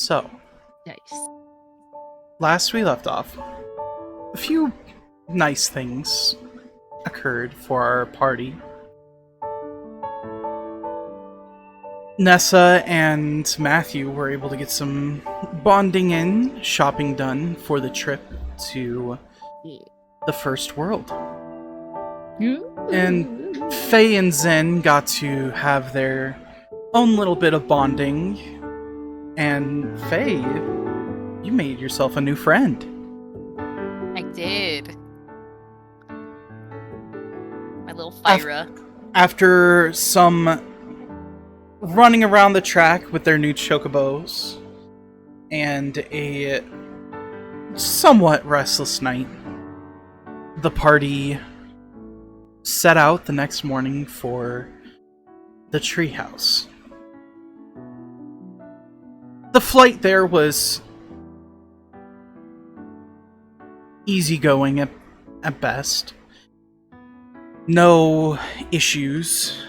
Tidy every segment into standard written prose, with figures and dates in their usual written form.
So, Nice. last we left off, a few nice things occurred for our party. Nessa and Matthew were able to get some bonding in, shopping done for the trip to the first world. And Faye and Zen got to have their own little bit of bonding. And Faye, you made yourself a new friend. I did. My little Fyra. After some running around the track with their new chocobos and a somewhat restless night, the party set out the next morning for the treehouse. The flight there was easygoing at best. No issues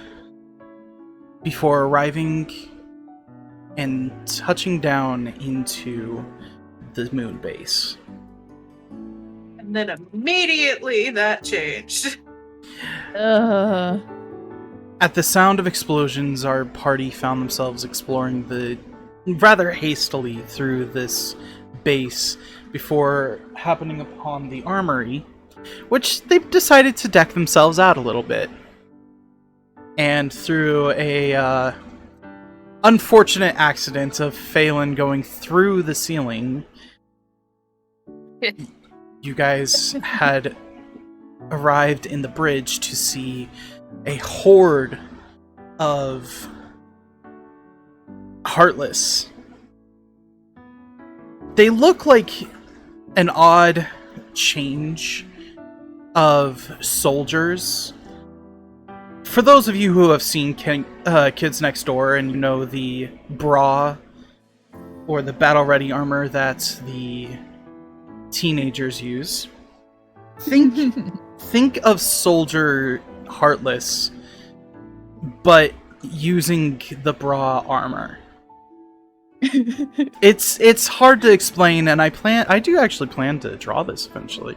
before arriving and touching down into the Moonbase. And then immediately that changed. At the sound of explosions, our party found themselves exploring rather hastily through this base before happening upon the armory, which they decided to deck themselves out a little bit. And through a unfortunate accident of Phelan going through the ceiling, you guys had arrived in the bridge to see a horde of Heartless. They look like an odd change of soldiers. For those of you who have seen Kids Next Door and you know the bra or the battle-ready armor that the teenagers use, think of Soldier Heartless, but using the bra armor. It's hard to explain, and I do actually plan to draw this eventually,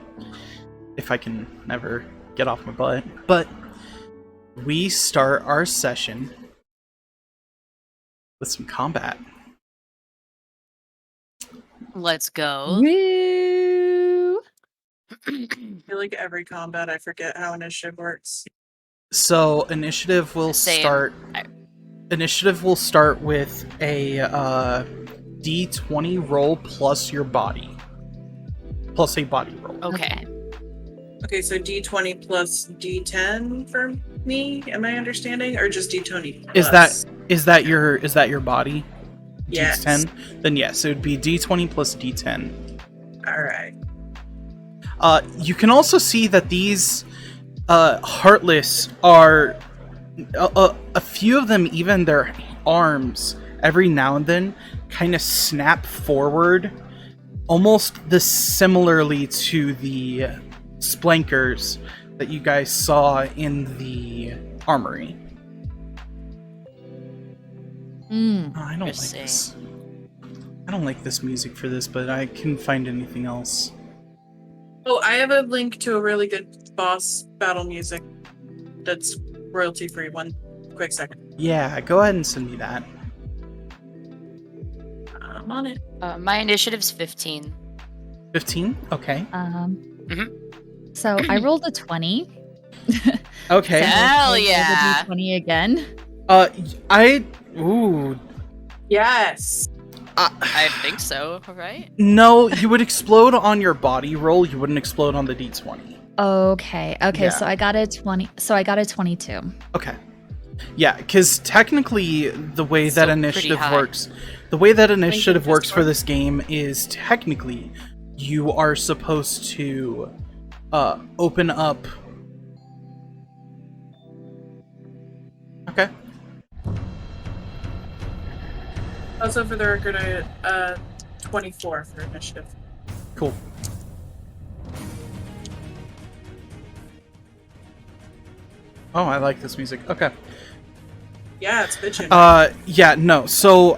if I can never get off my butt. But we start our session with some combat. Let's go. Woo! I feel like every combat I forget how initiative works. So initiative will Same. start. Initiative will start with a D20 roll plus your body, plus a body roll. Okay. Okay, so D20 plus D10 for me, am I understanding? Or just D20 plus? Is that your body? Yes. D10? Then yes, it would be D20 plus D10. Alright. You can also see that these Heartless are a few of them, even their arms every now and then kind of snap forward, almost similarly to the splankers that you guys saw in the armory. I don't like this. I don't like this music for this, but I couldn't find anything else. Oh, I have a link to a really good boss battle music that's royalty free. One quick second. Yeah, go ahead and send me that. I'm on it. My initiative's 15. 15? Okay. So I rolled a 20. Okay. Hell I yeah. rolled a D20 again. Ooh. Yes. I think so, right? No, you would explode on your body roll. You wouldn't explode on the D20. Okay. Yeah. So I got a 20. So I got a 22. Okay. Yeah, because technically the way that Still initiative pretty high. works, the way that initiative just works for work. this game is technically you are supposed to open up. Okay. Also, for the record, I 24 for initiative. Cool. Oh, I like this music. Okay. Yeah, it's bitching. Yeah, no. So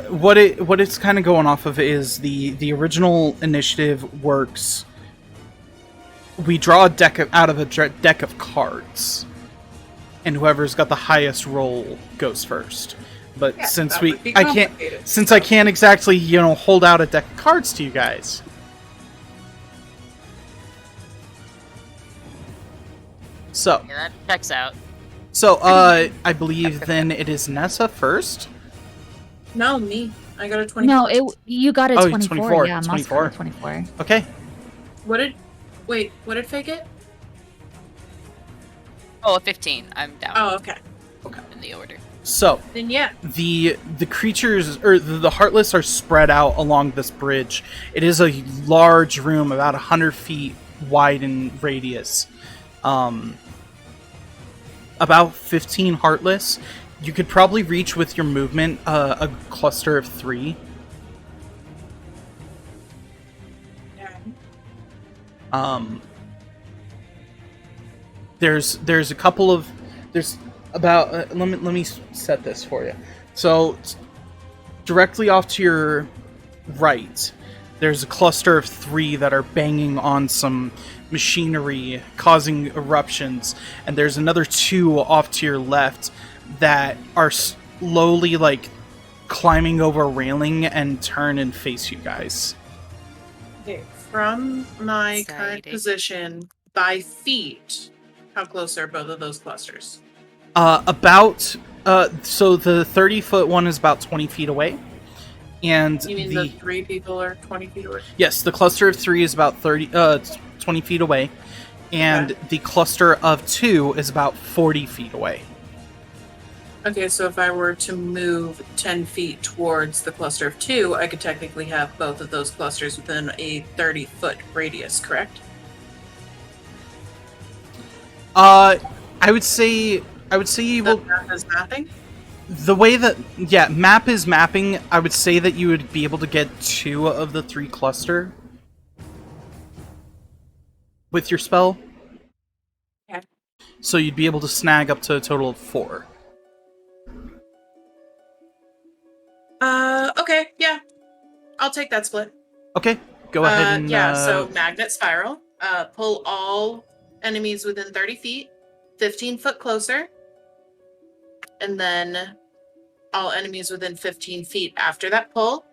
what it's kind of going off of is the original initiative works. We draw a deck out of a deck of cards, and whoever's got the highest roll goes first. But Yeah, since that would be I complicated, I can't exactly hold out a deck of cards to you guys. So Yeah, that checks out. so I believe then it is Nessa first. No, me. I got a 24. No, you got a Oh, 24. 24, Yeah, Moss got a 24. Okay. What did Faye get? Oh, a 15. I'm down Oh, okay. in the order. So Then yeah. the creatures or the Heartless are spread out along this bridge. It is a large room, about 100 feet wide in radius. About 15 Heartless. You could probably reach with your movement a cluster of 3. Yeah. There's a couple of there's about let me set this for you. So directly off to your right, there's a cluster of 3 that are banging on some machinery, causing eruptions, and there's another 2 off to your left that are slowly like climbing over a railing and turn and face you guys. Okay. From my current Exciting. position by feet, how close are both of those clusters? About so the 30-foot one is about 20 feet away, and You mean the 3 people are 20 feet away? yes, the cluster of 3 is about 20 feet away, and the cluster of 2 is about 40 feet away. Okay, so if I were to move 10 feet towards the cluster of 2, I could technically have both of those clusters within a 30-foot radius, correct? I would say you will. The map is mapping? The way that map is mapping, I would say that you would be able to get 2 of the 3 cluster with your spell. Okay. So you'd be able to snag up to a total of 4. Okay, yeah. I'll take that split. Okay, go ahead and so magnet spiral. Pull all enemies within 30 feet, 15 foot closer, and then all enemies within 15 feet after that pull.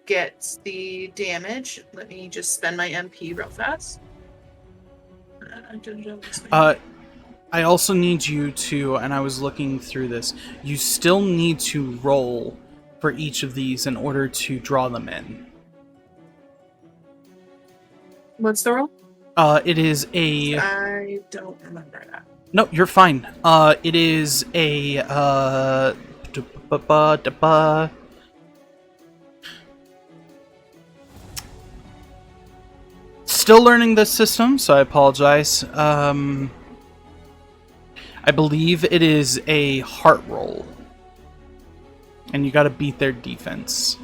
Gets the damage. Let me just spend my MP real fast. I also need you to, and I was looking through this, you still need to roll for each of these in order to draw them in. What's the roll? It is a... I don't remember that. No, you're fine. It is a... Still learning this system, so I apologize. I believe it is a heart roll. And you gotta beat their defense.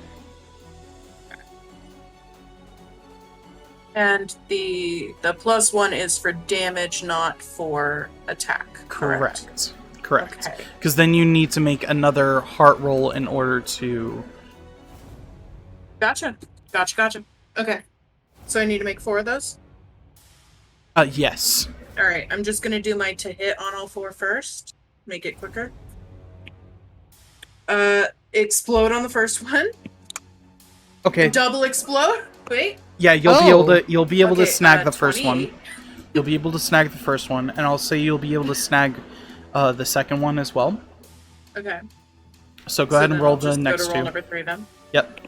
And the +1 is for damage, not for attack. Correct. Correct. Okay. Because then you need to make another heart roll in order to... Gotcha. Okay. So I need to make 4 of those? Yes. Alright, I'm just gonna do my to hit on all 4 first. Make it quicker. Explode on the first one. Okay. Double explode. Wait. Yeah, you'll be able to Okay, snag the first 28. one. You'll be able to snag the first one, and I'll say you'll be able to snag the second one as well. Okay. So go ahead and then roll I'll the just go next to roll 2. number 3 then. Yep.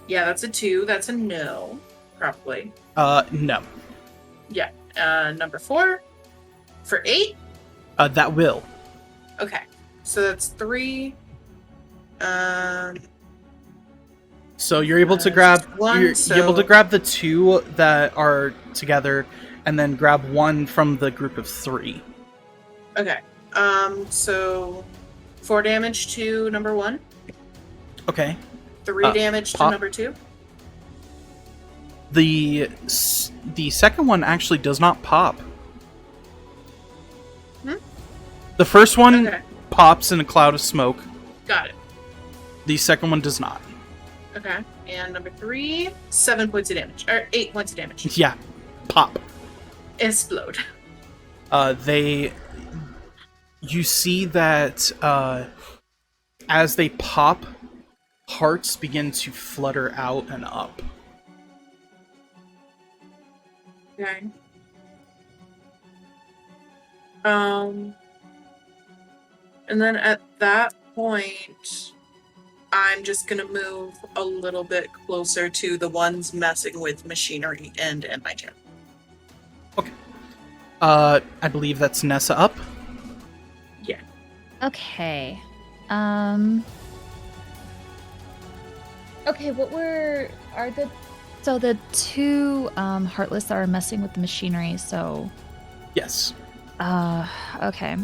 Yeah, that's a 2. That's a no. Probably. No. Yeah. Number 4. For 8? That will. Okay. So that's 3. So you're able to Just grab one, you're able to so- grab the 2 that are together, and then grab 1 from the group of 3. Okay. So 4 damage to number 1. Okay. 3 damage to pop. number 2. The second one actually does not pop. The first one Okay. pops in a cloud of smoke. Got it. The second one does not. Okay. And number 3, 7 points of damage. Or 8 points of damage. Yeah, pop. Explode. You see that as they pop, hearts begin to flutter out and up. Okay. And then at that point, I'm just gonna move a little bit closer to the ones messing with machinery and my chair. I believe that's Nessa up. Yeah. Okay. Okay, so the two Heartless are messing with the machinery, so Yes. okay.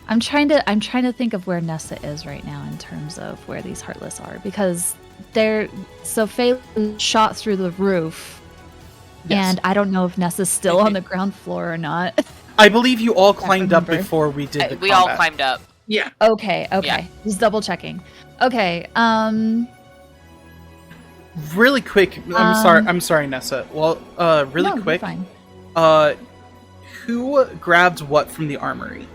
I'm trying to think of where Nessa is right now in terms of where these Heartless are, because Faye shot through the roof, Yes. and I don't know if Nessa's still on the ground floor or not. I believe you all climbed up remember. before we did the We all combat. climbed up. Yeah. Okay. Yeah. Just double checking. Okay. Really quick. I'm sorry, Nessa. Well, really no, you're quick. fine. Who grabbed what from the armory?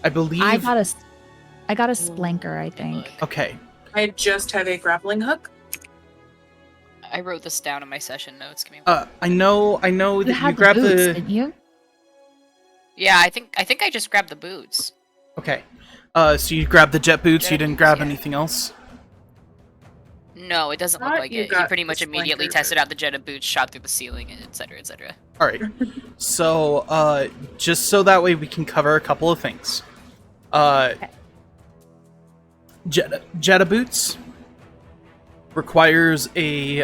I believe. I got a splanker, I think. Okay. I just have a grappling hook. I wrote this down in my session notes. Give me. I know You that you had the grabbed boots, the. didn't you? Yeah, I think I just grabbed the boots. Okay. So you grabbed the jet boots. You Jet didn't grab boots, yeah. anything else. No, it doesn't look Thought like you it. He got pretty the much immediately splinter, tested but- out the jet of boots, shot through the ceiling, etc., etc. All right. So, just so that way we can cover a couple of things. Jetta boots requires a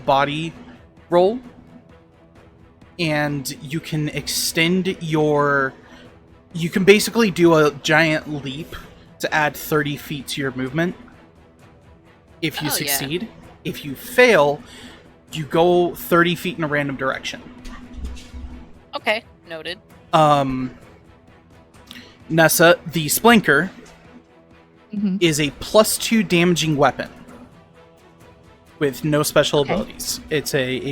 body roll, and you can extend your. You can basically do a giant leap to add 30 feet to your movement. If you Oh, yeah. succeed, if you fail, you go 30 feet in a random direction. Okay, noted. Nessa, the Splinker Mm-hmm. is a +2 damaging weapon with no special Okay. abilities. It's it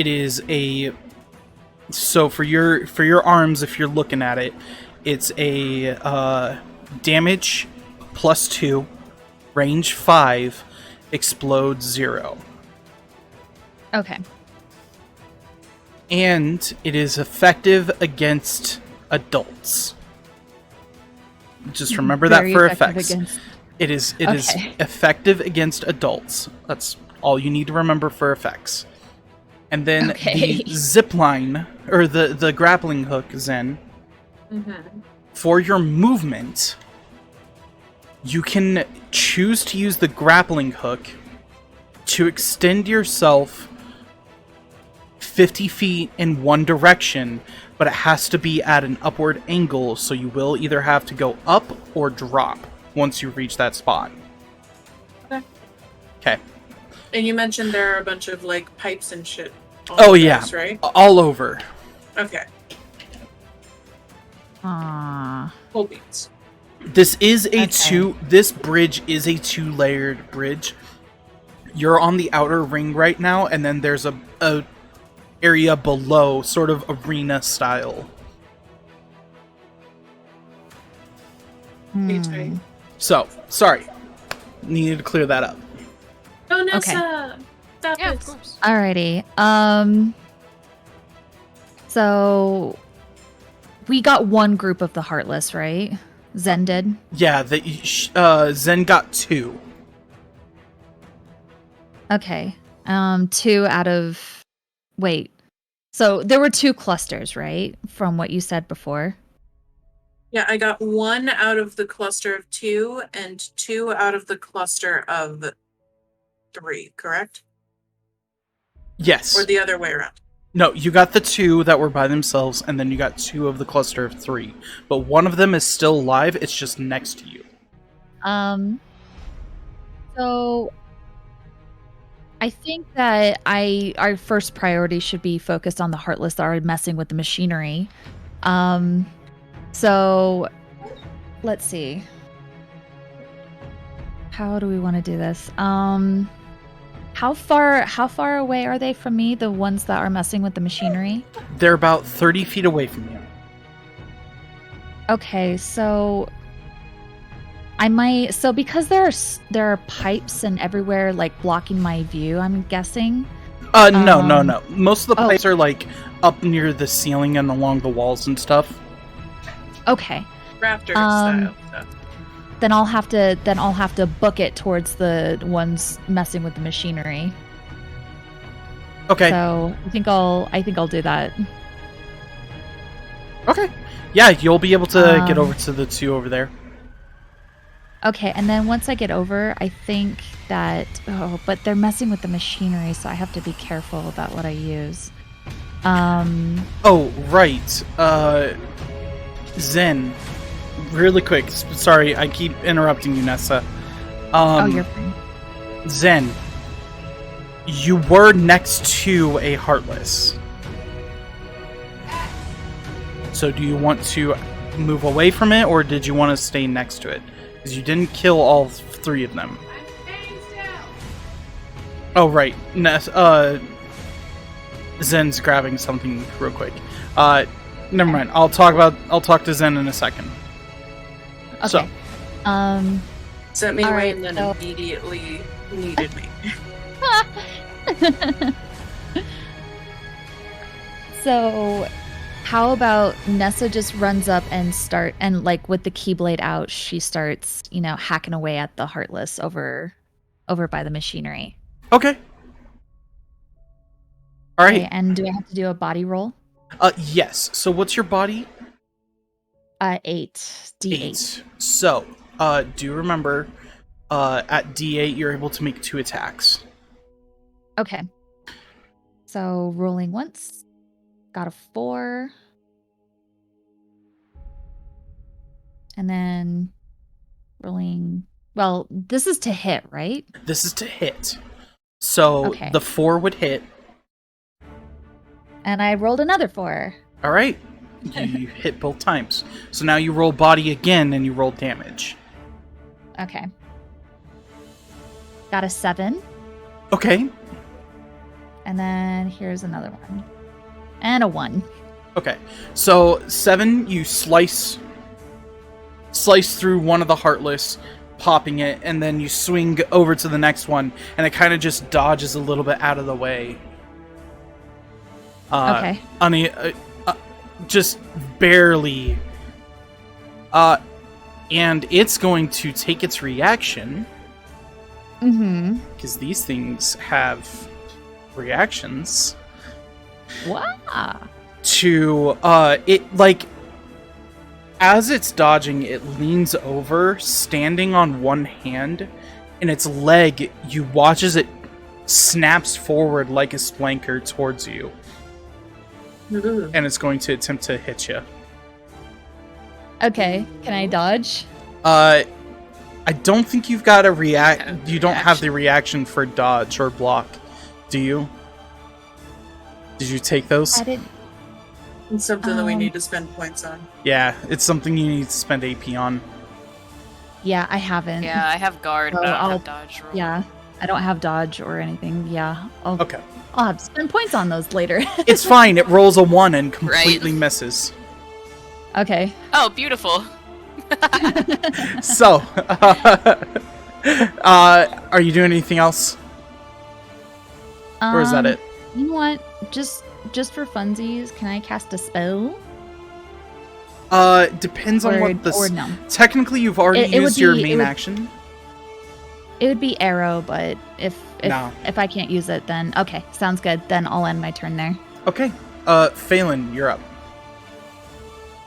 is a so for your arms, if you're looking at it, it's a damage +2, range 5, explode 0. Okay. And it is effective against adults. Just remember that Very for effective effects. against- It is Okay. effective against adults. That's all you need to remember for effects. And then Okay. the zip line or the grappling hook, Zen, Mm-hmm. for your movement, you can choose to use the grappling hook to extend yourself 50 feet in one direction, but it has to be at an upward angle, so you will either have to go up or drop once you reach that spot. Okay. Okay. And you mentioned there are a bunch of like pipes and shit. on Oh, the yeah. place, right? All over. Okay. Aww. Cool beans. This is a Okay. this bridge is a 2-layered bridge. You're on the outer ring right now, and then there's a area below, sort of arena style. Pretty tight. So, sorry. Needed to clear that up. Oh, Nessa! Stop Yeah, of it. course. Alrighty. So we got one group of the Heartless, right? Zen did. Yeah, Zen got 2. Okay. 2 out of. Wait. So there were 2 clusters, right? From what you said before. Yeah, I got 1 out of the cluster of 2 and 2 out of the cluster of 3, correct? Yes. Or the other way around? No, you got the 2 that were by themselves, and then you got 2 of the cluster of 3. But one of them is still alive, it's just next to you. So I think that our first priority should be focused on the Heartless that are messing with the machinery. So let's see. How do we want to do this? How far away are they from me? The ones that are messing with the machinery? They're about 30 feet away from you. Okay, so because there are pipes and everywhere like blocking my view, I'm guessing. No. Most of the Oh. pipes are like up near the ceiling and along the walls and stuff. Okay. Raptor style stuff. Then I'll have to book it towards the ones messing with the machinery. Okay. So I think I'll do that. Okay. Yeah, you'll be able to get over to the two over there. Okay, and then once I get over, I think that but they're messing with the machinery, so I have to be careful about what I use. Oh, right. Zen. Really quick. Sorry, I keep interrupting you, Nessa. You're fine. Zen. You were next to a Heartless. So do you want to move away from it, or did you want to stay next to it? Because you didn't kill all three of them. Oh, right. Zen's grabbing something real quick. Never mind. I'll talk to Zen in a second. Okay. So, Sent me All away right, and then so- immediately needed me. So, how about Nessa just runs up and like with the keyblade out, she starts, hacking away at the Heartless over by the machinery. okay. All right. Okay, and do I have to do a body roll? Yes. So what's your body? 8 D8. 8. So, do remember, at D8 you're able to make 2 attacks. Okay. So rolling once, got a 4, and then rolling. Well, this is to hit, right? This is to hit. So Okay. the 4 would hit. And I rolled another 4. All right. You hit both times. So now you roll body again and you roll damage. Okay. Got a 7. Okay. And then here's another one. And a 1. Okay. So 7, you slice through one of the Heartless, popping it, and then you swing over to the next one, and it kind of just dodges a little bit out of the way. Okay. Just barely. And it's going to take its reaction, Mm-hmm. because these things have reactions, Wow. to it, like, as it's dodging, it leans over, standing on one hand, and its leg, you watch as it snaps forward like a splanker towards you, and it's going to attempt to hit you. Okay. Can I dodge? I don't think you've got a react. Have You don't have the reaction. reaction for dodge or block, do you? Did you take those? I didn't. It's something that we Um, need to spend points on. Yeah, it's something you need to spend AP on. Yeah, I haven't. Yeah, I have guard, but I don't I'll- have dodge roll. Yeah. I don't have dodge or anything. Yeah. Okay. I'll have to spend points on those later. It's fine. It rolls a 1 and completely misses. Okay. Oh, beautiful. So, are you doing anything else? Or is that it? You know what? Just for funsies, can I cast a spell? Depends on what the... or no. Technically, you've already It would used your be- it main would- action. It would be arrow, but if No. if I can't use it, then okay, sounds good. Then I'll end my turn there. Okay. Phelan, you're up.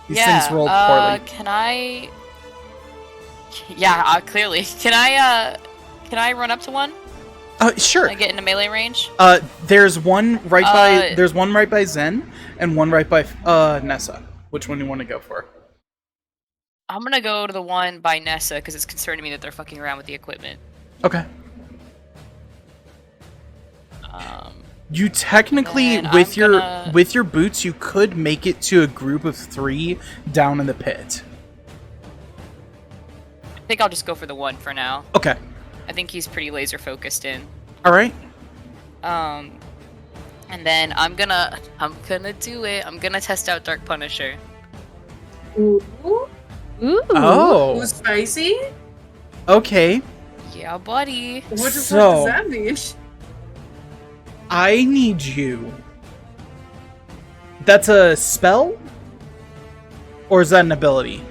These things rolled poorly. Can I? Yeah, clearly. Can I run up to one? Sure. Can I get into melee range? There's one right by... Uh, There's one right by Zen, and one right by, Nessa. Which one do you want to go for? I'm gonna go to the one by Nessa because it's concerning me that they're fucking around with the equipment. Okay. You technically, And with I'm your gonna- with your boots, you could make it to a group of 3 down in the pit. I think I'll just go for the 1 for now. Okay. I think he's pretty laser focused in. All right. And then I'm gonna do it. I'm gonna test out Dark Punisher. Ooh, Ooh. Oh. spicy. Okay. Yeah, buddy. What the So- fuck does that mean? I need you. That's a spell? Or is that an ability?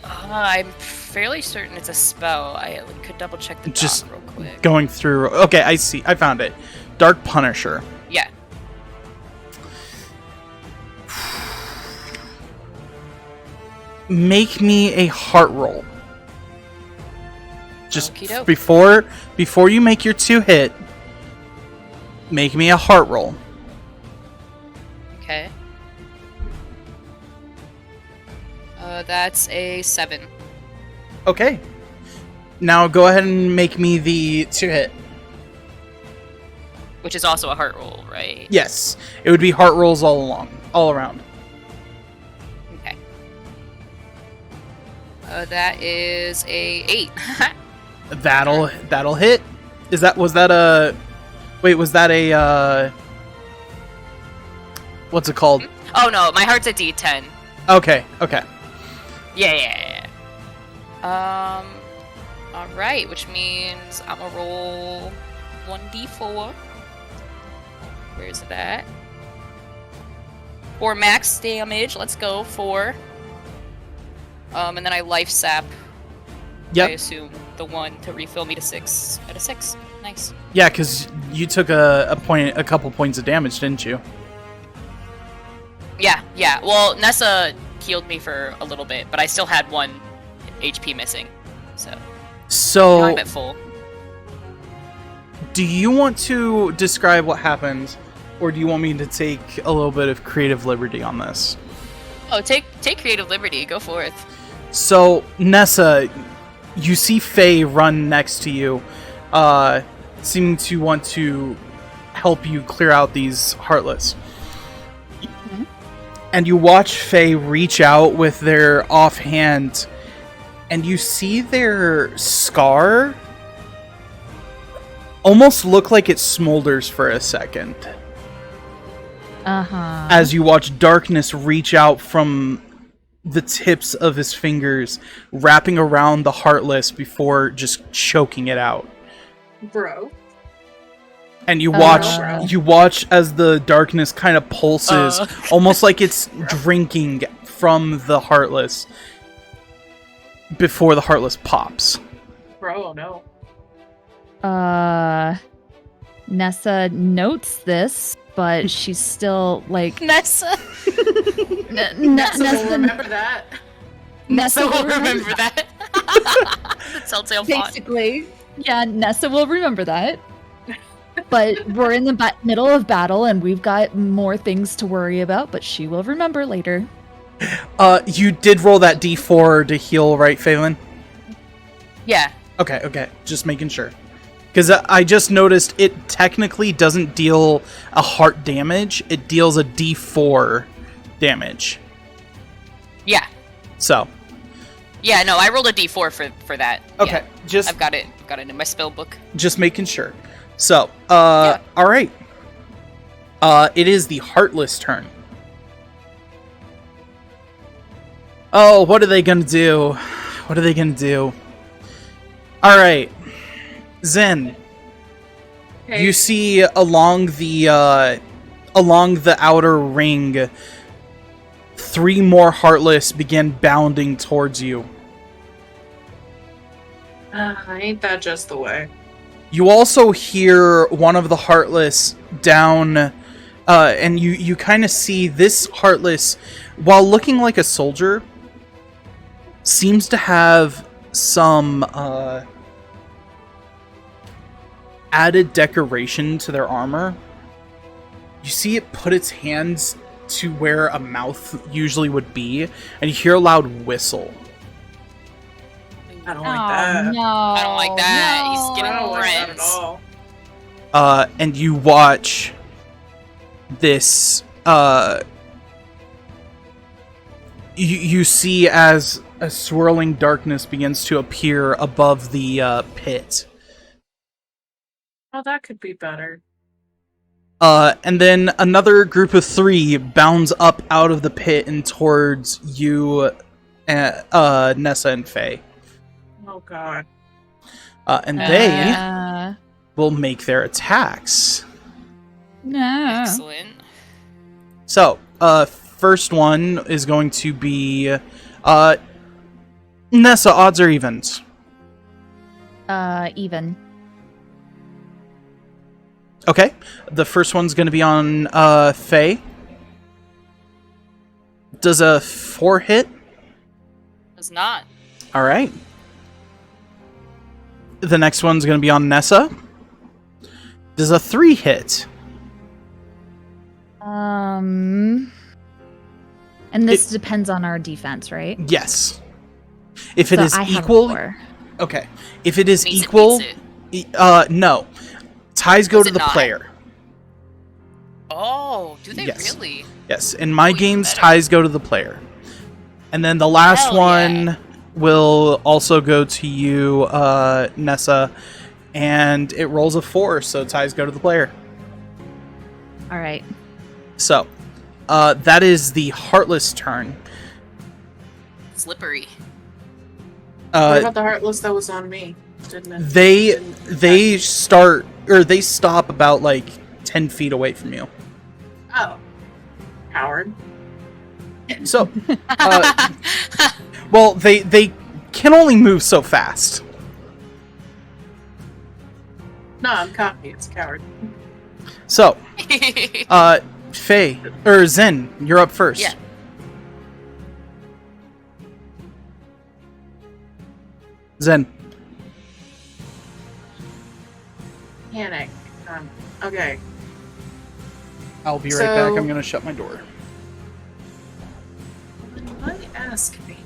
I'm fairly certain it's a spell. I could double check the Just doc real quick. going through. Okay, I see. I found it. Dark Punisher. Yeah. Make me a heart roll. Just Okey-doke. before you make your 2 hit, make me a heart roll. Okay. That's a 7. Okay. Now go ahead and make me the 2 hit. Which is also a heart roll, right? Yes, it would be heart rolls all around. Okay. That is a 8. That'll hit. Was that a what's it called? Oh no, my heart's a D10. Okay. Yeah. Alright, which means I'm gonna roll 1d4. Where's that? For max damage, let's go for. And then I life sap. I Yep. assume the 1 to refill me to 6 at a 6. Nice. Yeah, because you took a couple points of damage, didn't you? Yeah. Well, Nessa healed me for a little bit, but I still had 1 HP missing. So now So, I'm at full. do you want to describe what happened, or do you want me to take a little bit of creative liberty on this? Oh, take creative liberty. Go forth. So, Nessa, you see Faye run next to you, seeming to want to help you clear out these Heartless. And you watch Faye reach out with their offhand, and you see their scar almost look like it smolders for a second. Uh-huh. As you watch darkness reach out from the tips of his fingers, wrapping around the Heartless before just choking it out. Bro. And you Uh. watch as the darkness kind of pulses, almost like it's drinking from the Heartless before the Heartless pops. Bro, no. Nessa notes this, but she's still like Nessa. Nessa will remember that. Nessa will remember that. The telltale font. basically. Yeah, Nessa will remember that. But we're in the middle of battle, and we've got more things to worry about. But she will remember later. You did roll that D4 to heal, right, Phelan? Yeah. Okay. Just making sure. Because I just noticed it technically doesn't deal a heart damage. It deals a D4 damage. Yeah. So. Yeah, no, I rolled a d4 for that. Okay. Yeah. I've got it in my spell book. Just making sure. So, Yeah. alright. It is the Heartless turn. Oh, what are they gonna do? Alright. Zen, Okay. you see along the outer ring, 3 more Heartless begin bounding towards you. Ain't that just the way? You also hear one of the Heartless down, and you kind of see this Heartless, while looking like a soldier, seems to have some added decoration to their armor. You see it put its hands to where a mouth usually would be, and you hear a loud whistle. I don't like that. No, I don't like that. no. He's I getting don't like that at friends. all. and you watch this. You see as a swirling darkness begins to appear above the pit. Oh, that could be better. And then another group of 3 bounds up out of the pit and towards you, Nessa and Faye. Oh god. And they will make their attacks. No. Excellent. So, first one is going to be Nessa, odds or evens? Even. Okay. The first one's going to be on Faye. Does a 4 hit? Does not. All right. The next one's going to be on Nessa. Does a 3 hit? And this depends on our defense, right? Yes. If it So is I have equal, 4. okay. If it is Means it equal, beats it. no. Ties go Does to it the not? player. Oh, do they Yes. really? Yes, in my even games, better. ties go to the player. And then the last Hell one yeah. will also go to you, Nessa, and it rolls a 4, so ties go to the player. All right. So, that is the Heartless turn. Slippery. What Uh, about the Heartless that was on me? Didn't it? they stop about like 10 feet away from you. Oh. Howard. So, well, they can only move so fast. No, I'm cocky. It's coward. So, Faye, or Zen, you're up first. Yeah. Zen. Panic. Okay. I'll be right So- back. I'm gonna shut my door. Why ask me?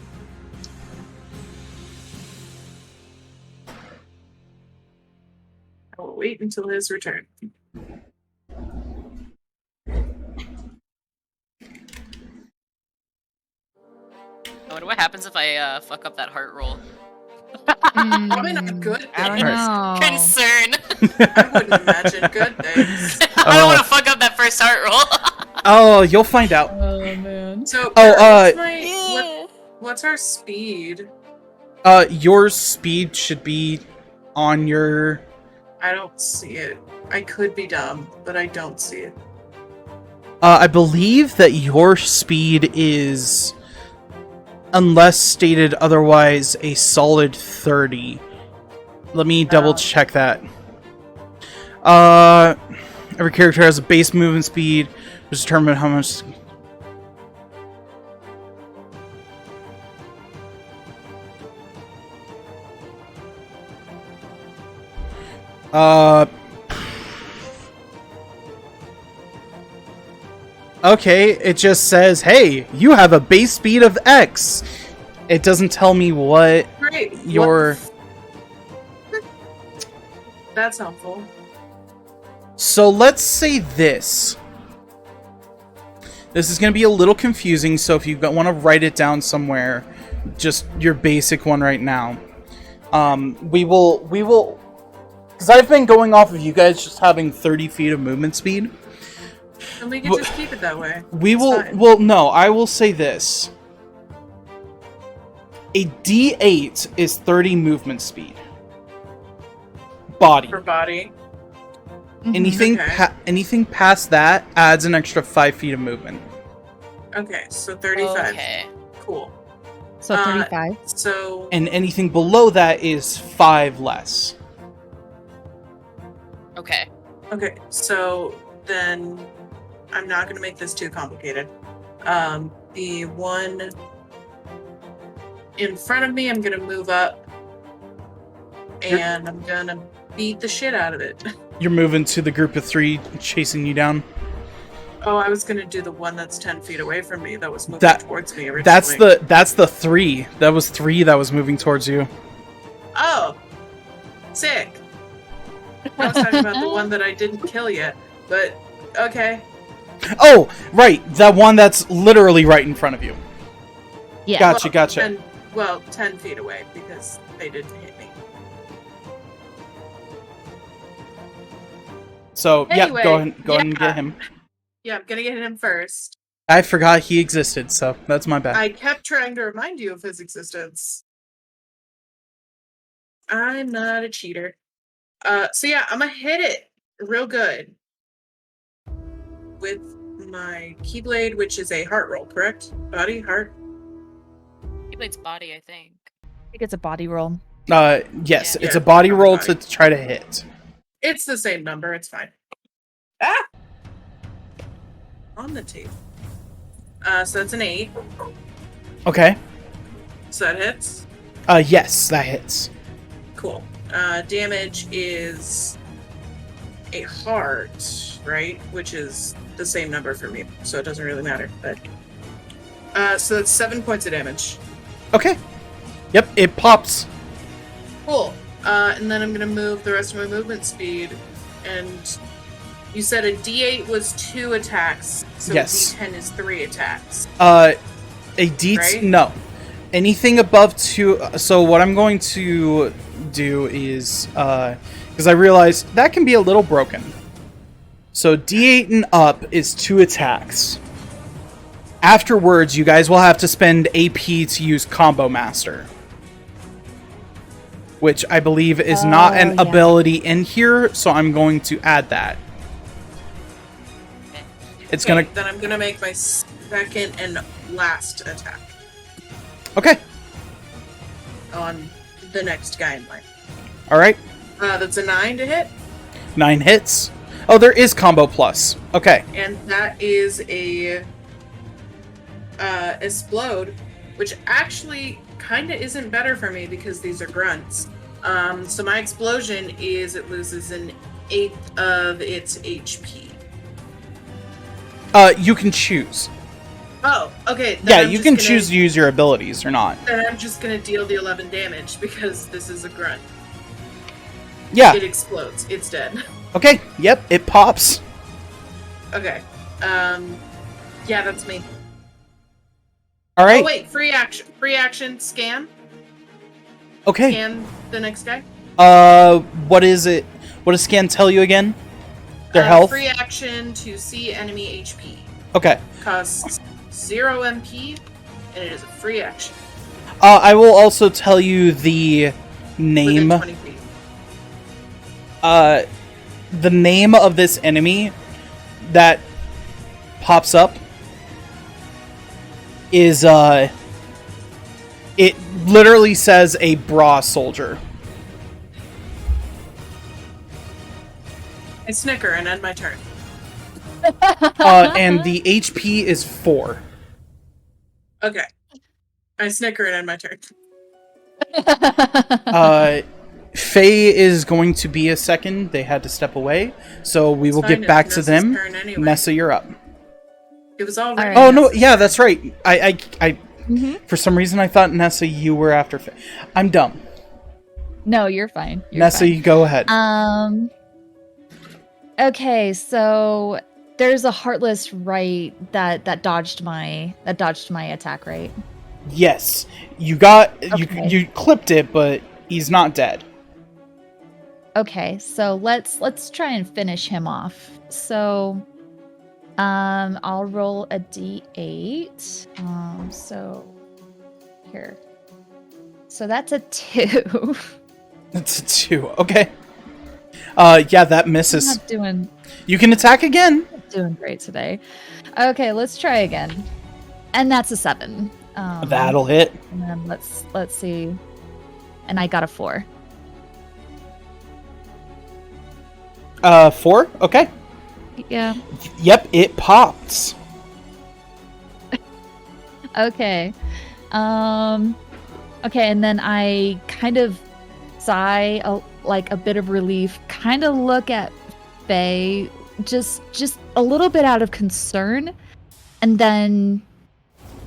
I will wait until his return. I wonder what happens if I fuck up that heart roll. Probably not good I don't things. know. Concern. I wouldn't imagine good things. I don't want to fuck up that first heart roll. Oh, you'll find out. Oh man. So, Oh, what's our speed? Your speed should be on your. I don't see it. I could be dumb, but I don't see it. I believe that your speed is, unless stated otherwise, a solid 30. Let me double check that. Every character has a base movement speed, which determines how much. Okay, it just says, hey, you have a base speed of X. It doesn't tell me what Great. your... That's helpful. So let's say this. This is going to be a little confusing, so if you want to write it down somewhere, just your basic one right now. We will, because I've been going off of you guys just having 30 feet of movement speed. And we can just keep it that way. We It's will, fine. well, no, I will say this. A D8 is 30 movement speed. Body. For body. Anything Okay. anything past that adds an extra 5 feet of movement. Okay, so 35. Okay. Cool. So 35. So And anything below that is 5 less. Okay. okay, so then I'm not going to make this too complicated. The one in front of me, I'm going to move up, and I'm going to beat the shit out of it. You're moving to the group of 3 chasing you down. Oh, I was going to do the one that's 10 feet away from me that was moving That- towards me originally. That's the 3. That was 3 that was moving towards you. Oh, sick. I was talking about the one that I didn't kill yet, but okay. Oh, right, the one that's literally right in front of you. Yeah. Gotcha, gotcha. 10 feet away because they didn't hit me. So, Anyway, go ahead and yeah. get him. Yeah, I'm gonna get him first. I forgot he existed, so that's my bad. I kept trying to remind you of his existence. I'm not a cheater. So yeah, I'm gonna hit it real good with my Keyblade, which is a heart roll, correct? Body, heart. Keyblade's body, I think. I think it's a body roll. Yes, Yeah. it's a body Yeah, roll body. to try to hit. It's the same number. It's fine. Ah! On the table. So that's an 8. Okay. So that hits. Yes, that hits. Cool. Damage is a heart, right? Which is the same number for me, so it doesn't really matter. But so that's 7 points of damage. Okay. Yep, it pops. Cool. And then I'm gonna move the rest of my movement speed. And you said a D8 was 2 attacks, so Yes. a D10 is 3 attacks. A D Right? no. Anything above 2. So what I'm going to do is because I realized that can be a little broken. So D8 and up is 2 attacks. Afterwards, you guys will have to spend AP to use Combo Master, which I believe is not an yeah. ability in here, so I'm going to add that. It's Okay, gonna then I'm gonna make my second and last attack okay. on the next guy in line. All right. That's a 9 to hit, 9 hits. Oh, there is combo plus. Okay. and that is a explode, which actually kind of isn't better for me because these are grunts. So my explosion is it loses an 1/8 of its HP. You can choose. Oh, okay. Yeah, you can choose to use your abilities or not. Then I'm just gonna deal the 11 damage because this is a grunt. Yeah. It explodes. It's dead. Okay. Yep. It pops. Okay. Yeah, that's me. All right. Oh wait, free action. Free action. Scan. Okay. Scan the next guy. What is it? What does scan tell you again? Their health. Free action to see enemy HP. Okay. Costs 0 MP, and it is a free action. I will also tell you the name. Within 20 feet. The name of this enemy that pops up is it literally says a bra soldier. I snicker and end my turn. And the HP is 4. Okay. I snicker and end my turn. Faye is going to be a second. They had to step away, so we will fine, get back it's to Nessa's them. turn anyway. Nessa, you're up. It was already. Alright. Oh no, Nessa's yeah, turn. that's right. I Mhm. for some reason I thought Nessa, you were after Faye. I'm dumb. No, you're fine. You're Nessa, fine. you go ahead. Okay, so there's a Heartless right that dodged my attack, right? Yes, you got Okay. you clipped it, but he's not dead. Okay, so let's try and finish him off. So I'll roll a d8. So here. So that's a 2. That's a 2. Okay. Yeah, that I'm misses. not doing You can attack again. doing great today. Okay, let's try again. And that's a 7. That'll hit. And then let's see. And I got a 4. 4. Okay. Yeah. Yep, it pops. Okay. Okay, and then I kind of sigh like a bit of relief, kind of look at Faye just a little bit out of concern, and then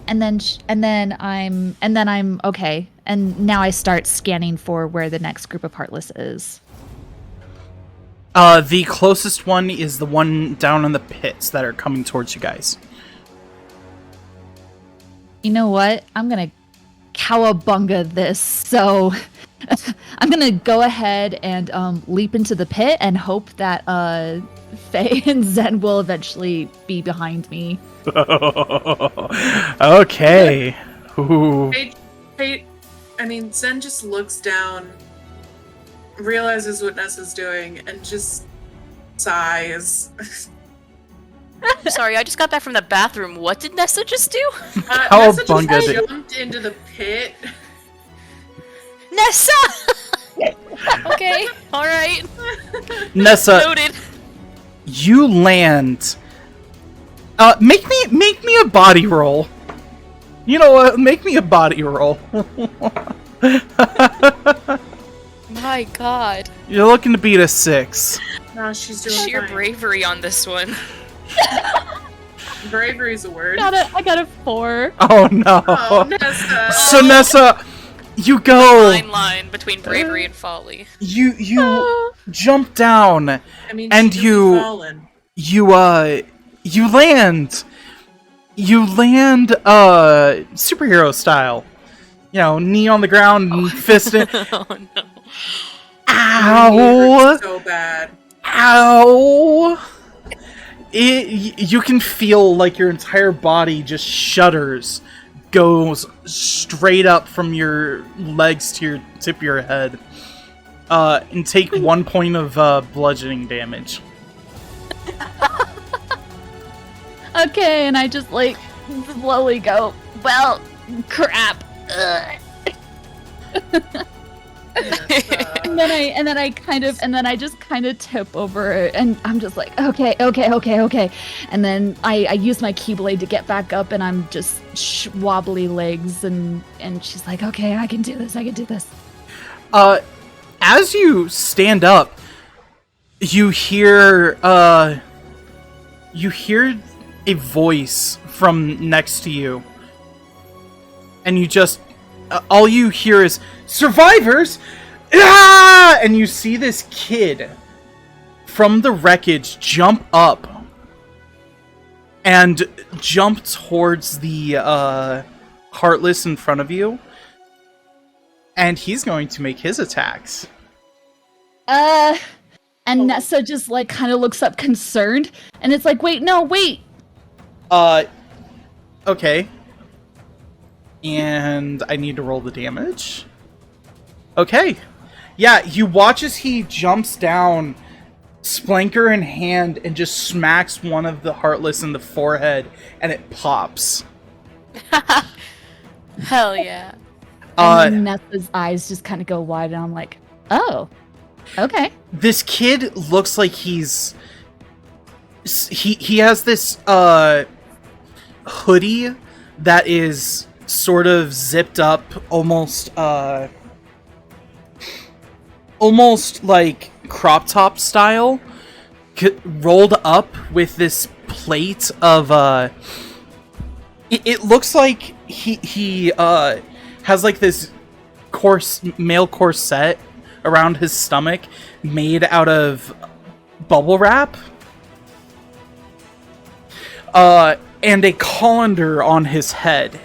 I'm okay. And now I start scanning for where the next group of Heartless is. The closest one is the one down in the pits that are coming towards you guys. You know what? I'm gonna cowabunga this. So I'm gonna go ahead and leap into the pit and hope that Faye and Zen will eventually be behind me. Okay. Ooh. Zen just looks down, realizes what Nessa's doing, and just sighs. Sorry, I just got back from the bathroom. What did Nessa just do? Nessa Cowabunga just it. jumped into the pit. Nessa! Okay, alright. Nessa, Noted. you land. Make me a body roll. You know what? Make me a body roll. My god. You're looking to beat a 6. No, she's doing Sheer fine. bravery on this one. Bravery is a word. I got a 4. Oh no. Oh, Nessa. So Nessa, you go. Fine line between bravery and folly. You jump down. I mean, and she you- fallen. You land. You land superhero style. You know, knee on the ground and fist in. Oh no. Ow! Hurt so bad. Ow! You can feel like your entire body just shudders, goes straight up from your legs to your tip of your head, and take 1 point of bludgeoning damage. Okay, and I just like slowly go, well, crap. Ugh. Nessa. And then I just kind of tip over it, and I'm just like, okay. And then I use my keyblade to get back up, and I'm just wobbly legs, and she's like, okay, I can do this. As you stand up, you hear a voice from next to you, and you just all you hear is survivors, ah! And you see this kid from the wreckage jump up and jump towards the Heartless in front of you, and he's going to make his attacks. And Nessa just like kind of looks up concerned, and it's like, wait. Okay. And I need to roll the damage. Okay. Yeah, you watch as he jumps down, splanker in hand, and just smacks one of the Heartless in the forehead, and it pops. Hell yeah. And then Nessa's eyes just kind of go wide, and I'm like, oh, okay. This kid looks like he has this hoodie that is sort of zipped up, almost like crop top style, rolled up with this plate of it looks like he has like this male corset around his stomach made out of bubble wrap, and a colander on his head.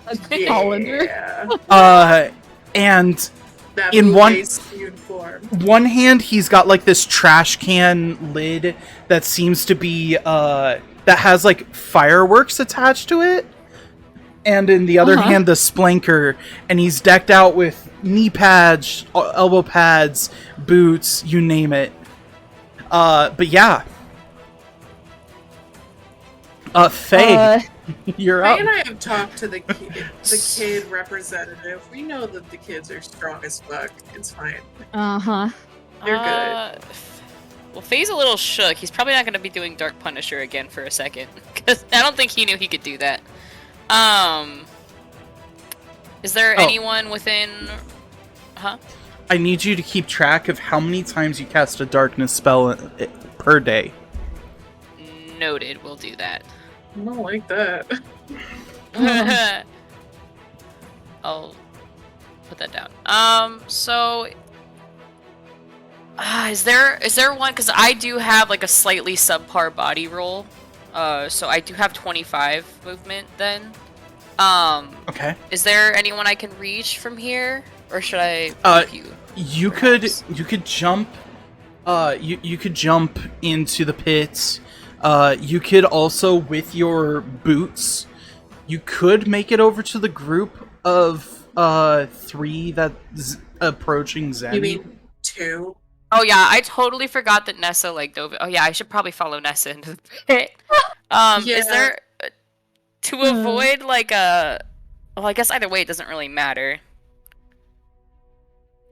A colander. Yeah. And That in Moonbase uniform. one hand he's got like this trash can lid that seems to be that has like fireworks attached to it, and in the other hand the splanker, and he's decked out with knee pads, elbow pads, boots, you name it. But yeah, Faye, you're Ray up. and I have talked to the kid representative. We know that the kids are strong as fuck. It's fine. Uh-huh. They're good. Well, Faye's a little shook. He's probably not going to be doing Dark Punisher again for a second. Because I don't think he knew he could do that. Is there anyone within... Huh? I need you to keep track of how many times you cast a darkness spell per day. Noted. We'll do that. I don't like that. I'll put that down. So... Is there one? Because I do have like a slightly subpar body roll. So I do have 25 movement then. Okay. Is there anyone I can reach from here, or should I? You could jump. You could jump into the pits. You could also, with your boots, you could make it over to the group of 3 that's approaching Zen. You mean 2? Oh yeah, I totally forgot that Nessa like dove. Oh yeah, I should probably follow Nessa into the pit. Is there to avoid like a? Well, I guess either way it doesn't really matter.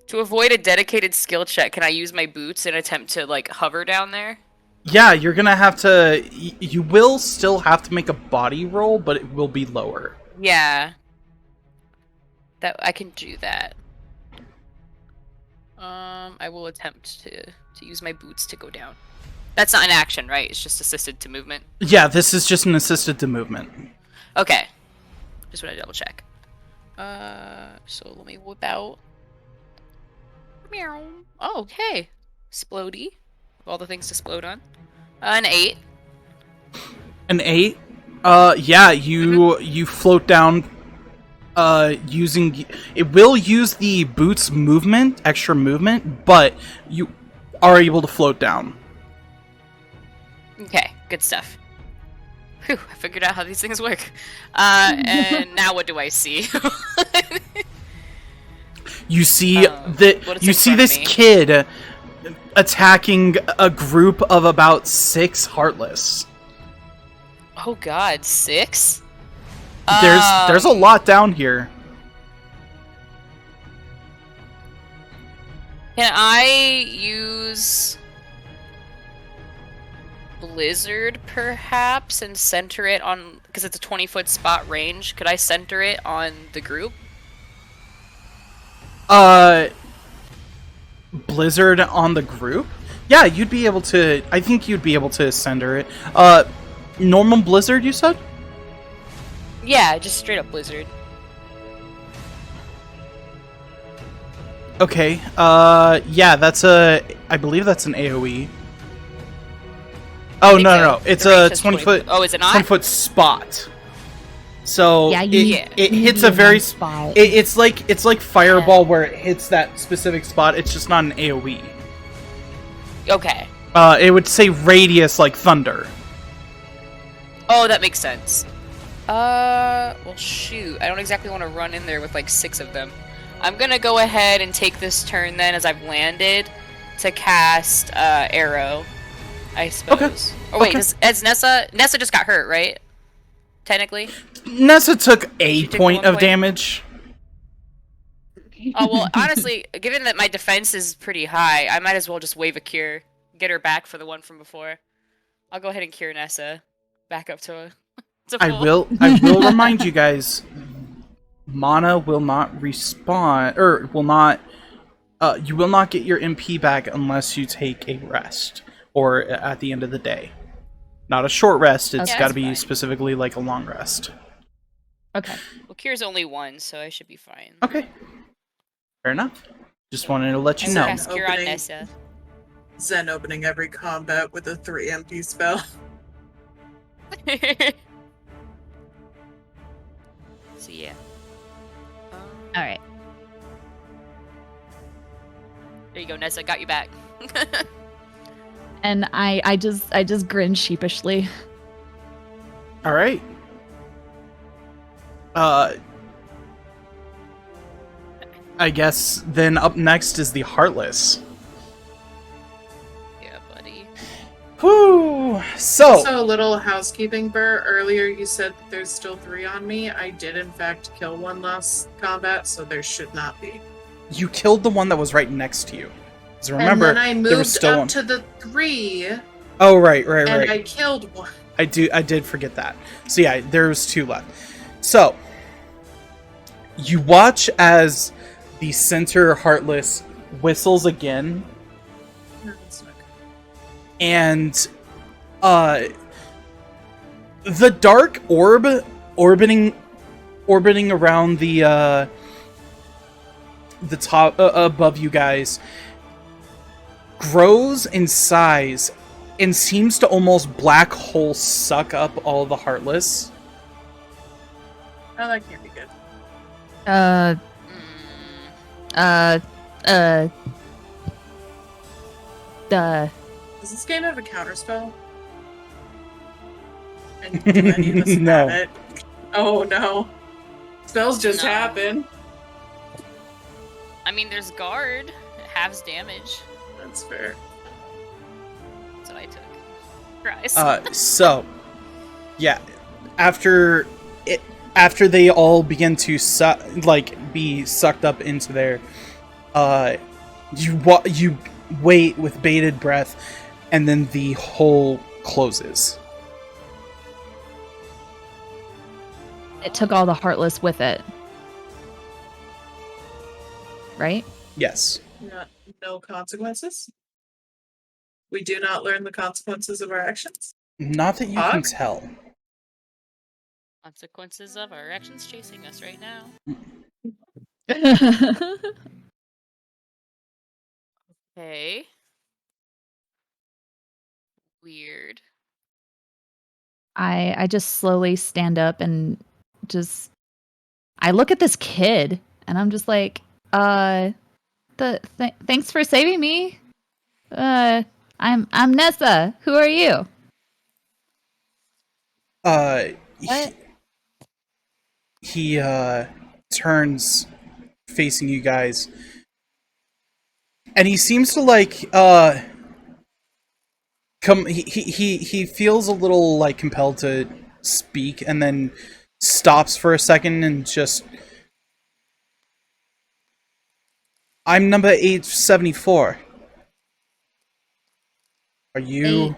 To avoid a dedicated skill check, can I use my boots and attempt to like hover down there? Yeah, you're gonna have to. You will still have to make a body roll, but it will be lower. Yeah. That I can do that. I will attempt to use my boots to go down. That's not an action, right? It's just assisted to movement. Yeah, this is just an assisted to movement. Okay. Just want to double check. So let me whip out. Meow. Oh, okay. Splody. All the things to splode on. An 8. An 8. Yeah, you float down. Using it will use the boots movement, extra movement, but you are able to float down. Okay, good stuff. Whew, I figured out how these things work. And now what do I see? You see this kid attacking a group of about 6 Heartless. Oh god, 6? There's a lot down here. Can I use Blizzard perhaps and center it on, because it's a 20-foot spot range, could I center it on the group? Blizzard on the group? Yeah, you'd be able to. I think you'd be able to center it. Normal Blizzard, you said? Yeah, just straight up Blizzard. Okay. Yeah, I believe that's an AoE. Oh no, it's a 20-foot. Oh, is it not? 20-foot spot. So Yeah, it hits a very spot. It's like Fireball, where it hits that specific spot. It's just not an AoE. Okay. It would say radius like thunder. Oh, that makes sense. Well, shoot. I don't exactly want to run in there with like 6 of them. I'm gonna go ahead and take this turn then, as I've landed, to cast Arrow, I suppose. Okay. Oh wait, as Nessa just got hurt, right? Technically. Nessa took a point of damage. Oh well, honestly, given that my defense is pretty high, I might as well just wave a cure, get her back for the one from before. I'll go ahead and cure Nessa back up to full. I will remind you guys, mana will not respawn, or will not. You will not get your MP back unless you take a rest, or at the end of the day. Not a short rest. It's got to be specifically like a long rest. Okay. Well, cure's only 1, so I should be fine. Okay. Fair enough. Just wanted to let you know. Cast cure on Nessa. Zen opening every combat with a 3 MP spell. So yeah. All right. There you go, Nessa. Got you back. And I just grin sheepishly. All right. I guess then up next is the Heartless. Yeah, buddy. Whew. So a little housekeeping, Burr. Earlier you said that there's still 3 on me. I did in fact kill one last combat, so there should not be. You killed the one that was right next to you. Because remember, and then I moved there was still up one. to the 3. Oh right. And I killed one. I did forget that. So yeah, there was 2 left. So you watch as the center Heartless whistles again, No, it's not good. and the dark orb orbiting around the top above you guys grows in size and seems to almost black hole suck up all the Heartless. Oh, that can't be good. Uh, Mm, the Does this game have a counterspell? And do any of us No. have it? Oh no. Spells just No. happen. I mean, there's guard. It halves damage. That's fair. That's what I took. Christ. So, yeah, after they all begin to be sucked up into there, you wait with bated breath, and then the hole closes. it took all the Heartless with it, right? Yes. No consequences? We do not learn the consequences of our actions? Not that you can Fuck. tell. Consequences of our actions chasing us right now. Okay. Weird. I just slowly stand up and I look at this kid and I'm just like, thanks for saving me. I'm Nessa. Who are you? What? He turns facing you guys, and he seems to he feels a little compelled to speak, and then stops for a second and just, I'm number 874. Are you?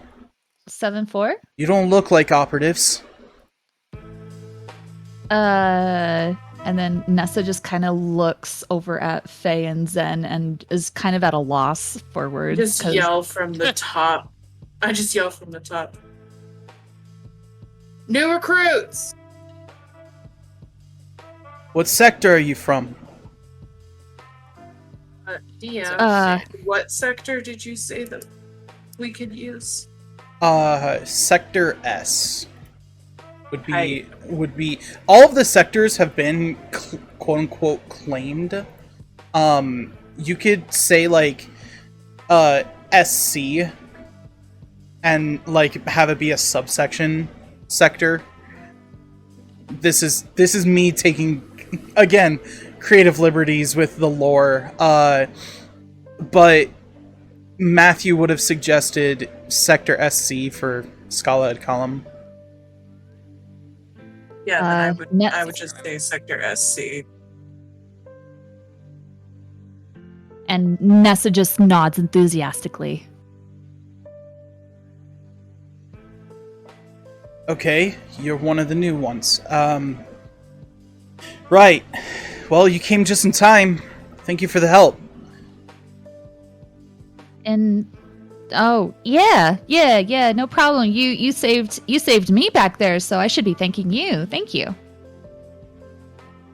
874? You don't look like operatives. And then Nessa just kind of looks over at Faye and Zen and is kind of at a loss for I words. just yell from the top. New recruits! What sector are you from? DM, what sector did you say that we could use? Sector S would be all of the sectors have been quote unquote claimed. You could say SC and have it be a subsection sector. This is me taking again creative liberties with the lore. But Matthew would have suggested Sector SC for Scala ad Column. Yeah, then I would just say Sector SC. And Nessa just nods enthusiastically. Okay, you're one of the new ones. Right. Well, you came just in time. Thank you for the help. And oh yeah, no problem. You saved me back there, so I should be thanking you. Thank you.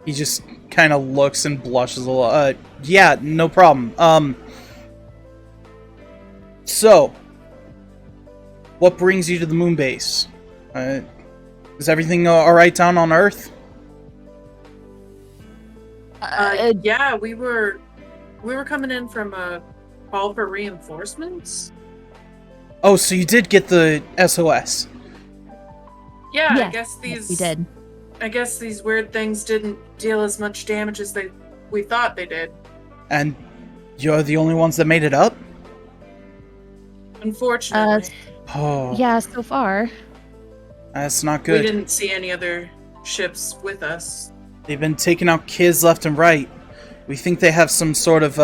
He just kind of looks and blushes a little. Yeah, no problem. So, what brings you to the Moonbase? Is everything alright down on Earth? Yeah, we were coming in from a call for reinforcements. Oh, so you did get the SOS. Yeah, Yes, I guess yes, we did. I guess these weird things didn't deal as much damage as we thought they did. And you're the only ones that made it up? Unfortunately, Oh, Yeah, so far. that's not we good. didn't see any other ships with us. They've been taking out kids left and right. We think they have some sort of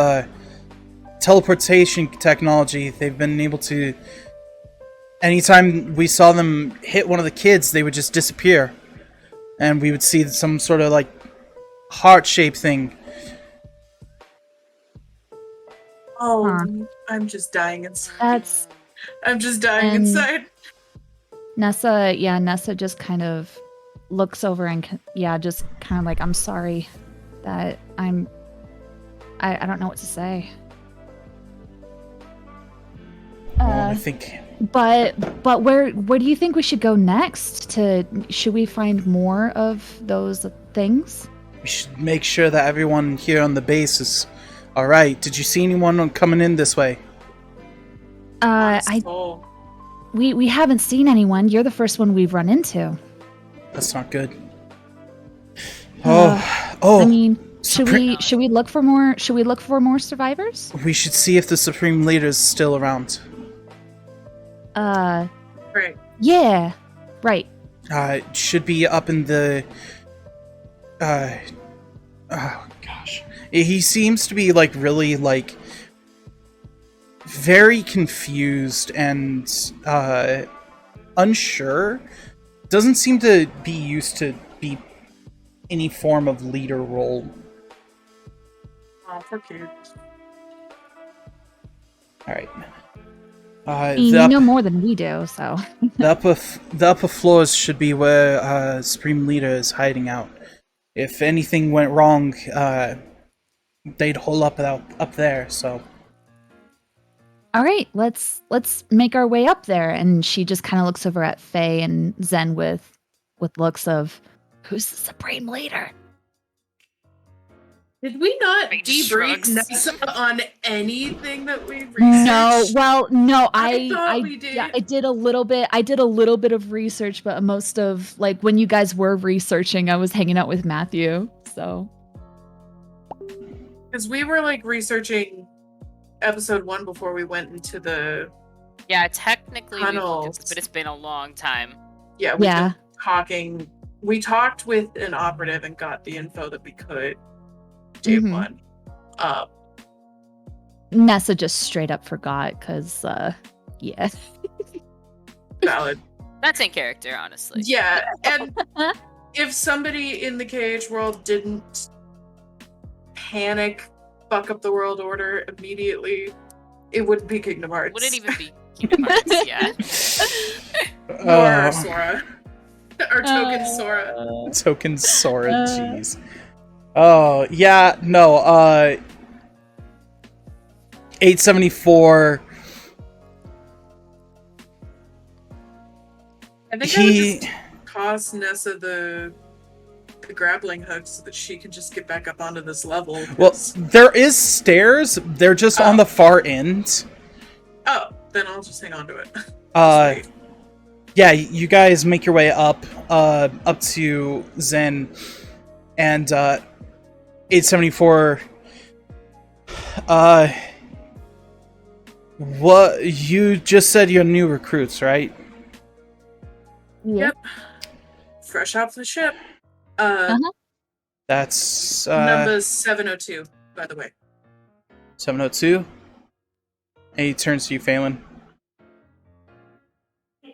teleportation technology. They've been able to... Anytime we saw them hit one of the kids, they would just disappear. And we would see some sort of heart-shaped thing. Oh, Huh. I'm just dying inside. That's I'm just dying And- inside. Nessa. Yeah, Nessa just kind of looks over and just kind of I'm sorry that I don't know what to say. I think But where do you think we should go next? Should we find more of those things? we should make sure that everyone here on the base is all right. Did you see anyone coming in this way? We haven't seen anyone. You're the first one we've run into. That's not good. I mean, Supreme- should we look for more? Should we look for more survivors? We should see if the Supreme Leader is still around. Right. Yeah, right. It should be up in the. Oh gosh, he seems to be like really like very confused and unsure. Doesn't seem to be used to be any form of leader role. Oh, poor kid. All right. You know more than we do, so. The upper floors should be where Supreme Leader is hiding out. If anything went wrong, they'd hole up there. So. All right, let's make our way up there. And she just kind of looks over at Faye and Zen with looks of, who's the Supreme Leader? Did we not Faye debrief shrugs. Nessa on anything that we researched? No, I thought we did. Yeah, I did a little bit of research, but most of like when you guys were researching, I was hanging out with Matthew. So Because we were like researching episode 1 before we went into the Yeah, technically, tunnels. but it's been a long time. Yeah, we've been talking. We talked with an operative and got the info that we could. Day Mhm. 1. Nessa just straight up forgot because, yeah. Valid. That's in character, honestly. Yeah, and if somebody in the KH world didn't panic, fuck up the world order immediately, it wouldn't be Kingdom Hearts. Wouldn't even be Kingdom Hearts, yeah. Or Sora. Or Token Sora. Token Sora, jeez. Oh, yeah, no, 874. I think I would just toss Nessa the grappling hook so that she can just get back up onto this level. Well, there is stairs. They're just on the far end. Oh, then I'll just hang on to it. Yeah, you guys make your way up to Zen, and 874. What you just said? You're new recruits, right? Yep. Fresh off the ship. That's number 702, by the way. 702. And he turns to you, Phelan.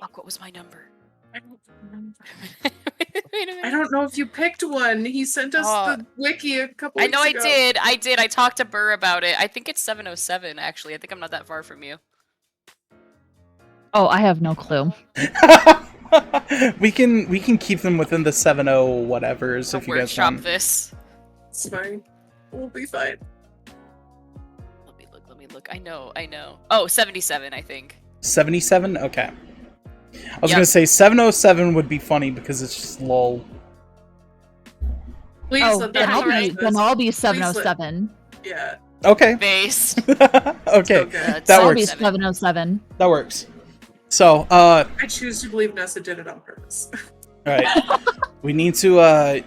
Fuck, what was my number? I don't remember. Wait a minute. I don't know if you picked one. He sent us the wiki a couple I weeks know ago. I did. I talked to Burr about it. I think it's 707, actually. I think I'm not that far from you. Oh, I have no clue. we can keep them within the 70 whatevers I'll if you guys workshop want. this. It's fine. We'll be fine. Let me look. I know. Oh, 77, I think. 77? Okay. I was Yep. gonna say 707 would be funny because it's just lol. Please Oh, let then that I'll be 707. Yeah. Okay. Base. Okay. Okay. That I'll be works. 707. That works. So, I choose to believe Nessa did it on purpose. alright. We need to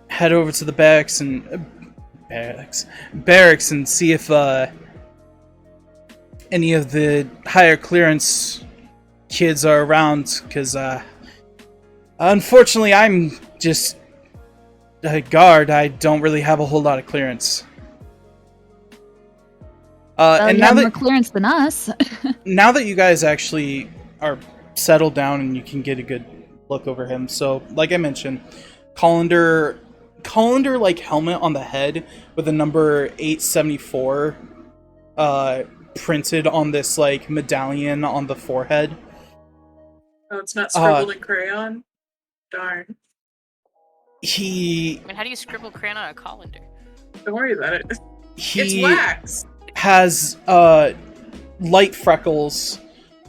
head over to the barracks and see if any of the higher clearance kids are around, because unfortunately I'm just a guard. I don't really have a whole lot of clearance. And You now have that more clearance than us. now that you guys actually are settled down and you can get a good look over him, so like I mentioned, colander like helmet on the head with the number 874 printed on this like medallion on the forehead. Oh, it's not scribbled in crayon? Darn. He I mean, how do you scribble crayon on a colander? Don't worry about it. he It's wax. has light freckles.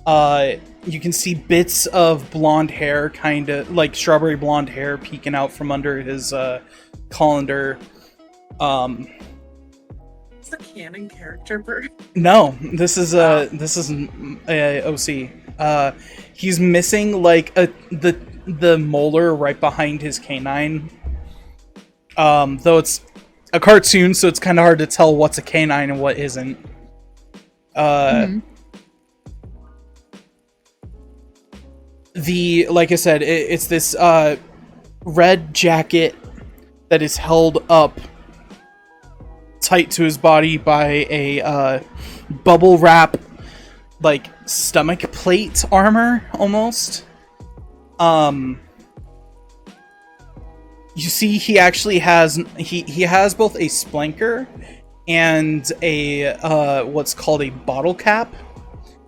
You can see bits of blonde hair, kind of like strawberry blonde hair, peeking out from under his colander. It's a canon character bird. No, this is OC. He's missing like the molar right behind his canine. Though it's a cartoon, so it's kind of hard to tell what's a canine and what isn't. Like I said, it's this red jacket that is held up tight to his body by a bubble wrap, like stomach plate armor almost. You see, he actually has he has both a splanker and a what's called a bottle cap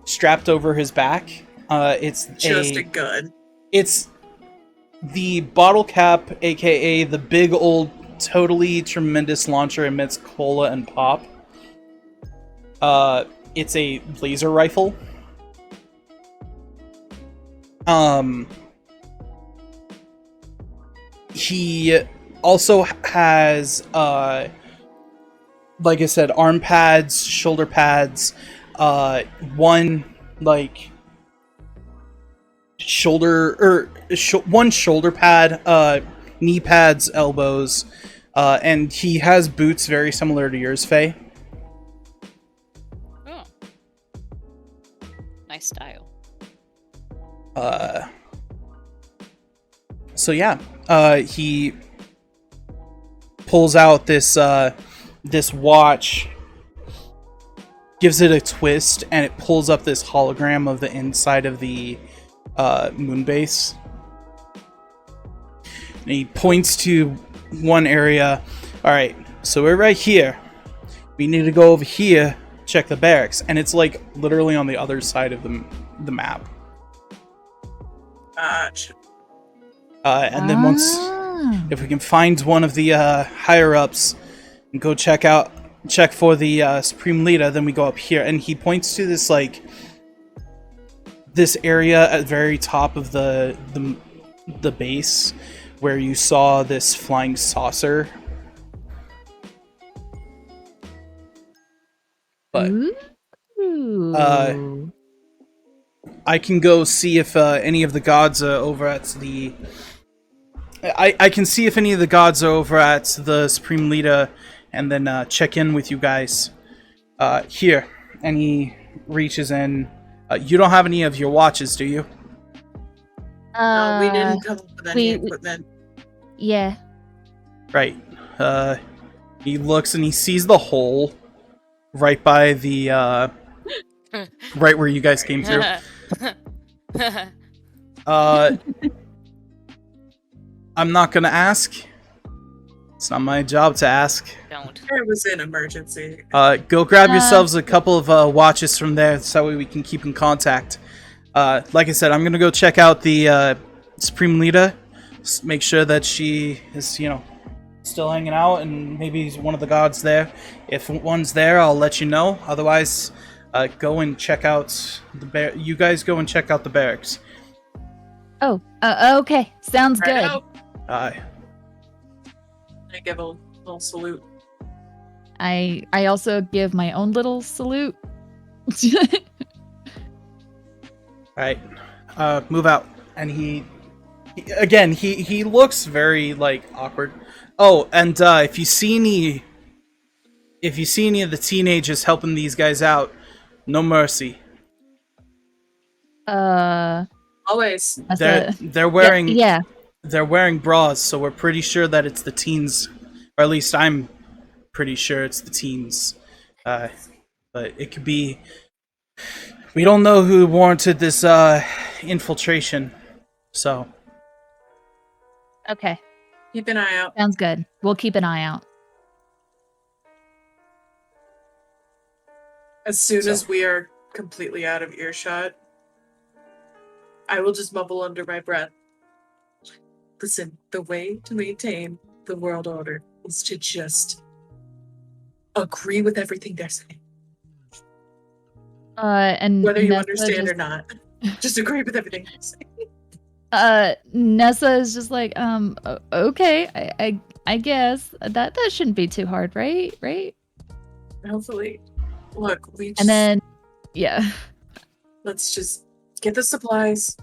strapped over his back. It's Just a gun. It's the bottle cap, aka the big old totally tremendous launcher, emits cola and pop. It's a laser rifle. He also has like I said, arm pads, shoulder pads, one like one shoulder pad, knee pads, elbows, and he has boots very similar to yours, Faye. Oh. Nice style. So yeah, he pulls out this this watch, gives it a twist, and it pulls up this hologram of the inside of the Moonbase. And he points to one area. All right, so we're right here. We need to go over here, check the barracks, and it's like literally on the other side of the map. And then once, if we can find one of the higher ups and go check for the supreme leader, then we go up here. And he points to this like this area at the very top of the base where you saw this flying saucer. But I can go see if any of the gods are over at the. I can see if any of the gods are over at the Supreme Leader, and then check in with you guys. Here, and he reaches in. You don't have any of your watches, do you? No, we didn't come up with any equipment. Yeah. Right. He looks and he sees the hole right by the right where you guys came through. I'm not gonna ask. It's not my job to ask. Don't. It was an emergency. Go grab yourselves a couple of watches from there, so that way we can keep in contact. Like I said, I'm gonna go check out the Supreme Leader, make sure that she is, still hanging out, and maybe one of the gods there. If one's there, I'll let you know. Otherwise, go and check out the You guys go and check out the barracks. Oh, okay. Sounds Right good. out. Aye. I give a little salute. I also give my own little salute. Alright. Move out. And he looks very, awkward. Oh, and, if you see any of the teenagers helping these guys out, no mercy. Always. They're wearing Yeah. They're wearing bras, so we're pretty sure that it's the teens, or at least I'm pretty sure it's the teens. But it could be. We don't know who warranted this infiltration, so. Okay. Keep an eye out. Sounds good. We'll keep an eye out. As soon as we are completely out of earshot, I will just mumble under my breath. Listen, the way to maintain the world order is to just agree with everything they're saying. And Whether you Nessa understand just, or not. Just agree with everything I'm saying. Nessa is just like, okay, I guess that shouldn't be too hard, right? Right? Hopefully. Look, we just And then, yeah. let's just get the supplies,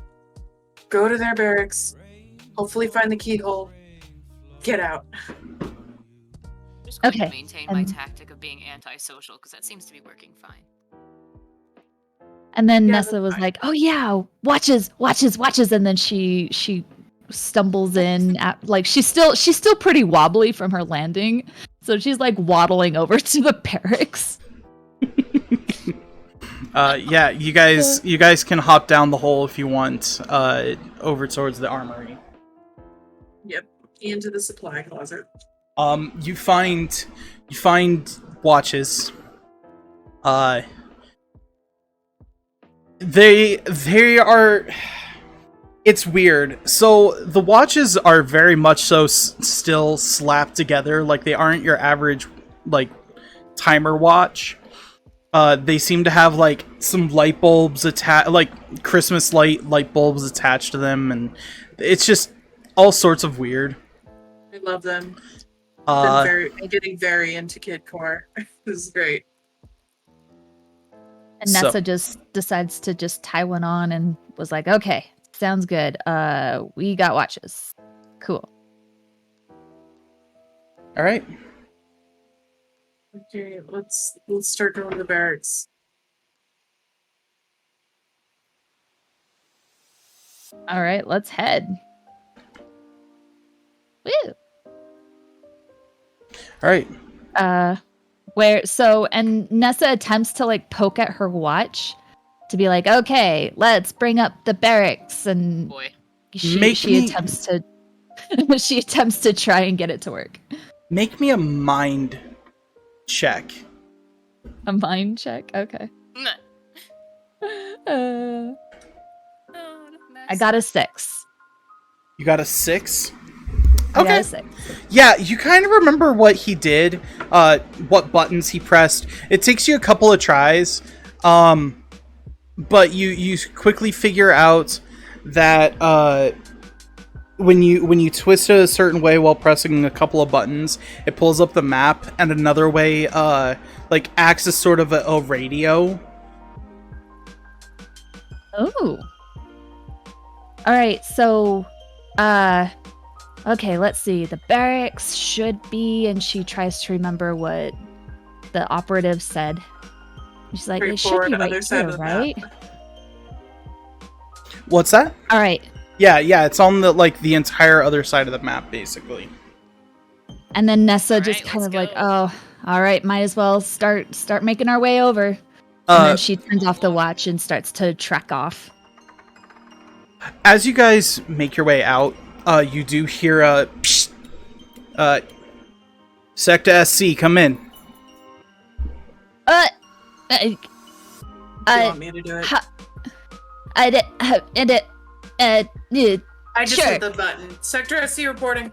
go to their barracks, hopefully find the keyhole, get out. I'm just going Okay, to maintain my and- tactic of being antisocial because that seems to be working fine. And then Yeah, Nessa that's was fine. like, "Oh yeah, watches," and then she stumbles in at, like, she's still pretty wobbly from her landing, so she's like waddling over to the barracks. Yeah, you guys can hop down the hole if you want, over towards the armory. Yep. Into the supply closet. You find watches. They are. It's weird. So the watches are very much so still slapped together, like they aren't your average like timer watch. They seem to have like some light bulbs attached, like Christmas light bulbs attached to them, and it's just all sorts of weird. I love them. Uh, I'm getting very into Kid Core. This is great. And So- Nessa just decides to just tie one on and was like, "Okay, sounds good. We got watches. Cool." all right. Okay, let's start going to the barracks. All right, let's head. Woo. All right. And Nessa attempts to like poke at her watch to be like, "Okay, let's bring up the barracks," and Boy. she attempts to she attempts to try and get it to work. Make me a mind check. A mind check. Okay. Oh, I got a 6. You got a 6? I got a 6. Yeah, you kind of remember what he did, what buttons he pressed. It takes you a couple of tries, but you quickly figure out that when you twist it a certain way while pressing a couple of buttons, it pulls up the map, and another way like acts as sort of a radio. Oh. All right, so okay, let's see. The barracks should be, and she tries to remember what the operative said. She's like, "It should be Straightforward, right other side here, of the map. right?" What's that? All right. Yeah, it's on the entire other side of the map, basically. And then Nessa All just right, kind let's of like, go. "Oh, all right, might as well start making our way over." And then she turns off the watch and starts to trek off. As you guys make your way out, you do hear a psst, Sector SC, come in. Do you want me to do it? I just sure. hit the button. Sector SC reporting.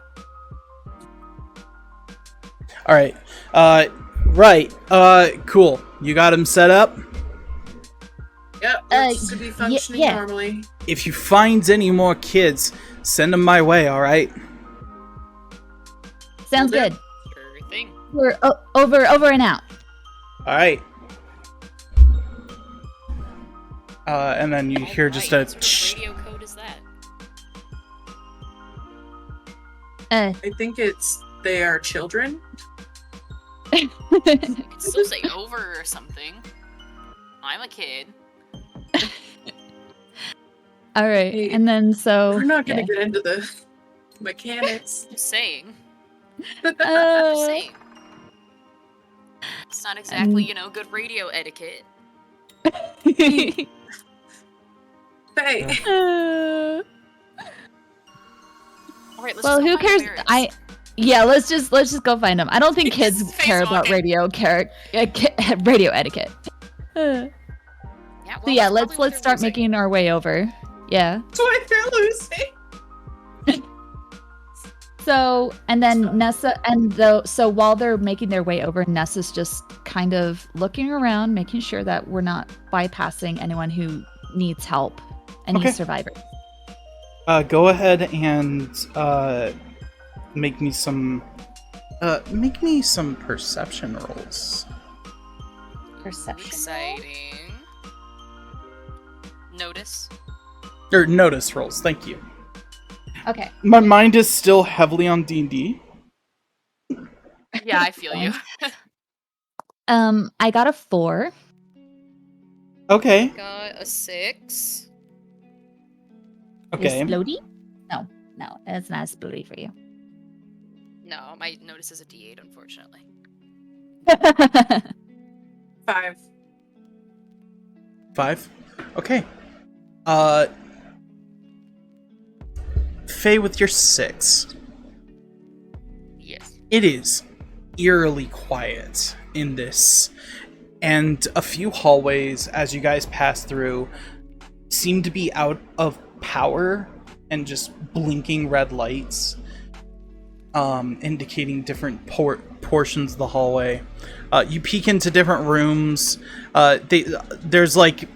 All right. Right. Cool. You got him set up? Yep, looks to be functioning yeah. normally. If you find any more kids, send them my way, all right? Sounds Will do. good. Sure thing. We're over and out. All right. And then you hear just a Alright, what shh. sort of radio code is that? I think they are children. You could still say over or something. I'm a kid. All right, Hey, and then so We're not gonna yeah. get into the mechanics. Just saying. Uh, Just saying. It's not exactly, good radio etiquette. Hey, Alright, let's well, just go who find the cares? barracks. Let's just go find them. I don't think kids Face care about walking. radio etiquette. So Yeah, well, yeah, that's let's probably what they're start losing. making our way over. Yeah. that's why they're losing. So, and then Nessa, so while they're making their way over, Nessa's just kind of looking around, making sure that we're not bypassing anyone who needs help, any Okay. survivors. Go ahead and make me some perception rolls. Perception. Exciting. Notice. Or notice rolls, thank you. Okay. My mind is still heavily on D&D. Yeah, I feel you. I got a 4. Okay. Got a 6. Okay. Explodey? No, it's not explodey for you. No, my notice is a D8, unfortunately. 5. 5. Okay. Faye, with your 6. Yes. It is eerily quiet in this, and a few hallways as you guys pass through seem to be out of power and just blinking red lights, indicating different portions of the hallway. You peek into different rooms. There's like,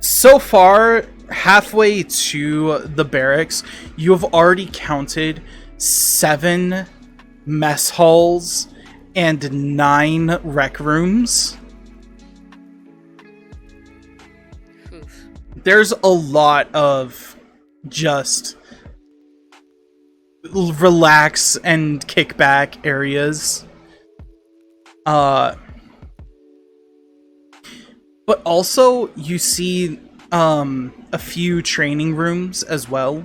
so far, halfway to the barracks, you have already counted 7 mess halls and 9 rec rooms. Oof. There's a lot of just relax and kickback areas. But also you see a few training rooms as well.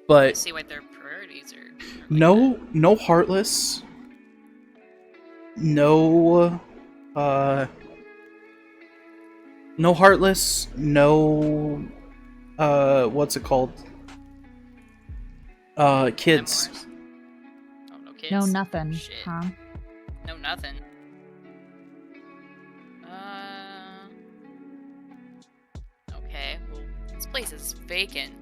But See what their priorities are. no Heartless. No Heartless, no what's it called? Kids. Memoirs. Oh, no kids. No, nothing. Shit. Huh? No, nothing. Okay, well, this place is vacant.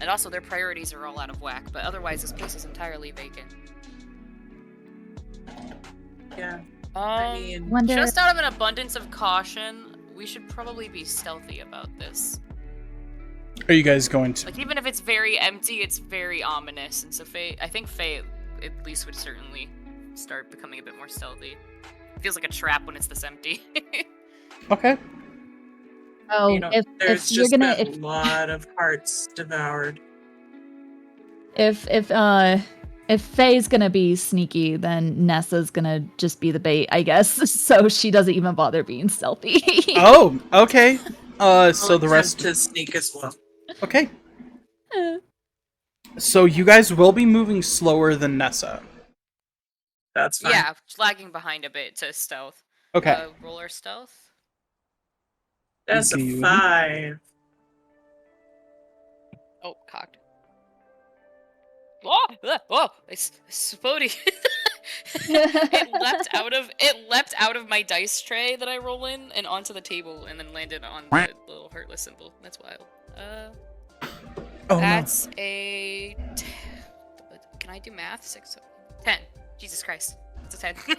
And also, their priorities are all out of whack, but otherwise, this place is entirely vacant. Yeah. I mean, Wonder. Just out of an abundance of caution, we should probably be stealthy about this. Are you guys going to? Like, even if it's very empty, it's very ominous, and so I think Faye at least would certainly start becoming a bit more stealthy. It feels like a trap when it's this empty. Okay. Oh, you know, if there's you're just gonna, been a lot of hearts devoured. if Faye's gonna be sneaky, then Nessa's gonna just be the bait, I guess. So she doesn't even bother being stealthy. Oh, okay. So I'll the rest. attempt to sneak as well. Okay. So you guys will be moving slower than Nessa. That's fine. Yeah, lagging behind a bit to stealth. Okay. Roll our stealth. That's a Do you- 5. Oh, cocked. Oh, oh, it's Spody. it leapt out of my dice tray that I roll in and onto the table and then landed on the little Heartless symbol. That's wild. Oh That's a. Can I do math? 6, 10. Jesus Christ, it's a 10. no.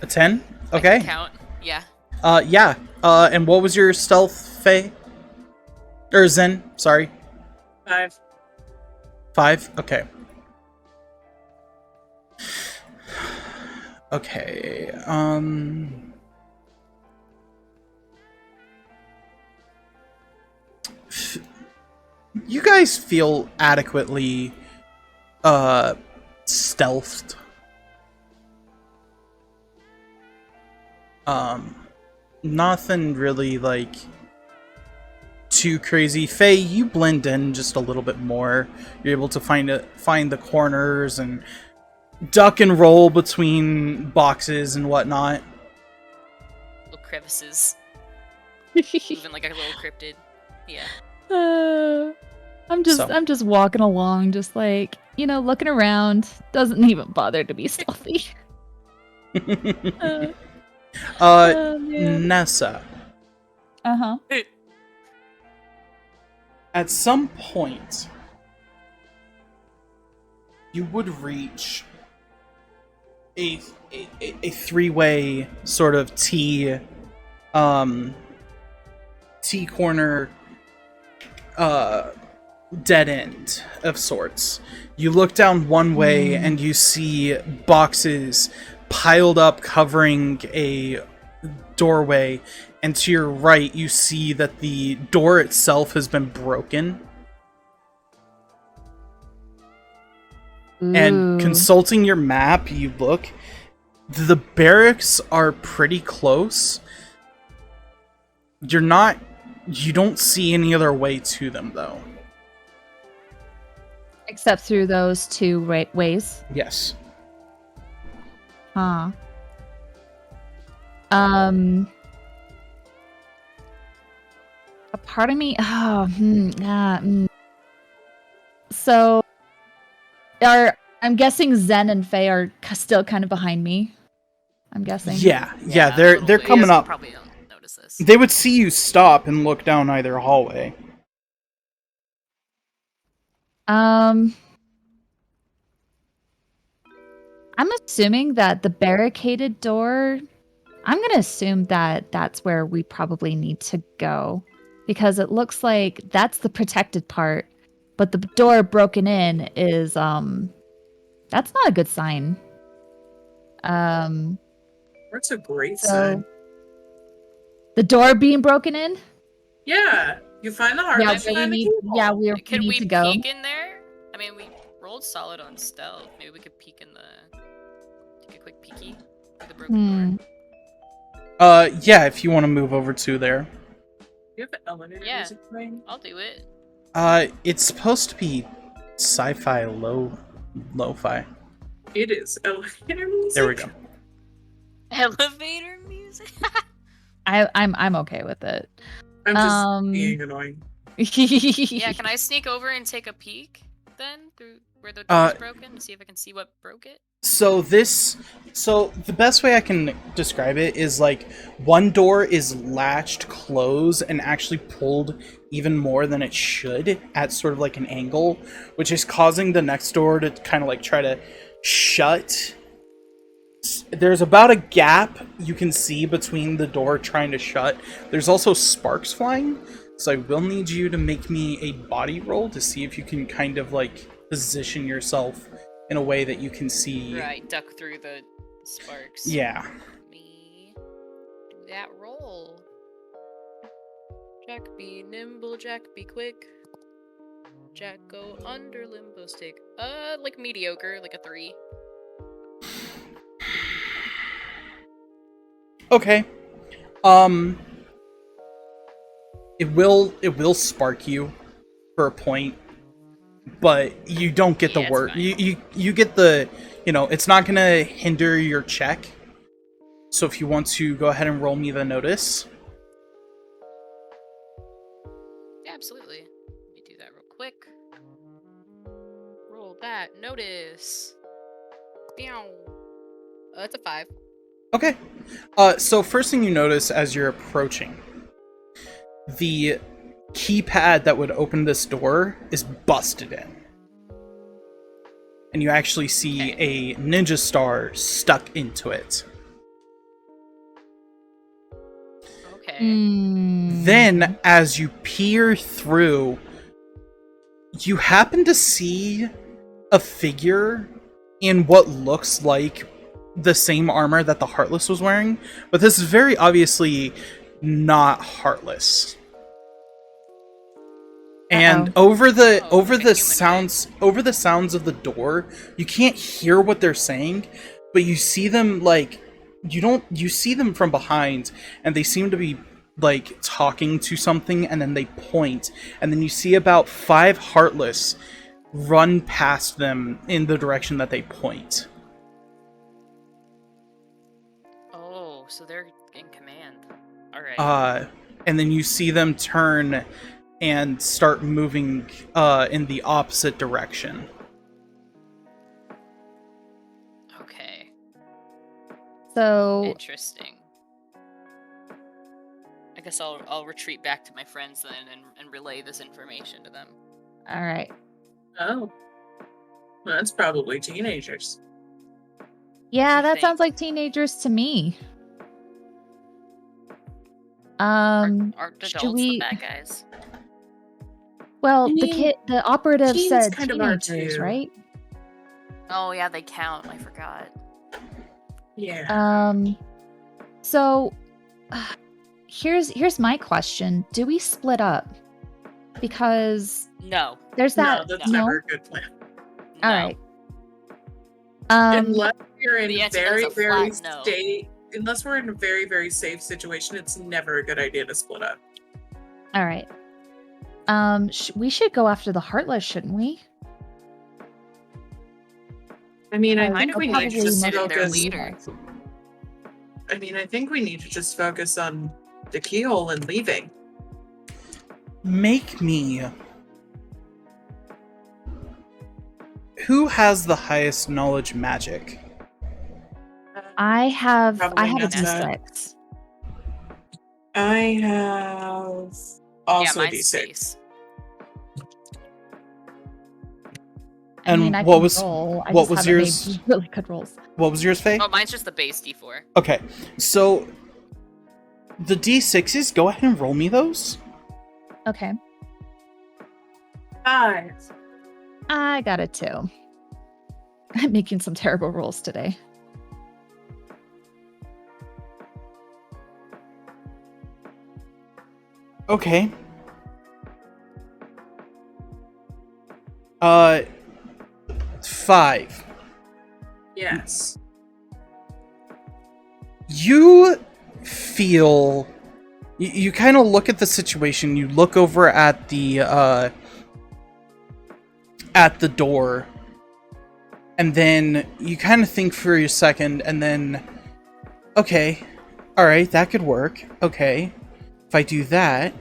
A 10? I Okay. can count. Yeah. Yeah. And what was your stealth, Faye? Or Zen? Sorry. 5. 5? Okay. Okay. You guys feel adequately stealthed. Nothing really like too crazy. Faye, you blend in just a little bit more. You're able to find the corners and duck and roll between boxes and whatnot. Little crevices. Moving like a little cryptid. Yeah. I'm just walking along, just like, looking around. Doesn't even bother to be stealthy. Nessa. Uh-huh. At some point, you would reach a three-way sort of T corner dead end of sorts. You look down one way and you see boxes piled up covering a doorway, and to your right you see that the door itself has been broken. And consulting your map, you look. The barracks are pretty close. You don't see any other way to them, though. Except through those two ways. Yes. Huh. A part of me. So, I'm guessing Zen and Faye are still kind of behind me. I'm guessing. Yeah, a they're little ways. coming up. Probably don't notice this. They would see you stop and look down either hallway. I'm assuming that the barricaded door. I'm gonna assume that that's where we probably need to go, because it looks like that's the protected part, but the door broken in is that's not a good sign. That's a great So sign. the door being broken in. Yeah, you find the Heartless. Yeah, you we find the need. keyhole. Yeah, we Could need we to go. peek in there? I mean, we rolled solid on stealth. Maybe we could peek in the. Take a quick peeky through the broken door. Yeah, if you want to move over to there. You have elevator Yeah. music playing? I'll do it. It's supposed to be sci-fi lo-fi. It is elevator music. There we go. Elevator music. I'm okay with it. I'm just being annoying. Yeah, can I sneak over and take a peek then through where the door's broken and see if I can see what broke it? So the best way I can describe it is like one door is latched closed and actually pulled even more than it should at sort of like an angle, which is causing the next door to kind of like try to shut. There's about a gap you can see between the door trying to shut. There's also sparks flying, so I will need you to make me a body roll to see if you can kind of like position yourself in a way that you can see. Right, duck through the sparks. Yeah. Let me do that roll. Jack be nimble, Jack be quick. Jack go under limbo stick. Like mediocre, like a 3. Okay. It will spark you for a point, but you don't get the Yeah, it's word. fine. You get the, it's not gonna hinder your check. So if you want to go ahead and roll me the notice. Yeah, absolutely. Let me do that real quick. Roll that notice. Meow. It's a 5. Okay. So first thing you notice as you're approaching, the keypad that would open this door is busted in. And you actually see a ninja star stuck into it. Okay. Then, as you peer through, you happen to see a figure in what looks like the same armor that the Heartless was wearing, but this is very obviously not Heartless. And over the sounds of the door, you can't hear what they're saying, but you see them like you see them from behind, and they seem to be like talking to something, and then they point, and then you see about 5 Heartless run past them in the direction that they point. Oh, so they're in command. Alright. And then you see them turn and start moving in the opposite direction. Okay. So Interesting. guess I'll retreat back to my friends then and relay this information to them. All right. Oh. Well, that's probably teenagers. Yeah, You that think? sounds like teenagers to me. Aren't Should adults the we? bad guys? Well, I mean, the operative teens said kind of are teenagers, too. right? Oh yeah, they count. I forgot. Yeah. So here's my question: do we split up? Because No. there's that. No, that's no. never a good plan. All No. right. Unless you're in The a answer to that very, is a very flat no. unless we're in a very, very safe situation, it's never a good idea to split up. All right. We should go after the Heartless, shouldn't we? I mean, I Because think they're we need probably to just most their focus. leader. I mean, I think we need to just focus on the keyhole and leaving. Make me. Who has the highest knowledge magic? I have Probably a Nessa. D6. I have Yeah, also mine's D6. space. I And mean, I what can was- roll. I what just was haven't yours? made really good rolls. What was yours, Faye? Oh, mine's just the base D4. Okay, so the D6s, go ahead and roll me those. Okay. 5. I got a 2. I'm making some terrible rolls today. Okay. 5. Yes. You feel... You kind of look at the situation, you look over at the door, and then you kind of think for a second, and then, okay, alright, that could work, okay, if I do that,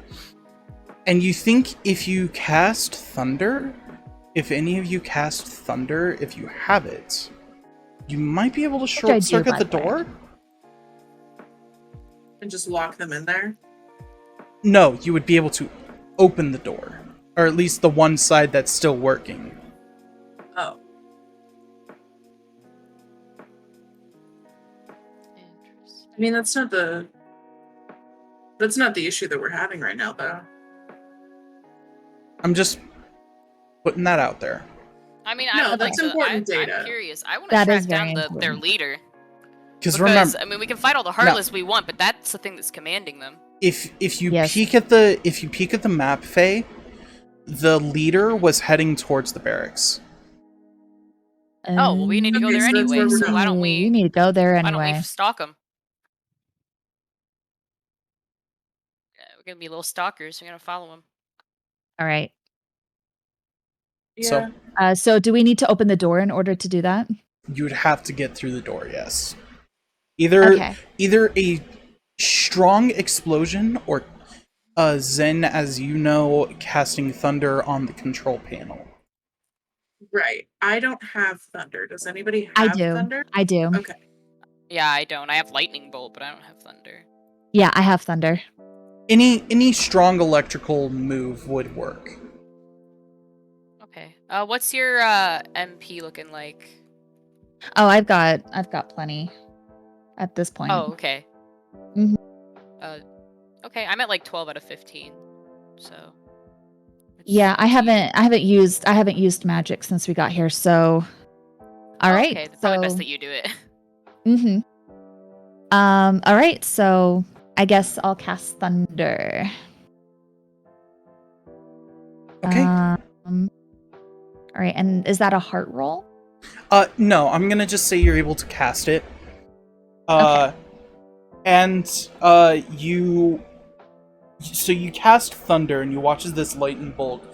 and you think if you cast Thunder, if any of you cast Thunder, if you have it, you might be able to I short do, circuit by the the way. door? And just lock them in there. No, you would be able to open the door. Or at least the one side that's still working. Oh. Interesting. I mean, that's not the issue that we're having right now, though. I'm just putting that out there. I mean, No, I would that's like to. important data. I'm curious. I want to That track is very down their important. leader. Because Because remember, I mean, we can fight all the Heartless we want, but that's the thing that's commanding them. if you Yes. peek at the map, Faye, the leader was heading towards the barracks. Oh, well, we need to go Okay, there so that's where anyway. we're So why don't You we? need to go there Why don't anyway. we stalk them? Yeah, we're gonna be little stalkers. We're gonna follow them. All right. Yeah. So do we need to open the door in order to do that? You would have to get through the door, yes. Either a strong explosion or Zen, as you know, casting thunder on the control panel. Right. I don't have thunder. Does anybody I have do. thunder? I do. Okay. Yeah, I don't. I have lightning bolt, but I don't have thunder. Yeah, I have thunder. Any strong electrical move would work. Okay. What's your MP looking like? Oh, I've got plenty at this point. Oh, okay. Mhm. Okay, I'm at like 12 out of 15. So. let's Yeah, I see. haven't used magic since we got here. So, all right. Okay, it's probably best so- that you do it. Mm-hmm. All right, so I guess I'll cast thunder. Okay. All right, and is that a heart roll? No, I'm gonna just say you're able to cast it. Okay. And you cast thunder, and you watch as this lightning bolt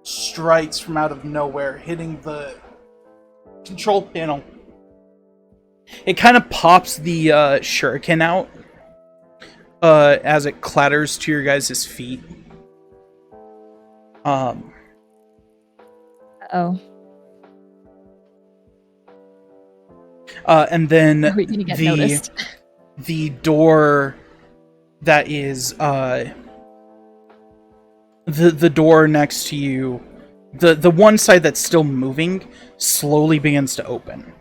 strikes from out of nowhere, hitting the control panel. It kind of pops the shuriken out as it clatters to your guys' feet. Oh. And then Are we gonna get noticed? the door that is the door next to you, the one side that's still moving, slowly begins to open.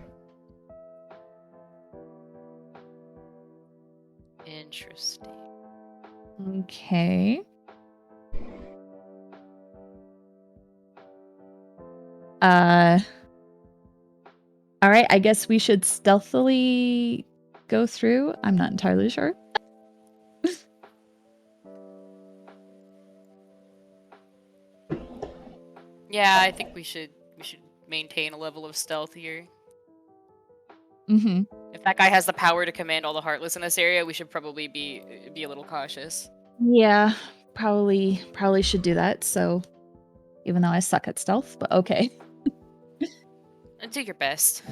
Interesting. Okay. All right, I guess we should stealthily go through. I'm not entirely sure. Yeah, I think we should maintain a level of stealth here. Mm-hmm. If that guy has the power to command all the Heartless in this area, we should probably be a little cautious. Yeah, probably should do that. So, even though I suck at stealth, but okay. And do your best.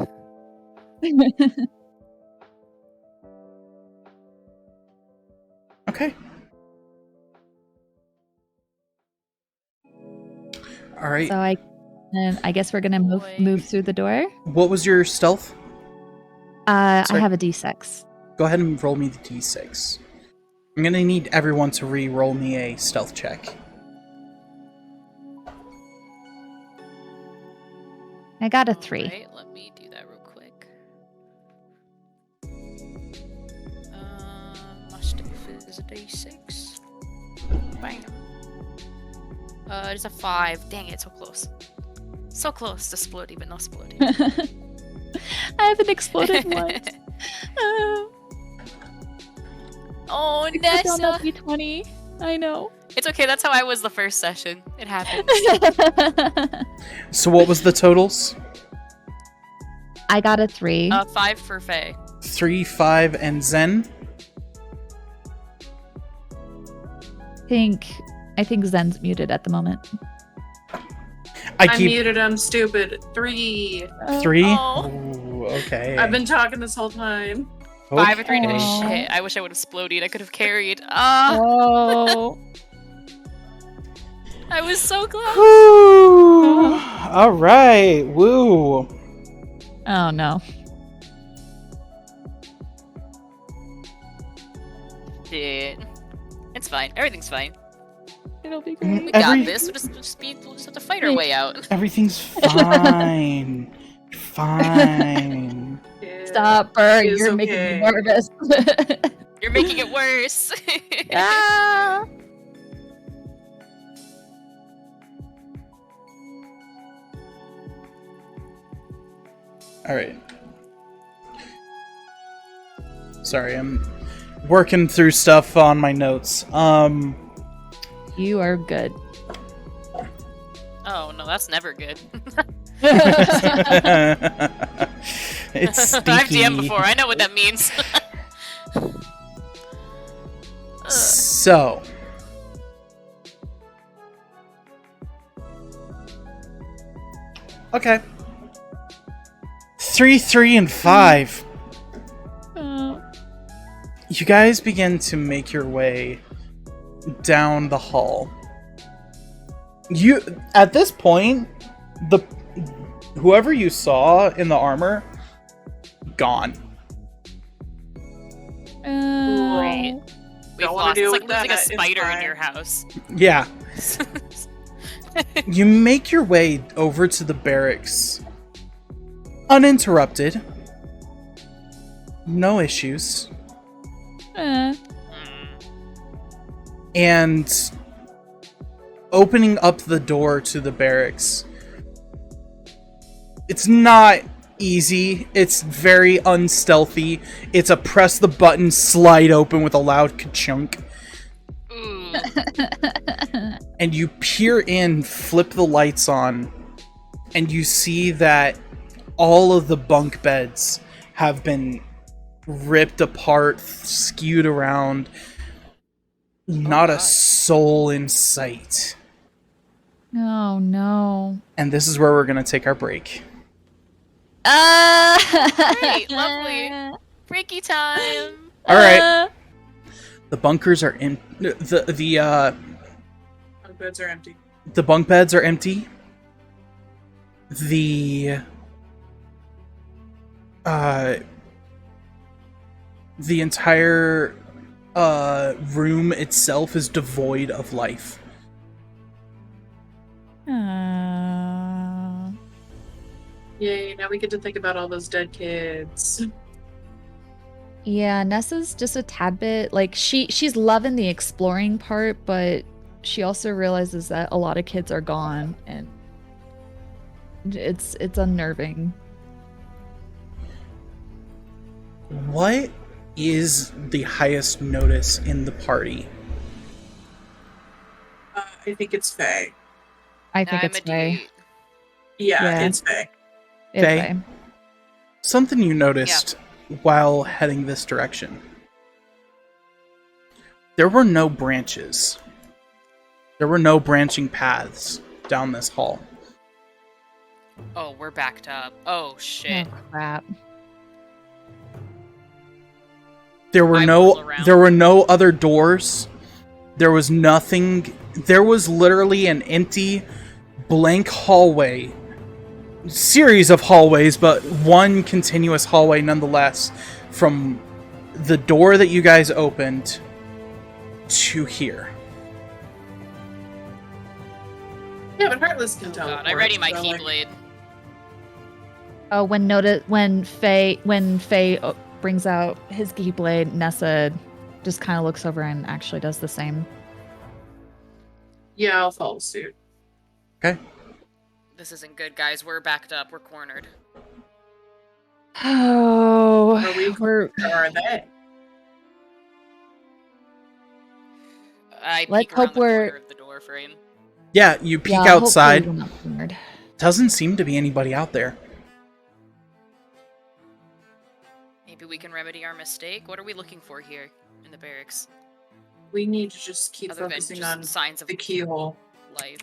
Okay. All right. So I guess we're gonna move through the door. What was your stealth? I Sorry. have a d6. Go ahead and roll me the d6. I'm gonna need everyone to re-roll me a stealth check. I got a 3. Alright, let me do that real quick. My stealth is a d6. Bam. It's a 5. Dang it, so close. So close to sploddy, but not sploddy. I haven't exploded once. Oh, I clicked on that Nessa! d20. I know. It's okay, that's how I was the first session. It happened. So what was the totals? I got a 3. 5 for Faye. 3, 5, and Zen? I think Zen's muted at the moment. I'm muted, I'm stupid. 3. 3? Oh. Ooh, okay. I've been talking this whole time. 5 or 3 Okay. shit. I wish I would have splodied. I could have carried. Oh. I was so close. Woo! All right. Woo. Oh no. Shit. It's fine. Everything's fine. It'll be Mm, great. We got this. We'll just have to fight our way out. Everything's fine. Fine. Yeah. Stop, Burr. It's You're making okay. me nervous. You're making it worse. Ah! All right. Sorry, I'm working through stuff on my notes. You are good. Oh no, that's never good. It's stinky. I've DM'd before. I know what that means. So, okay. 3, 3, and 5. You guys begin to make your way down the hall. You, at this point, whoever you saw in the armor, gone. Right. We've Don't wanna lost. deal It's like with that, losing a it's spider in fine. your house. Yeah. You make your way over to the barracks. Uninterrupted. No issues. And opening up the door to the barracks. It's not easy. It's very unstealthy. It's a press the button, slide open with a loud ka-chunk. Ooh. And you peer in, flip the lights on, and you see that all of the bunk beds have been ripped apart, skewed around. Not a soul in sight. Oh no. And this is where we're going to take our break. Great, lovely. Freaky time. All right. The bunkers are in the Beds are empty. the bunk beds are empty. The entire room itself is devoid of life. Yay, now we get to think about all those dead kids. Yeah, Nessa's just a tad bit like she's loving the exploring part, but she also realizes that a lot of kids are gone, and it's unnerving. What is the highest notice in the party? I think it's Faye. I think I'm it's a Faye. D8. Yeah, Yeah. it's Faye. It's Faye? Faye. Something you noticed while heading this direction. There were no branches. There were no branching paths down this hall. Oh, we're backed up. Oh shit. Oh crap. There were I whirl around. no other doors. There was nothing. There was literally an empty, blank hallway. Series of hallways, but one continuous hallway nonetheless, from the door that you guys opened to here. Yeah, but Heartless can tell. God, I ready my keyblade. Oh, when Faye brings out his keyblade, Nessa just kind of looks over and actually does the same. Yeah, I'll follow suit. Okay. This isn't good, guys. We're backed up. We're cornered. Oh, Are we? Or are they? I Let's peek around hope the we're- corner of the door frame. Yeah, you peek hopefully outside. we're not cornered. Doesn't seem to be anybody out there. Maybe we can remedy our mistake. What are we looking for here in the barracks? We need to just keep Other than focusing just on signs of the keyhole. life.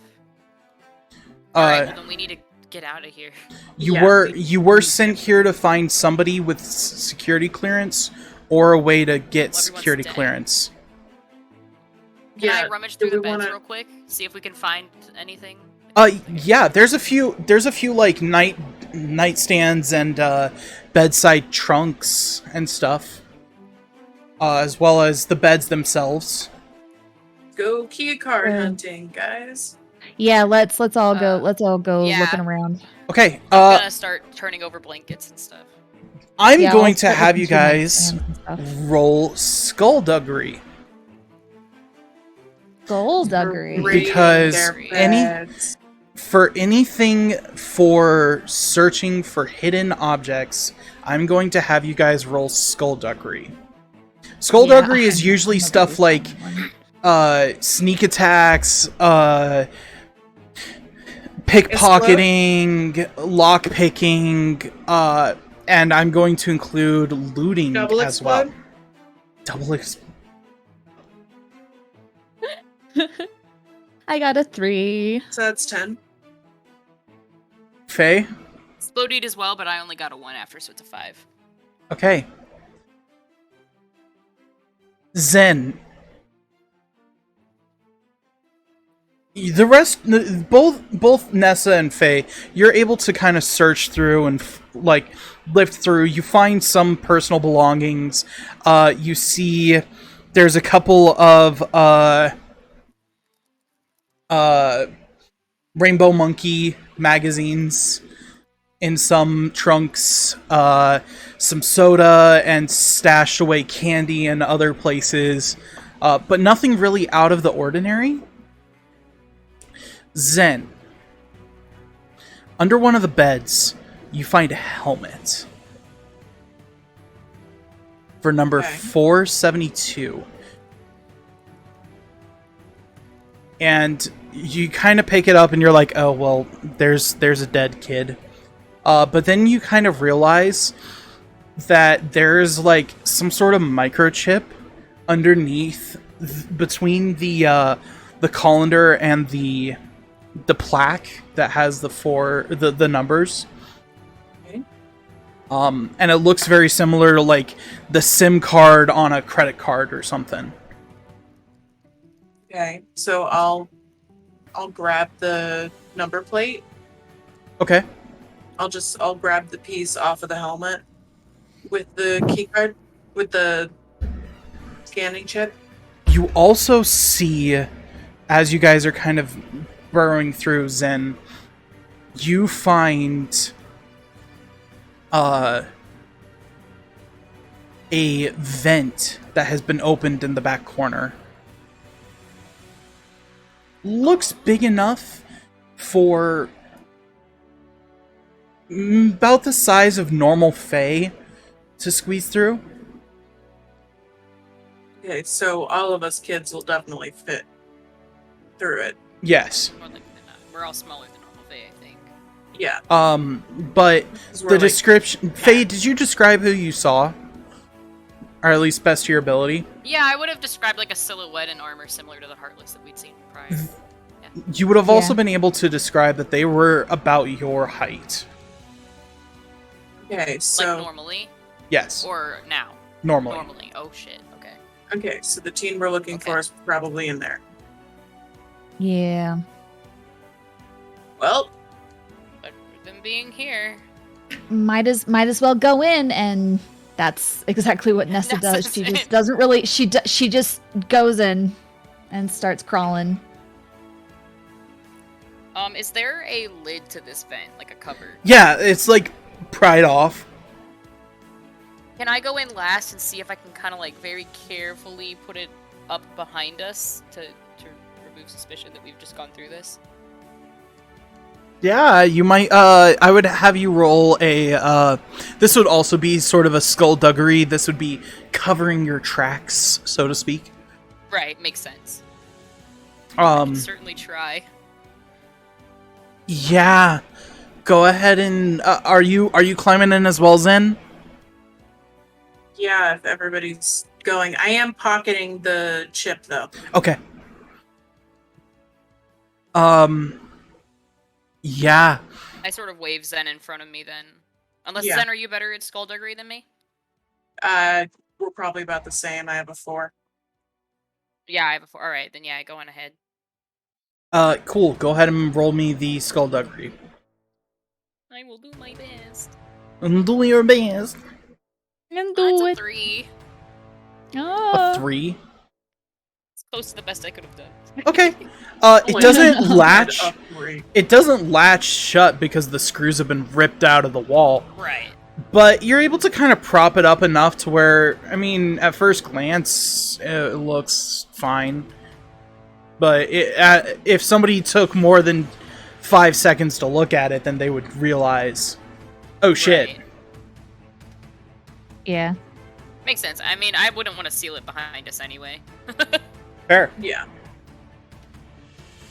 Alright, well then we need to get out of here. You were sent here to find somebody with security clearance or a way to get Well, everyone's security dead. clearance. Can I Yeah, rummage do through the we beds wanna- real quick? See if we can find anything? Yeah, there's a few like nightstands and bedside trunks and stuff. As well as the beds themselves. Go key card Yeah. hunting, guys. Yeah, let's all go. Uh, Let's all go yeah. looking around. Okay, I'm gonna start turning over blankets and stuff. I'm Yeah, going I'll to start have looking you through my guys plans and stuff. roll skullduggery. Skullduggery. Raiding Because their any- beds. For anything for searching for hidden objects, I'm going to have you guys roll skullduggery. Skullduggery is usually stuff like sneak attacks, pickpocketing, lockpicking, and I'm going to include looting Double as well. explode? Double explode. I got a 3. So that's 10. Faye? Exploded as well, but I only got a 1 after, so it's a 5. Okay. Zen. The rest, both Nessa and Faye, you're able to kind of search through and like lift through. You find some personal belongings. You see, there's a couple of Rainbow Monkey magazines in some trunks, some soda and stashed away candy in other places, but nothing really out of the ordinary. Zen. Under one of the beds, you find a helmet. For number Okay. 472. And you kind of pick it up and you're like, oh, well, there's a dead kid. But then you kind of realize that there's like some sort of microchip underneath between the colander and the plaque that has the numbers. Okay. And it looks very similar to like the SIM card on a credit card or something. Okay, so I'll grab the number plate. Okay. I'll grab the piece off of the helmet with the key card, with the scanning check. You also see, as you guys are kind of burrowing through Zen, you find a vent that has been opened in the back corner. Looks big enough for about the size of normal Fae to squeeze through. Okay, so all of us kids will definitely fit through it. Yes. More likely than not. We're all smaller than normal Fae, I think. Yeah. But 'Cause the we're, like, description... Faye, did you describe who you saw? Or at least best to your ability? Yeah, I would have described like a silhouette in armor similar to the Heartless that we'd seen prior. You would have also Yeah. been able to describe that they were about your height. Okay, so Like normally? Yes, Or now? normally. Normally. Oh shit, okay. okay, so the teen we're looking Okay. for is probably in there. Yeah. Well, But with them being here, Might as well go in, and that's exactly what Nessa does. Nessa's She in. just doesn't really. She just goes in and starts crawling. is there a lid to this vent, like a cover? Yeah, it's like pried off. Can I go in last and see if I can kind of like very carefully put it up behind us to remove suspicion that we've just gone through this? Yeah, you might, I would have you roll a, this would also be sort of a skullduggery. This would be covering your tracks, so to speak. Right, makes sense. I can Um, certainly try. yeah. Go ahead and, are you climbing in as well, Zen? yeah, if everybody's going. I am pocketing the chip, though. Okay. Yeah. I sort of wave Zen in front of me then. Unless Yeah. Zen, are you better at skullduggery than me? We're probably about the same. I have a 4. Yeah, I have a 4. Alright, then yeah, go on ahead. Cool. Go ahead and roll me the skullduggery. I will do my best. Do your best. And That's do a it. 3. Oh. A 3. It's close to the best I could have done. Okay. It Oh, doesn't yeah. latch. A 3. It doesn't latch shut because the screws have been ripped out of the wall. Right. But you're able to kind of prop it up enough to where, I mean, at first glance, it looks fine. But if somebody took more than 5 seconds to look at it, then they would realize, oh shit. Right. Yeah. Makes sense. I mean, I wouldn't want to seal it behind us anyway. Fair. Yeah.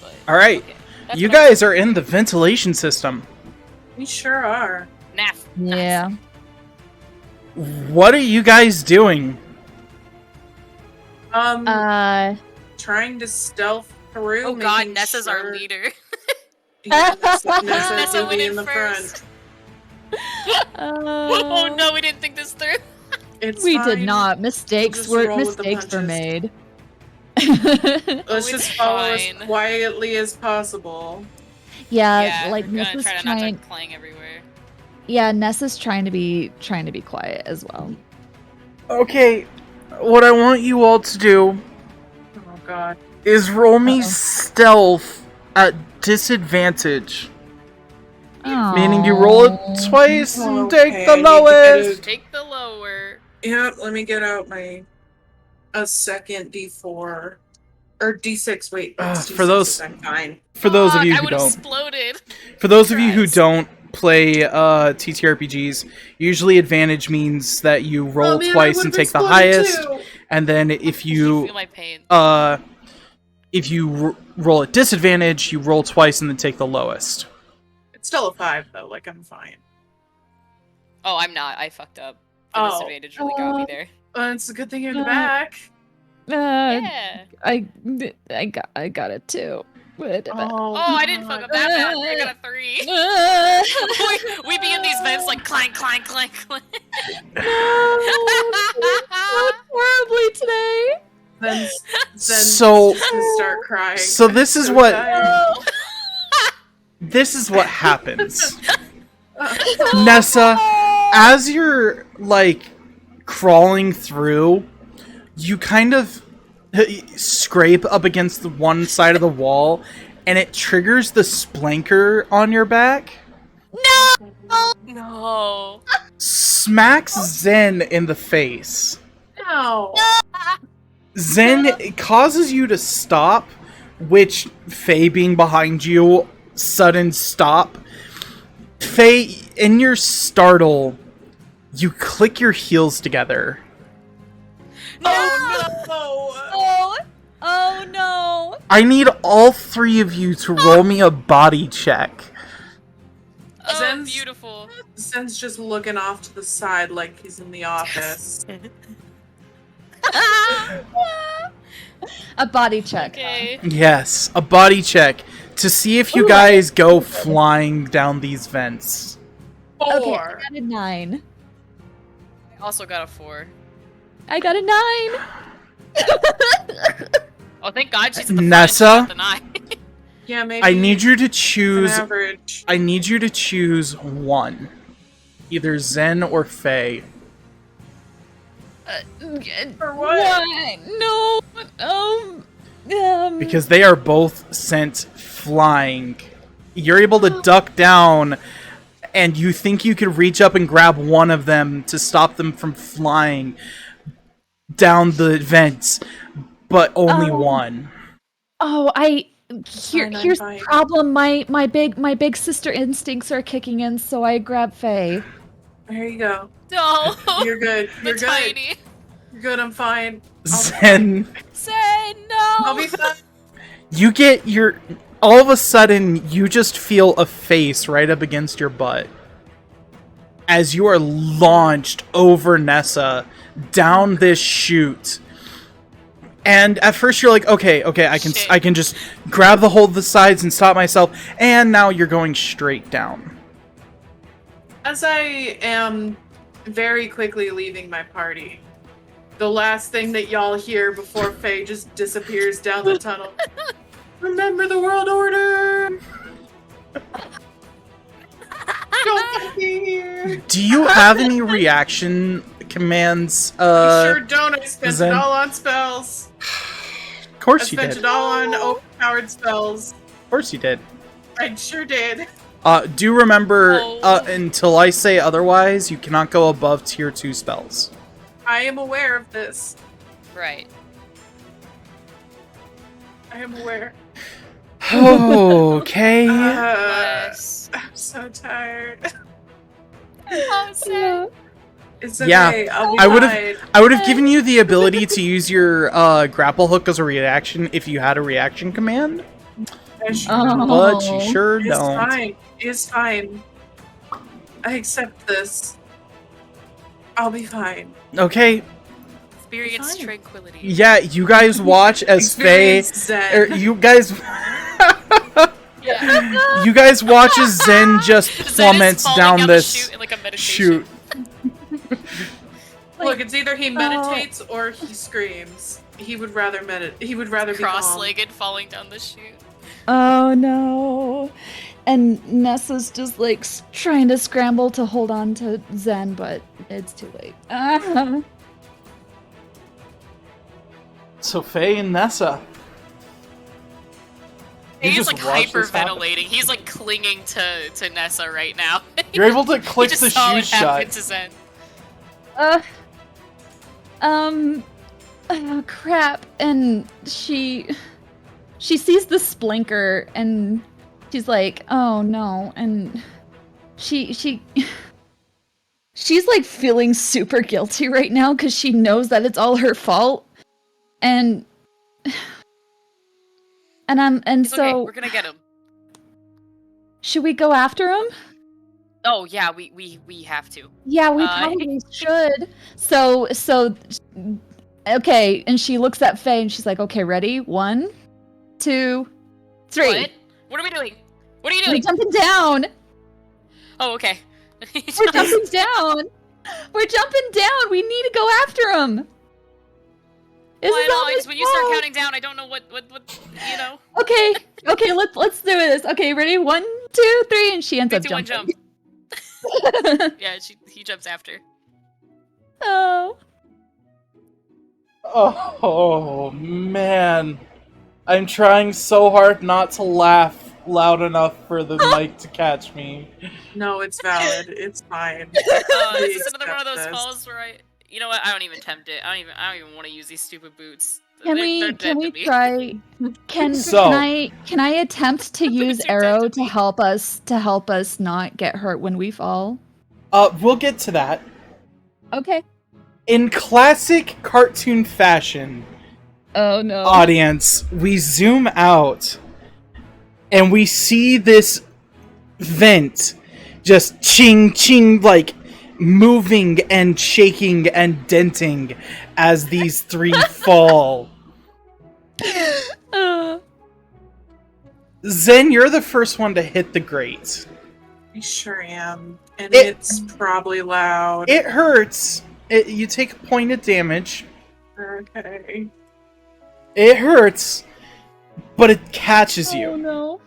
But, All right. okay. That's You what I- guys are in the ventilation system. We sure are. Naff. Yeah. What are you guys doing? Trying to stealth through. Oh god, making Nessa's our sure- leader. Yeah, Nessa Nessa will went be in in the first. front. Oh no, we didn't think this through. It's We fine. did not. Mistakes just were roll with the mistakes were punches. made. Let's Oh, just it's follow as fine. quietly as possible. Yeah, like we're gonna Nessa's try to not trying. to clang everywhere. Yeah, Nessa's trying to be quiet as well. Okay, what I want you all to do Oh god. is roll me Uh-oh. stealth at disadvantage. Meaning you roll it Aw. twice and take Okay, the I need to get lowest. Take the lower. Yeah, let me get out a second D4 or D6. Wait, it's for D6, those- I'm fine. For those of Fuck, you I who would've don't, exploded. for those of you who Christ. don't play TTRPGs, usually advantage means that you roll Oh, man, I twice would've and take the exploded highest, too. and then if You you feel my pain. if you roll at disadvantage, you roll twice and then take the lowest. It's still a 5 though. Like I'm fine. Oh, I'm not. I fucked up. The Oh. disadvantage really got me there. It's a good thing you're back. Yeah. I got it too. But, Oh, I didn't fuck up that bad. I got a 3. we be in these vents like clank, clank, clank, clank. horribly today. Then So- just to start crying. So this is So what tired. this is what happens. Nessa, as you're like crawling through, you kind of scrape up against the one side of the wall, and it triggers the splinker on your back. No. Smacks Zen in the face. No. Zen causes you to stop, which Faye being behind you, sudden stop. Faye, in your startle, you click your heels together. Oh no! Oh no! I need all three of you to roll me a body check. Oh, Zen's- beautiful. Sen's just looking off to the side like he's in the office. A body check. Okay. Yes, a body check to see if you guys go flying down these vents. Okay, I 4. got a 9. I also got a 4. I got a 9. Oh, thank God she's at the Nessa? front and she got the 9. Yeah, maybe. I need you to an choose. average. I need you to choose one, either Zen or Faye. For what? No. Because they are both sent flying. You're able to duck down, and you think you could reach up and grab one of them to stop them from flying down the vents, but only one. Oh, Fine, I'm here's fine. the problem. My big sister instincts are kicking in, so I grab Faye. There you go. No. You're good. The You're good. tiny. You're good. I'm fine. Zen, Say no. I'll be fine. you get your. All of a sudden, you just feel a face right up against your butt as you are launched over Nessa down this chute. And at first you're like, okay, Shit. I can just grab the hold of the sides and stop myself. And now you're going straight down. As I am very quickly leaving my party, the last thing that y'all hear before Faye just disappears down the tunnel. Remember the world order! Don't fucking here! Do you have any reaction commands? I sure don't. I spent Zen? it all on spells. Of I course you spent did. it all on overpowered spells. Of course you did. I sure did. Do remember, Oh. until I say otherwise, you cannot go above tier 2 spells. I am aware of this. Right. I am aware. Okay. Bless. I'm so tired. Oh, sad. It's Yeah, okay. I'll be I would've- fine. I would have given you the ability to use your grapple hook as a reaction if you had a reaction command, I sure Oh. but you sure It's don't. fine. It's fine. I accept this. I'll be fine. Okay, Experience Fine. tranquility. yeah, you guys watch as Faye, Experience Zen. you guys, Yeah. you guys watch as Zen just Zen is plummets falling down the this chute in like a meditation. chute. Look, it's either he meditates or he screams. He would rather He would rather be calm. Cross-legged, falling down the chute. Oh no. And Nessa's just like trying to scramble to hold on to Zen, but it's too late. So Faye and Nessa. You He's just like watch this happen. hyperventilating. He's like clinging to Nessa right now. You're able to He click just the saw chute what happened shut. to Zen. Oh crap. And she sees the splinker and she's like, oh no. And she's like feeling super guilty right now because she knows that it's all her fault. And It's so okay. We're gonna get him. should we go after him? Oh yeah, we have to. Yeah, we Uh, probably should. So okay, and she looks at Faye and she's like, okay, ready? 1, 2, 3. What? What are we doing? What are you We're doing? jumping down. Oh, okay. We're jumping down. We're jumping down. We need to go after him. This Well, I is know, all it's his when you start fault. counting down, I don't know what you know. Okay, let's do this. Okay, ready? 1, 2, 3, and she ends 3, up 2, 1, jumping. jump. Yeah, he jumps after. Oh. Oh man. I'm trying so hard not to laugh loud enough for the mic to catch me. No, it's valid. It's fine. This We is another one of those accept this. calls where you know what? I don't even tempt it. I don't even want to use these stupid boots. Can They're we dead can to we me. try So- can I attempt to use Boots are dead arrow to to me. help us not get hurt when we fall? We'll get to that. Okay. In classic cartoon fashion, Oh no. audience, we zoom out and we see this vent just ching ching, like moving and shaking and denting as these three fall. Zen, you're the first one to hit the grate. I sure am. And It- it's probably loud. It hurts. You take a point of damage. Okay. It hurts, but it catches you. Oh no.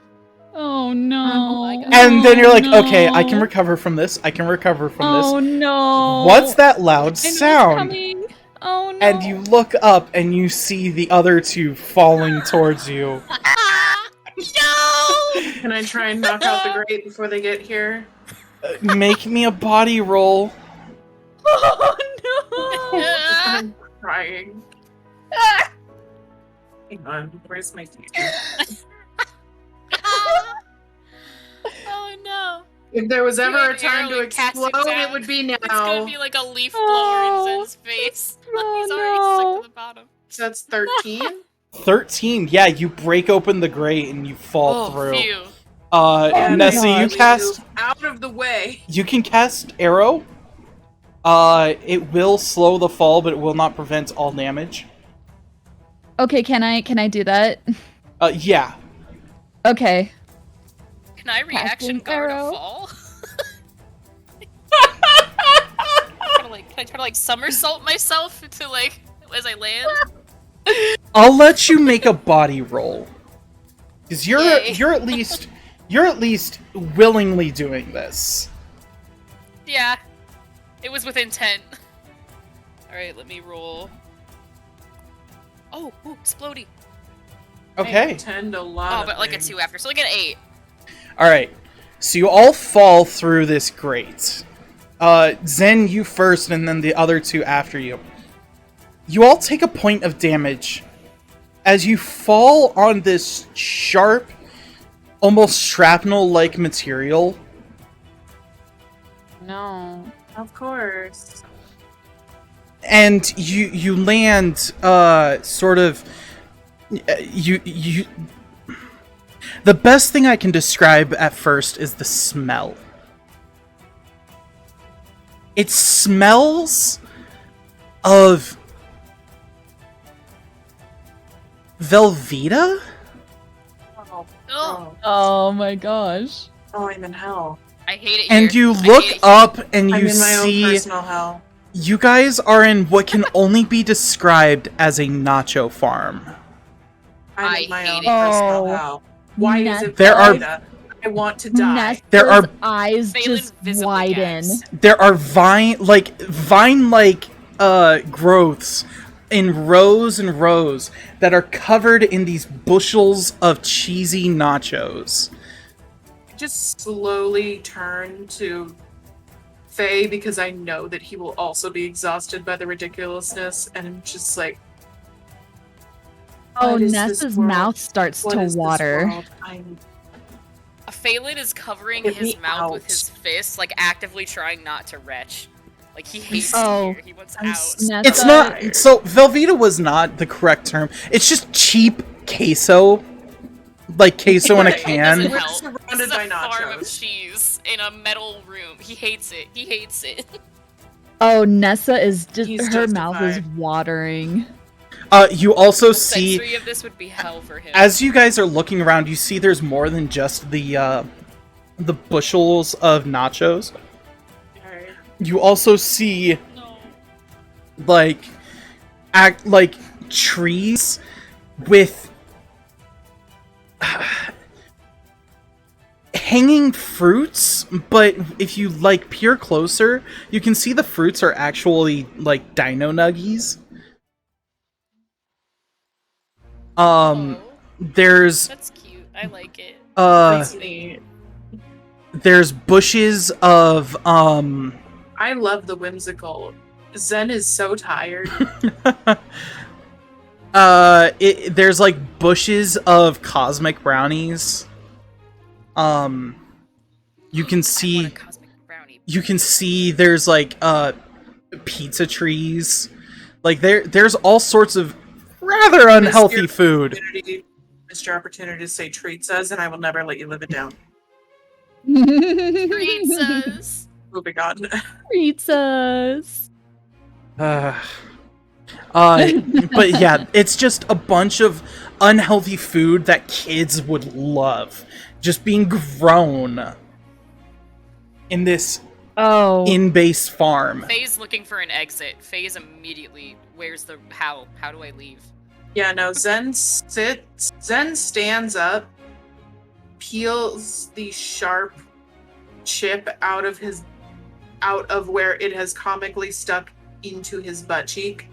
Oh no. Oh my God. And then you're like, no. okay, I can recover from this. I can recover from Oh this. no. What's that loud I know it's sound? coming. Oh no. And you look up and you see the other two falling towards you. No! Can I try and knock out the grate before they get here? Make me a body roll. Oh no. I'm crying. Hang on. Where's my teacher? Oh no! If there was ever Yeah, a time to arrow and cast it explode, down. it would be It's gonna now. be like a leaf blower Oh. in Zen's face. Oh, He's already no. stuck to the bottom. So that's 13. 13. Yeah, you break open the grate and you fall through. Phew. And Nessa, I you cast. move out of the way. You can cast arrow. It will slow the fall, but it will not prevent all damage. Okay, can I do that? Yeah. Okay. Can I reaction Casting guard arrow. a fall? Can I try to like somersault myself to like as I land? I'll let you make a body roll. Because Yay. you're at least willingly doing this. Yeah. It was with intent. Alright, let me roll. Oh, ooh, explodey. Okay. I tend a lot. Oh, of but like a things. 2 after, so like an 8. Alright. So you all fall through this grate. Zen, you first, and then the other two after you. You all take a point of damage as you fall on this sharp, almost shrapnel-like material. No. Of course. And you land sort of you the best thing I can describe at first is the smell. It smells of Velveeta? Oh, Oh, Oh my gosh. oh, I'm in hell. I hate it And here. you I look hate it up and I'm you in my own see personal hell. you guys are in what can only be described as a nacho farm. I'm I in my hate own it. personal Oh. hell. Why is it There are- Velveeta? I want to die. Nessa's There are- eyes Phelan just visibly widen. gags. There are vine-like growths in rows and rows that are covered in these bushels of cheesy nachos. Just slowly turn to Faye because I know that he will also be exhausted by the ridiculousness, and I'm just like, Oh, what is this Nessa's world? mouth starts What to is this water. world? I'm Phelan is covering Get his me mouth with out. his fists, like actively trying not to retch. Like he hates Oh. it here. He wants I'm out. Nessa, It's not so Velveeta was not the correct term. It's just cheap queso, like queso in a Right. It can. doesn't We're help. surrounded This is by a farm of nachos. cheese in a metal room. He hates it. He hates it. Oh, Nessa is just He's her mouth is justified. watering. You also The see sensory of this would be hell for him. as you guys are looking around, you see there's more than just the bushels of nachos. Alright. You also see No. like trees with hanging fruits, but if you like peer closer, you can see the fruits are actually like dino nuggies. Oh, there's that's cute. I like it. That's neat. there's bushes of I love the whimsical. Zen is so tired. there's like bushes of cosmic brownies. You can I want see a cosmic brownie. there's like pizza trees. Like there's all sorts of rather unhealthy food. Mr. Opportunity to say treats us, and I will never let you live it down. Pizzas. Moving on. Pizzas. But yeah, it's just a bunch of unhealthy food that kids would love, just being grown in this in-base farm. Faye's looking for an exit. Faye's immediately. Where's the how? How do I leave? Yeah, no, Zen stands up, peels the sharp chip out of where it has comically stuck into his butt cheek,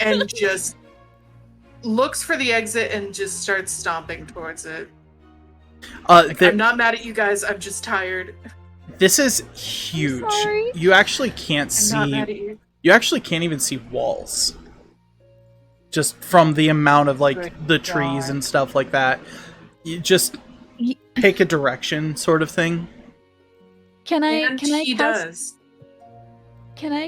and just looks for the exit and just starts stomping towards it. I'm not mad at you guys, I'm just tired. This is huge. Sorry. You actually can't I'm not mad see. at you. You actually can't even see walls. Just from the amount of like Good the trees God. and stuff like that. You just pick a direction, sort of thing. Can I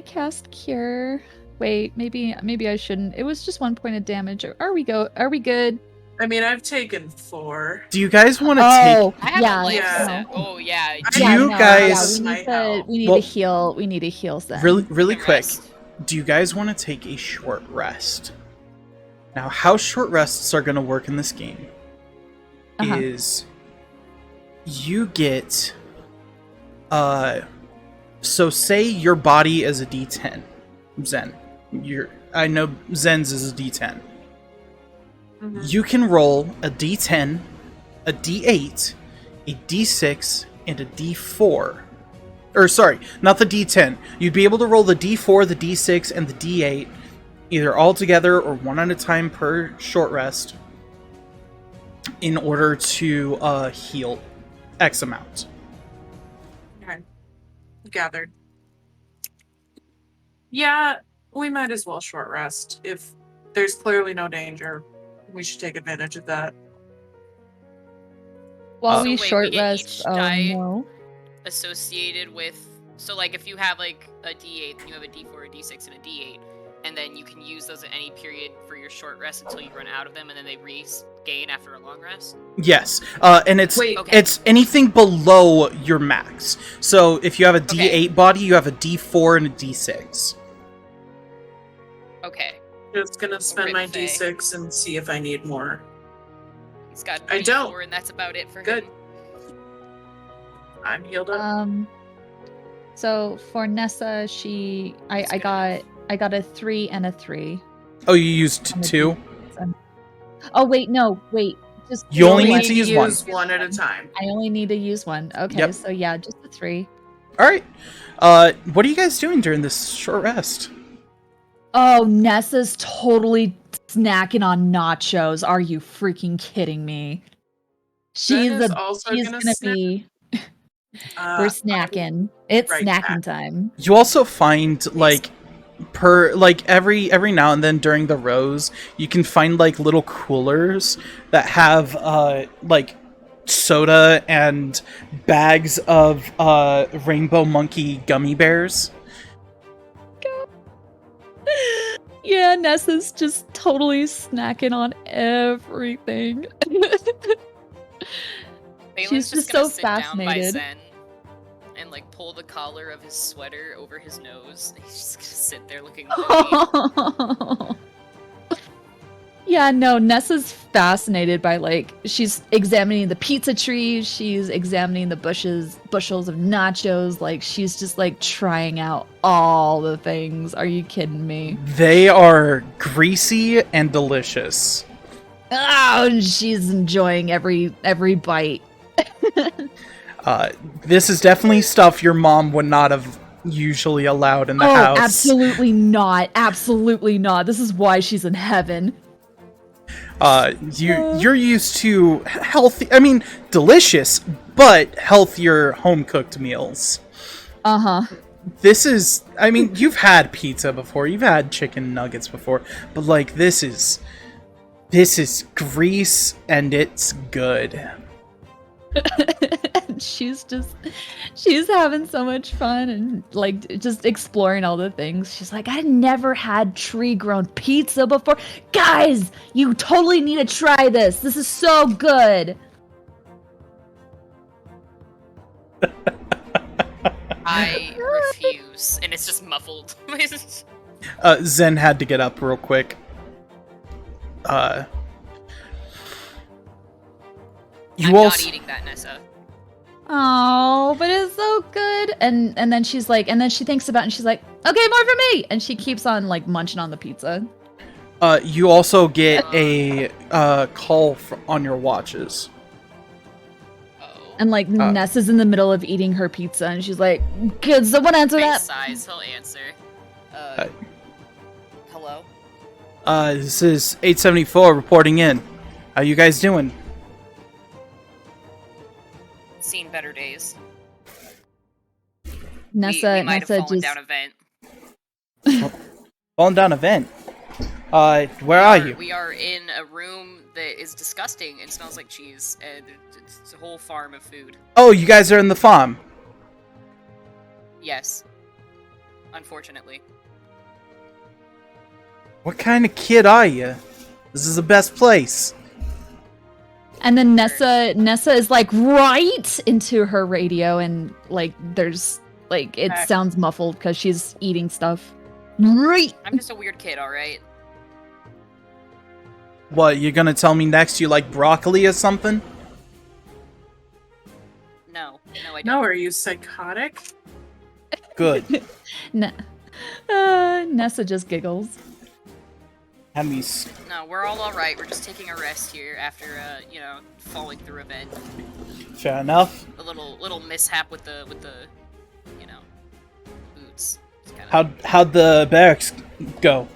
cast cure? Wait, maybe I shouldn't. It was just 1 point of damage. Are we good? I mean, I've taken 4. Do you guys want to Oh, I have yeah, a life yeah. set. Oh yeah. Do you guys- we need Well- to heal. We need to heal Zen. really Can quick? rest. Do you guys want to take a short rest? Now, how short rests are going to work in this game is you get so say your body is a D10, Zen. I know Zen's is a D10. Mhm. You can roll a D10, a D8, a D6, and a D4. Or sorry, not the D10. You'd be able to roll the D4, the D6, and the D8 either all together or one at a time per short rest in order to heal X amount. Okay. Gathered. Yeah, we might as well short rest. If there's clearly no danger, we should take advantage of that. While So we wait, short we get rest. each Oh die? no. Associated with, so like if you have like a D8, then you have a D4, a D6, and a D8, and then you can use those at any period for your short rest until you run out of them, and then they regain after a long rest. Yes, and it's Wait. Okay. it's anything below your max. So if you have a D8 body, you have a D4 and a D6. Okay, Just gonna spend my Rip Faye. D6 and see if I need more. he's got I D4, don't. and that's about it for Good. him. I'm healed up. So for Nessa, I got a 3 and a 3. Oh, you used On the 2? Oh wait, no, wait. Just You only one. need to use one. one at a time. I only need to use one. Okay, Yep. so yeah, just a 3. All right. What are you guys doing during this short rest? Oh, Nessa's totally snacking on nachos. Are you freaking kidding me? She's Zen is also gonna snack. be. Uh, We're snacking. It's right snacking back. time. You also find like every now and then during the rows, you can find like little coolers that have like soda and bags of rainbow monkey gummy bears. Yeah, Nessa's just totally snacking on everything. Balin's She's just gonna so sit down by fascinated. Zen and like pull the collar of his sweater over his nose. He's just gonna sit there looking moody. Yeah, no, Nessa's fascinated by like she's examining the pizza tree, she's examining the bushels of nachos, like she's just like trying out all the things. Are you kidding me? They are greasy and delicious. Oh, and she's enjoying every bite. This is definitely stuff your mom would not have usually allowed in the house. Absolutely not. Absolutely not. This is why she's in heaven. You're used to healthy, I mean, delicious, but healthier home cooked meals. This is, I mean, you've had pizza before, you've had chicken nuggets before, but like this is grease and it's good. she's having so much fun and like just exploring all the things. She's like, I never had tree grown pizza before. Guys, you totally need to try this. This is so good. I refuse, and it's just muffled. Zen had to get up real quick. You I'm also not eating that, Nessa. Oh, but it's so good. And then she's like, and then she thinks about it and she's like, okay, more for me. And she keeps on like munching on the pizza. You also get a call on your watches. Oh. And like Nessa's in the middle of eating her pizza and she's like, could someone answer that? Size, he'll answer. Hello? This is 874 reporting in. How you guys doing? Seen better days. Nessa we might have fallen just down a vent. Falling down a vent. Where are you? We are in a room that is disgusting and smells like cheese, and it's a whole farm of food. Oh, you guys are in the farm. Yes. Unfortunately. What kind of kid are you? This is the best place. And then Nessa is like right into her radio and like there's like it sounds muffled because she's eating stuff. Right. I'm just a weird kid, alright? What, you're gonna tell me next you like broccoli or something? No, I don't. No, are you psychotic? Good. Nessa just giggles. Have me No, we're all alright. We're just taking a rest here after, falling through a vent. fair enough. A little mishap with the boots. It's kinda... How'd the barracks go?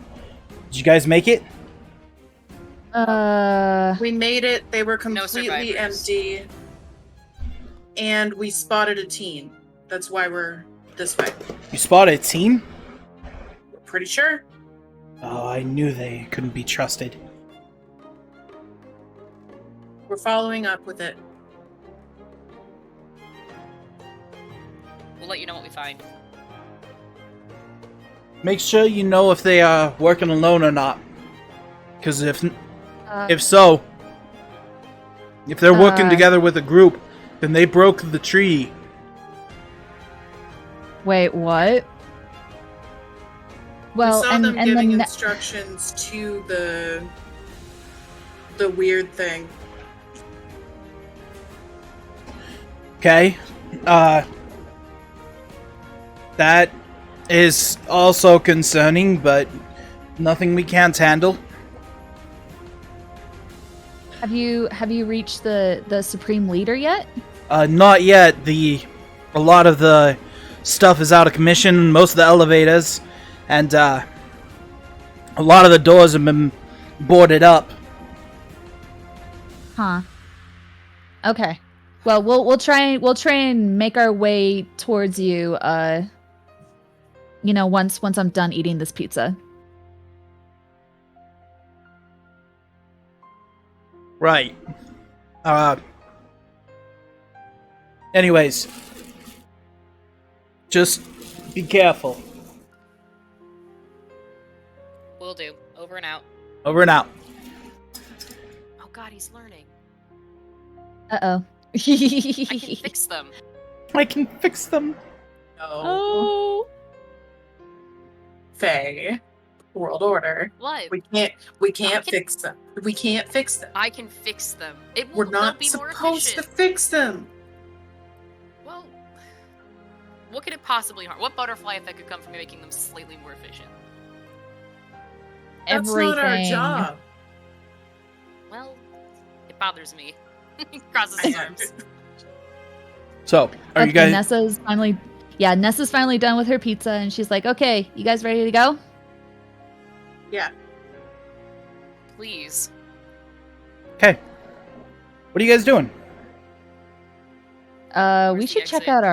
Did you guys make it? We made it. They were No completely survivors. empty. And we spotted a teen. That's why we're this way. You spotted a team? Pretty sure. Oh, I knew they couldn't be trusted. We're following up with it. We'll let you know what we find. Make sure you know if they are working alone or not. Because if so, if they're working together with a group, then they broke the tree. Wait, what? Well, we saw them and giving then instructions to the weird thing. Okay. That is also concerning, but nothing we can't handle. have you reached the supreme leader yet? Not yet. A lot of the stuff is out of commission, most of the elevators, and a lot of the doors have been boarded up. Huh. Okay. Well, we'll try and make our way towards you. Once I'm done eating this pizza. Right. Anyways, just be careful. Will do. Over and out. Over and out. Oh god, he's learning. Uh-oh. I can fix them. I can fix them. Oh. Faye. World order. What? We can't fix them. We can't fix them. I can fix them. We're They'll not be more supposed to efficient. fix them. Well, what could it possibly harm? What butterfly effect could come from making them slightly more efficient? That's not our job. Well, it bothers me. He crosses his arms. So, are you guys? Nessa's finally done with her pizza, and she's like, "Okay, you guys ready to go?" Yeah. Please. Okay. What are you guys doing? We Where's should the check exit? out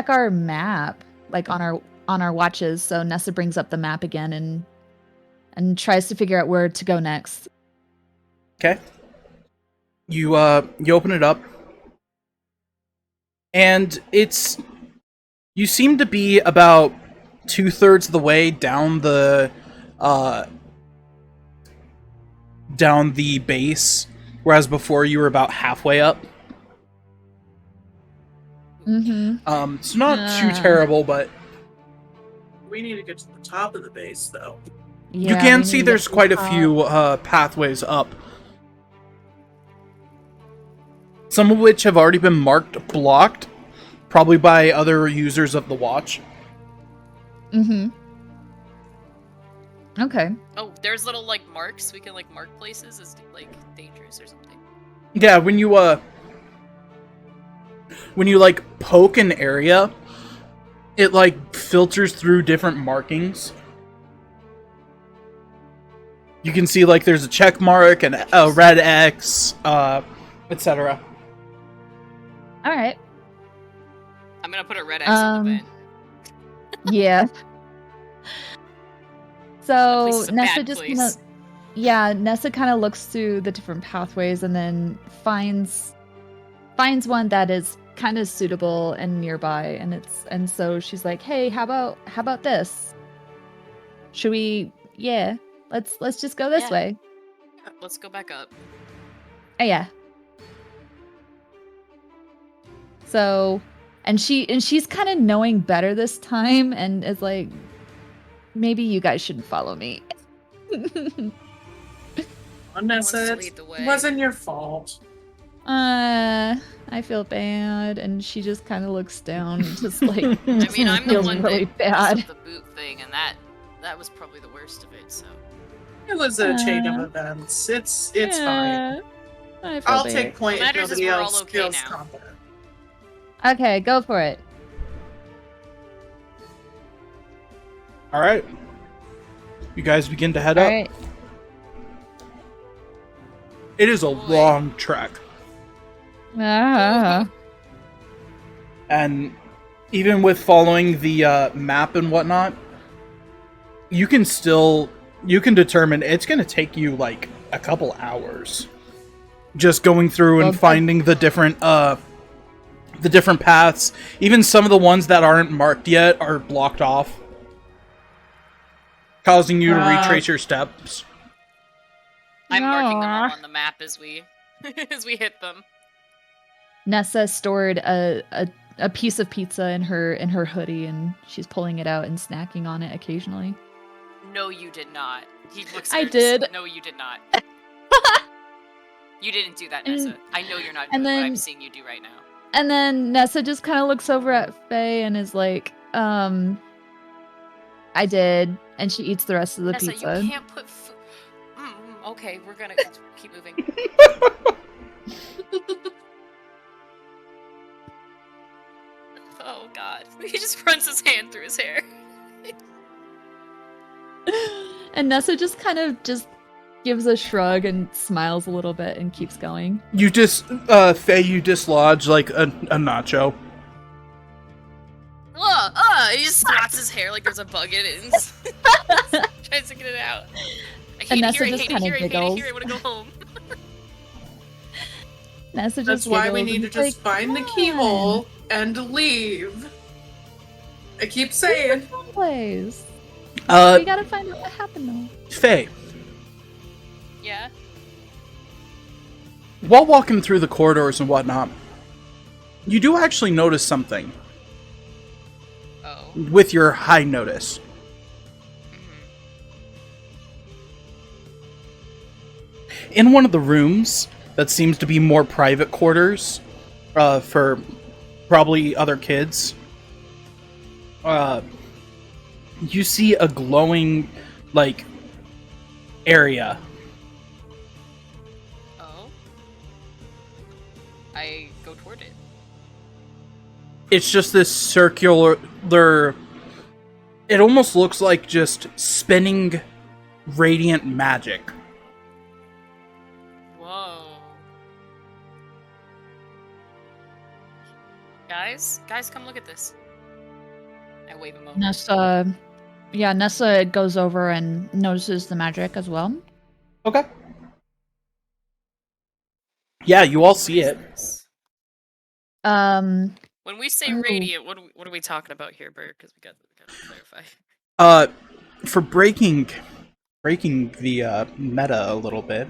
our map, like on our watches. So Nessa brings up the map again and tries to figure out where to go next. Okay. You open it up, and you seem to be about 2/3 of the way down the base, whereas before you were about halfway up. Mm-hmm. It's not too terrible, but We need to get to the top of the base, though. you Yeah, can we see need to there's get to quite the a top. few pathways up. Some of which have already been marked blocked, probably by other users of the watch. Mm-hmm. Okay. Oh, there's little like marks. We can like mark places as like dangerous or something. Yeah, when you like poke an area, it like filters through different markings. You can see like there's a check mark and a red X, etc. All right. I'm gonna put a red X on the vent. Yeah. So This is a Nessa bad just place. Nessa kind of looks through the different pathways and then finds one that is kind of suitable and nearby, and so she's like, "Hey, how about this? Should we? Yeah, let's just go this Yeah. way." Let's go back up. Oh, yeah. So, and she's kind of knowing better this time, and is like, maybe you guys shouldn't follow me. Nessa, lead the way. it wasn't your fault. I feel bad, and she just kind of looks down, just like I mean, I'm the feels one really that bad. messed up the boot thing, and that was probably the worst of it. So It was a chain of events. It's fine. Yeah, I feel I'll bad. take point What if matters is nobody we're all else okay feels now. confident. Okay, go for it. All right. You guys begin to head All up. right. It is a long trek. Ah. And even with following the map and whatnot, you can determine it's going to take you like a couple hours just going through and Well, finding the different paths. Even some of the ones that aren't marked yet are blocked off, causing you to retrace your steps. I'm marking them all Aw. on the map as we as we hit them. Nessa stored a piece of pizza in her hoodie, and she's pulling it out and snacking on it occasionally. No, you did not. He looks. I scared. did. No, you did not. You didn't do that, And- Nessa. I know you're not and doing what I'm then- seeing you do right now. And then Nessa just kind of looks over at Faye and is like, I did, and she eats the rest of the Nessa, pizza. you can't put food. Okay, we're gonna keep moving. Oh God, he just runs his hand through his hair. And Nessa just kind of just gives a shrug and smiles a little bit and keeps going. You just, Faye, you dislodge like a nacho. He just swats his hair like there's a bug in it and tries to get it out. I hate And it Nessa here, I just hate it kinda here, I hate it giggles. here, I wanna go home. Nessa just That's why we giggles need to and is just like, find the "Come keyhole and leave. I keep on, saying. someplace. We gotta find out what happened though." Faye, Yeah? while walking through the corridors and whatnot, you do actually notice something Oh. with your high notice. In one of the rooms that seems to be more private quarters for probably other kids, you see a glowing, like, area. Oh. I go toward it. It's just this circular... It almost looks like just spinning radiant magic. Guys, come look at this. I wave him over. Nessa goes over and notices the magic as well. Okay. Yeah, you all see it. Um, When we say radiant, what are we talking about here, Bert? Because we got to clarify. For breaking the meta a little bit,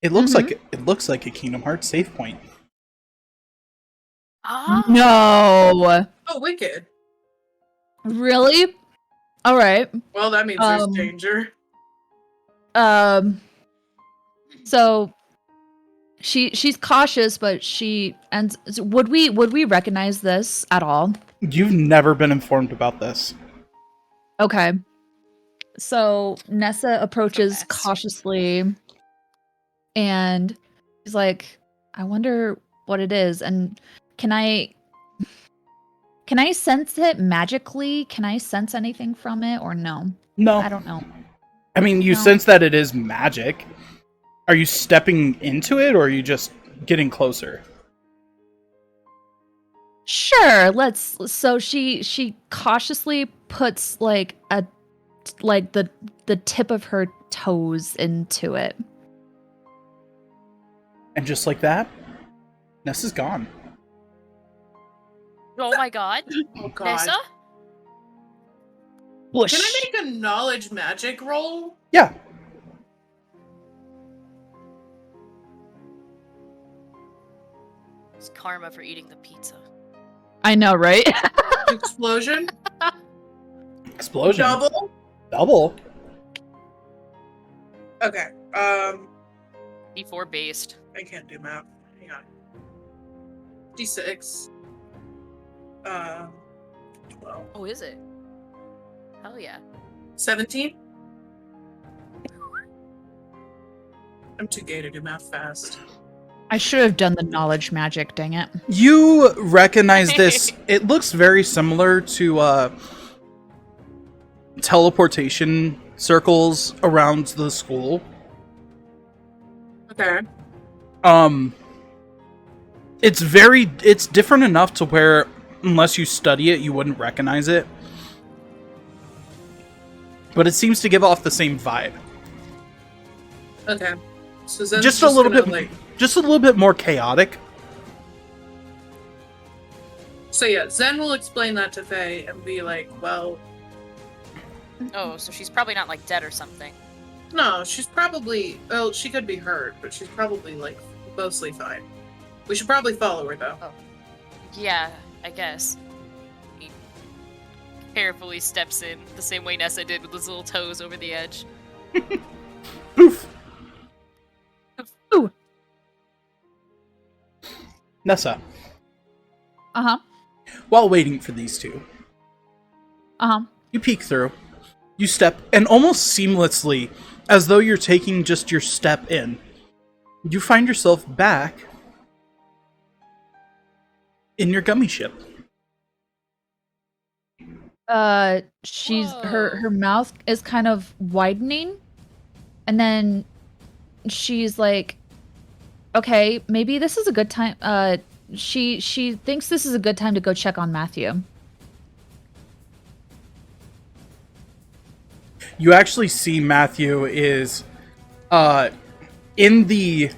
it looks like a Kingdom Hearts save point. No. Oh, wicked. Really? All right. Well, that means there's danger. So she's cautious, but would we recognize this at all? You've never been informed about this. Okay. So Nessa approaches So fast. cautiously and she's like, I wonder what it is. And can I sense it magically? Can I sense anything from it or no? No. I don't know. I mean, you No. sense that it is magic. Are you stepping into it, or are you just getting closer? Sure, so she cautiously puts like the tip of her toes into it. And just like that, Nessa's gone. Oh my god. Oh god. Nessa? Whoosh. Can I make a knowledge magic roll? Yeah. It's karma for eating the pizza. I know, right? Explosion? Explosion. Double? Double. Okay. D4 based. I can't do math. Hang on. D6. 12. Oh, is it? Hell yeah. 17? I'm too gay to do math fast. I should have done the knowledge magic, dang it. You recognize this. It looks very similar to teleportation circles around the school. Okay. It's different enough to where unless you study it, you wouldn't recognize it. But it seems to give off the same vibe. Okay. So Zen's Just a little gonna, bit just a little bit more chaotic. So yeah, Zen will explain that to Faye and be like, well, Oh, so she's probably not like dead or something. no, she's probably, well, she could be hurt, but she's probably like mostly fine. We should probably follow her though. Yeah, I guess. He carefully steps in the same way Nessa did with his little toes over the edge. Poof. Ooh. Nessa, Uh-huh. while waiting for these two, Uh-huh. you peek through. You step, and almost seamlessly, as though you're taking just your step in, you find yourself back in your gummy ship. She's Whoa. her mouth is kind of widening, and then she's like, okay, maybe this is a good time. She thinks this is a good time to go check on Matthew. You actually see Matthew is in the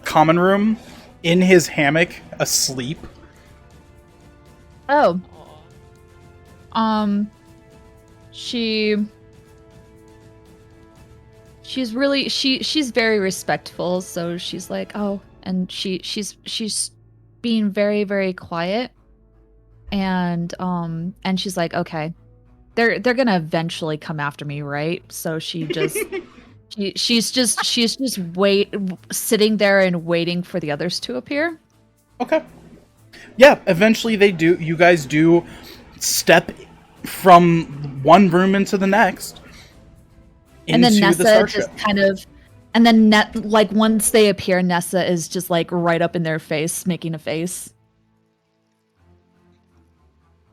common room, in his hammock, asleep. Oh. Aw. She's really she's very respectful, so she's like, oh, and she's being very, very quiet, and she's like, okay, they're gonna eventually come after me, right? So she just she's just sitting there and waiting for the others to appear. Okay. Yeah, eventually they do. You guys do step from one room into the next. And then into the Nessa starship. just kind of, and then like once they appear, Nessa is just like right up in their face, making a face.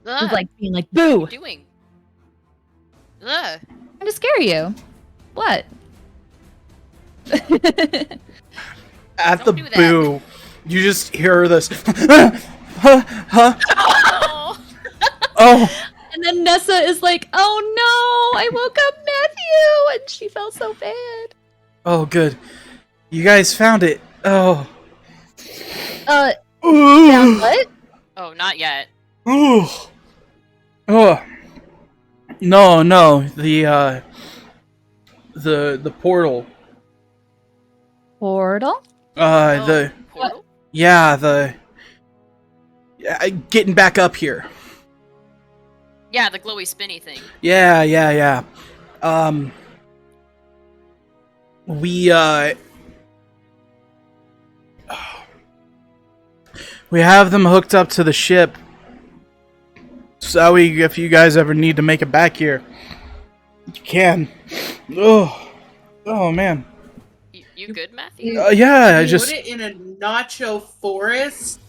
Ugh, Just like being like, what are boo! you doing? Ugh. Trying to scare you. What? at Don't the do that. boo, you just hear this. Huh? Oh. Oh, And then Nessa is like, "Oh no, I woke up Matthew," and she felt so bad. oh, good. You guys found it. Oh. Found Ooh. what? Oh, not yet. Ooh. Oh. No. The portal. Portal? The Portal? yeah, getting back up here. Yeah, the glowy spinny thing. Yeah. We have them hooked up to the ship. So if you guys ever need to make it back here, you can. Oh man. You good, Matthew? Yeah, I You just. put it in a nacho forest.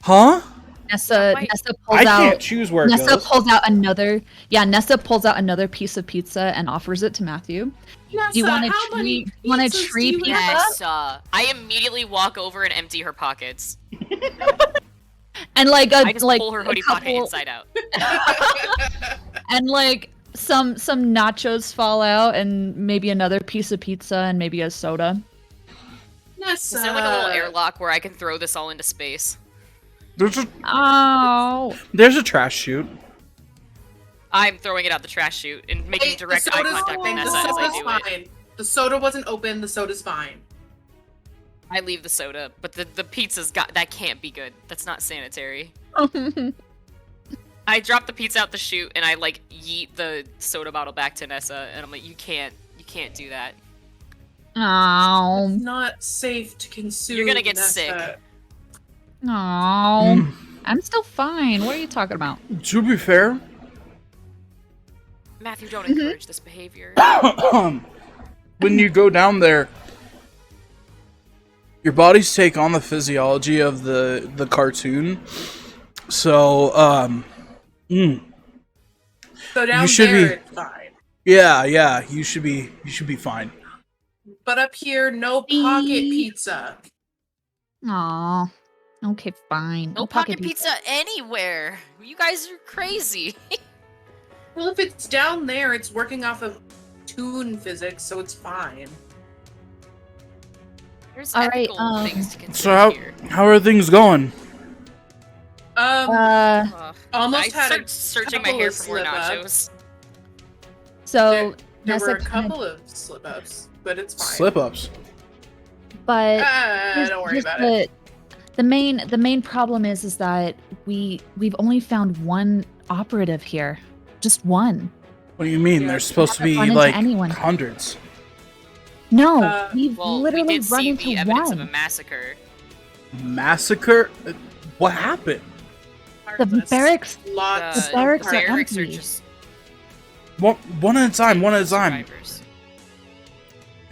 Huh? Nessa Why- pulls I out. can't choose where it Nessa goes. pulls out another. Yeah, Nessa pulls out another piece of pizza and offers it to Matthew. Nessa, Do you want a how many tree? You want a pizzas tree do you pizza? have? Yes. I immediately walk over and empty her pockets. And like I just like pull her a hoodie pocket couple- inside out. and like some nachos fall out, and maybe another piece of pizza, and maybe a soda. Nessa. Is there like a little airlock where I can throw this all into space? There's Oh, a trash chute. I'm throwing it out the trash chute and making Hey, direct the eye soda's contact with fine. The Nessa as I soda's do it. fine. The soda wasn't open. The soda's fine. I leave the soda, but the pizza's that can't be good. That's not sanitary. I drop the pizza out the chute and I like yeet the soda bottle back to Nessa and I'm like, you can't do that. oh, It's not safe to consume. You're gonna get Nessa. sick. oh. I'm still fine. What are you talking about? To be fair, Matthew, don't encourage this behavior. when you go down there, your bodies take on the physiology of the cartoon. So, So down You should there, be- it's fine. yeah, you should be fine. But up here, no pocket pizza. Aw. Okay, fine. No pocket pizza anywhere. You guys are crazy. Well, if it's down there, it's working off of toon physics, so it's fine. There's All right, ethical things to consider So here. how are things going? Ugh. Almost I had start a searching my couple hair of for more slip-ups. nachos. So There Nessa were a kinda- couple of slip-ups, but it's fine. Slip-ups. but Don't worry here's about it. the main problem is that we've only found one operative here, just one. What do you mean? Yeah. There's supposed to Haven't be run into like anyone. hundreds. No, we've Well, we literally did run see into the evidence one. of a massacre. Massacre? What happened? The Heartless. barracks. Lots The barracks of are barracks are empty. just One at a time. One at a time. survivors.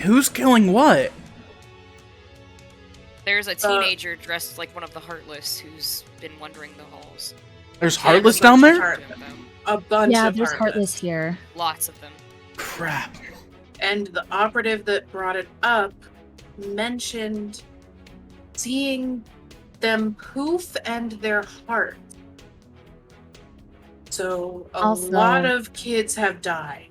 Who's killing what? There's a teenager dressed like one of the Heartless who's been wandering the halls. There's Yeah, Heartless there's a down bunch of there? Heart- Two of them. A bunch Yeah, of there's Heartless. Heartless here. Lots of them. Crap. And the operative that brought it up mentioned seeing them poof and their heart. So a Also- lot of kids have died.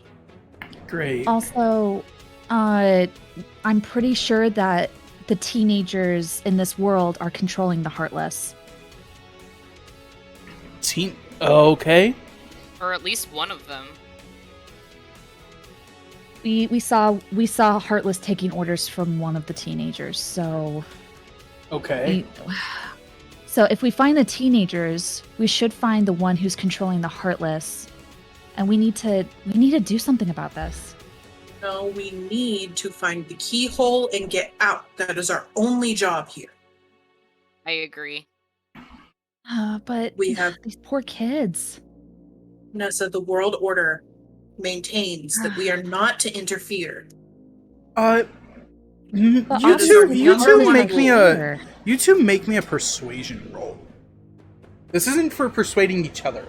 Great. Also, I'm pretty sure that the teenagers in this world are controlling the Heartless. Team. Okay. Or at least one of them. We saw Heartless taking orders from one of the teenagers. So Okay. so if we find the teenagers, we should find the one who's controlling the Heartless, and we need to do something about this. No, we need to find the keyhole and get out. That is our only job here. I agree. But We have these poor kids. Nessa, the world order maintains that we are not to interfere. But You also, two, the you two Heartless make are me here. a persuasion roll. This isn't for persuading each other.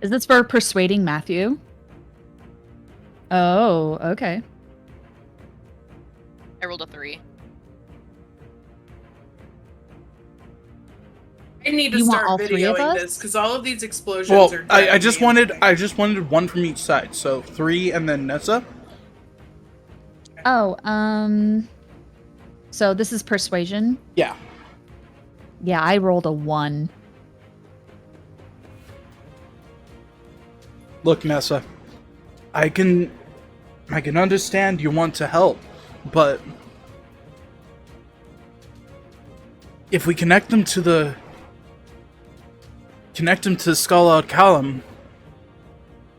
Is this for persuading Matthew? Oh, okay. I rolled a 3. I need to You want start all three of videoing us? this because all of these explosions Well, are. I driving just me wanted insane. I just wanted one from each side. So 3 and then Nessa. Oh, so this is persuasion. Yeah. Yeah, I rolled a 1. Look, Nessa. I can understand you want to help, but if we connect them to Skull Out Callum,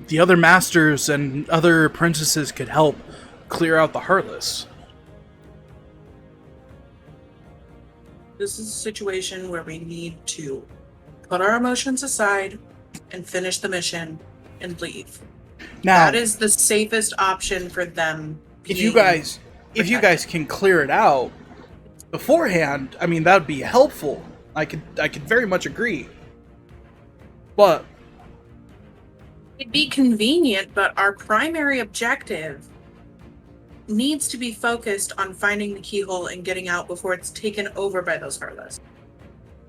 the other masters and other apprentices could help clear out the Heartless. This is a situation where we need to put our emotions aside and finish the mission and leave. Now, That is the safest option for them. if you guys can clear it out beforehand, I mean that would be helpful. I could very much agree. But It'd be convenient, but our primary objective needs to be focused on finding the keyhole and getting out before it's taken over by those Heartless.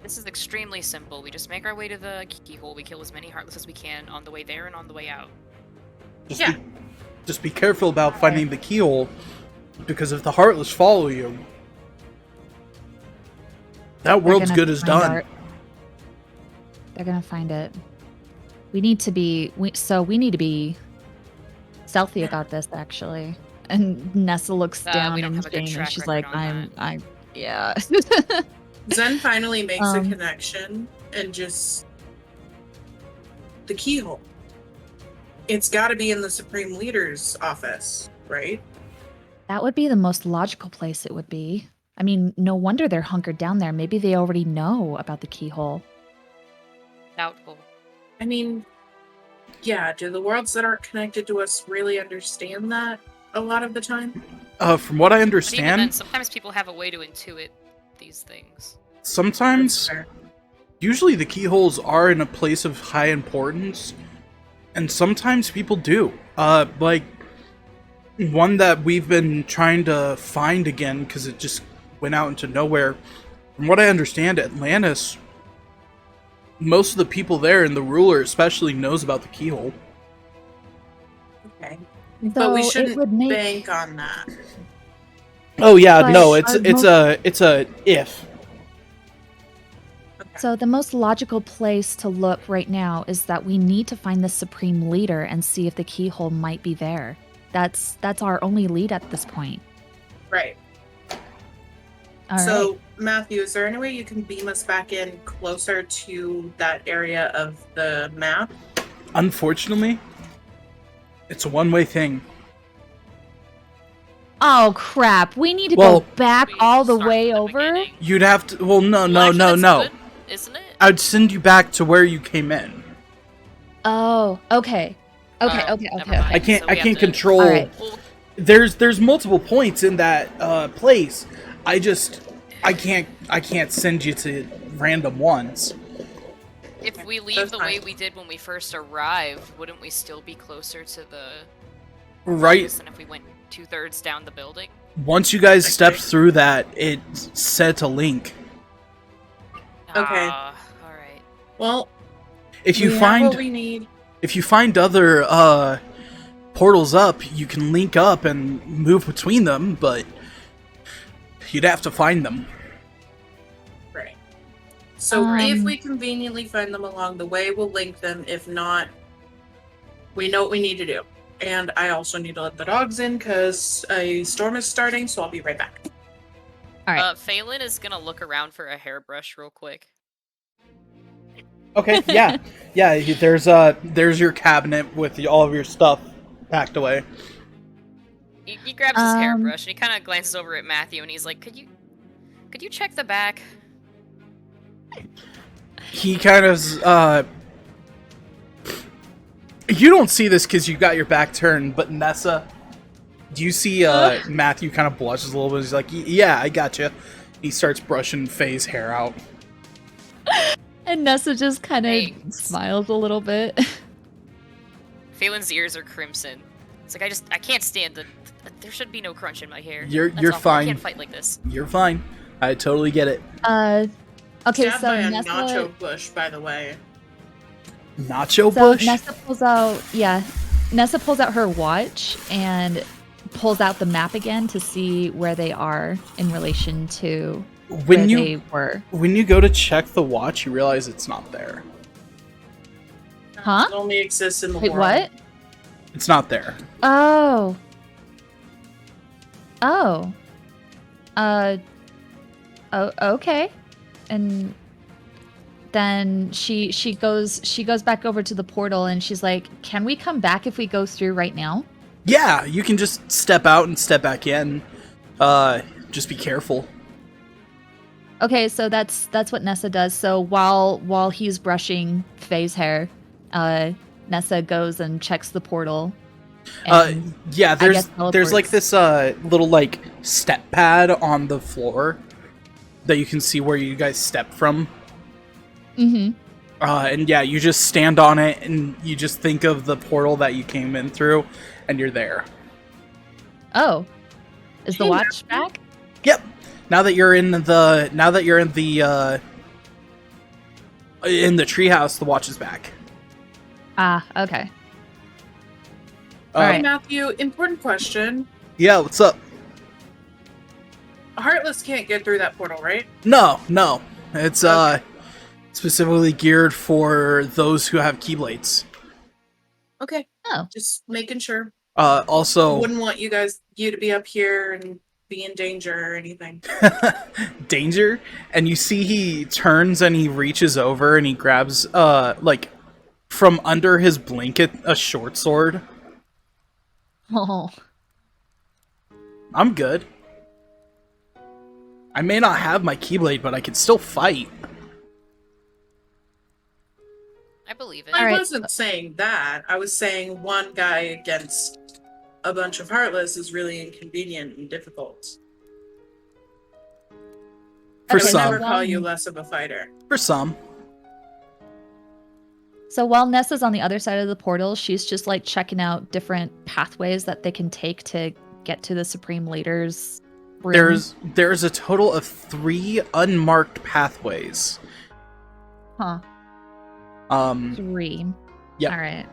This is extremely simple. We just make our way to the keyhole. We kill as many Heartless as we can on the way there and on the way out. just be careful about finding the keyhole, because if the Heartless follow you, that world's good as done. They're gonna find it. We need to be stealthy about this, actually. And Nessa looks down we don't and have a good Jane, and track she's record like, on yeah. Zen finally makes a Um, connection and just the keyhole. It's got to be in the Supreme Leader's office, right? That would be the most logical place it would be. I mean, no wonder they're hunkered down there. Maybe they already know about the keyhole. Doubtful. I mean, yeah, do the worlds that aren't connected to us really understand that a lot of the time? From what I But even then, understand, sometimes people have a way to intuit these things. sometimes, Fair. usually the keyholes are in a place of high importance, and sometimes people do. Like one that we've been trying to find again because it just went out into nowhere. From what I understand, Atlantis, most of the people there and the ruler especially knows about the keyhole. Okay. So But we it shouldn't would make- bank on that. Oh yeah, But no, it's our it's a if. Okay. So the most logical place to look right now is that we need to find the Supreme Leader and see if the keyhole might be there. That's our only lead at this point. Right. All right. So, Matthew, is there any way you can beam us back in closer to that area of the map? Unfortunately, it's a one-way thing. Oh crap! We need to Well- go back We all the start way from the over. beginning. You'd have to. Well, no, Well, actually, that's no. good, isn't it? I'd send you back to where you came in. Oh, okay. Okay. Oh, Okay. never Okay. mind. I can't. So we I have can't to- control. All right. Well, There's multiple points in that place. I can't send you to random ones. if we leave That's the way fine. we did when we first arrived, wouldn't we still be closer to the Right. Heartless than if we went 2/3 down the building? Once you guys step Okay. through that, it's set to link. Okay. All right. Well, If you we have find what we need. if you find other portals up, you can link up and move between them, but you'd have to find them. Right. So Um, if we conveniently find them along the way, we'll link them. If not, we know what we need to do. And I also need to let the dogs in because a storm is starting, so I'll be right back. All right. Phelan is gonna look around for a hairbrush real quick. Okay, yeah. Yeah, there's your cabinet with all of your stuff packed away. He grabs his Um, hairbrush and he kind of glances over at Matthew and he's like, "Could you check the back?" He kind of you don't see this because you got your back turned, but Nessa, do you see Matthew kind of blushes a little bit? He's like, "Yeah, I gotcha." He starts brushing Faye's hair out. And Nessa just kind of Thanks. smiles a little bit. Phelan's ears are crimson. It's like I can't stand the. There should be no crunch in my hair. You're That's awful. fine. I can't fight like this. You're fine. I totally get it. Okay, Stabbed so by a Nessa, nacho bush, by the way. Nacho so bush? Nessa pulls out her watch and pulls out the map again to see where they are in relation to where they were. When you go to check the watch, you realize it's not there. Huh? It only exists in the Wait, world. what? It's not there. Oh. Okay. And then she goes back over to the portal and she's like, "Can we come back if we go through right now?" Yeah, you can just step out and step back in. Just be careful. Okay, so that's what Nessa does. So while he's brushing Faye's hair, Nessa goes and checks the portal. And Yeah, there's teleports. like this little like step pad on the floor that you can see where you guys step from. Mm-hmm. And yeah, you just stand on it and you just think of the portal that you came in through, and you're there. Oh, is the Hey, watch back? Yep. Now that you're in the treehouse, the watch is back. Ah, okay. Uh, All right. Matthew, important question. Yeah, what's up? Heartless can't get through that portal, right? No. It's Okay. specifically geared for those who have keyblades. Okay. Oh. Just making sure. Also, Wouldn't want you to be up here and be in danger or anything. danger, and you see he turns and he reaches over and he grabs like from under his blanket a short sword. Oh. I'm good. I may not have my keyblade, but I can still fight. I believe it. I right. wasn't saying that. I was saying one guy against a bunch of Heartless is really inconvenient and difficult. For I would some. never call you less of a fighter. For some. So while Nessa's on the other side of the portal, she's just like checking out different pathways that they can take to get to the Supreme Leader's room. There's a total of 3 unmarked pathways. Huh. 3. Yep. All right.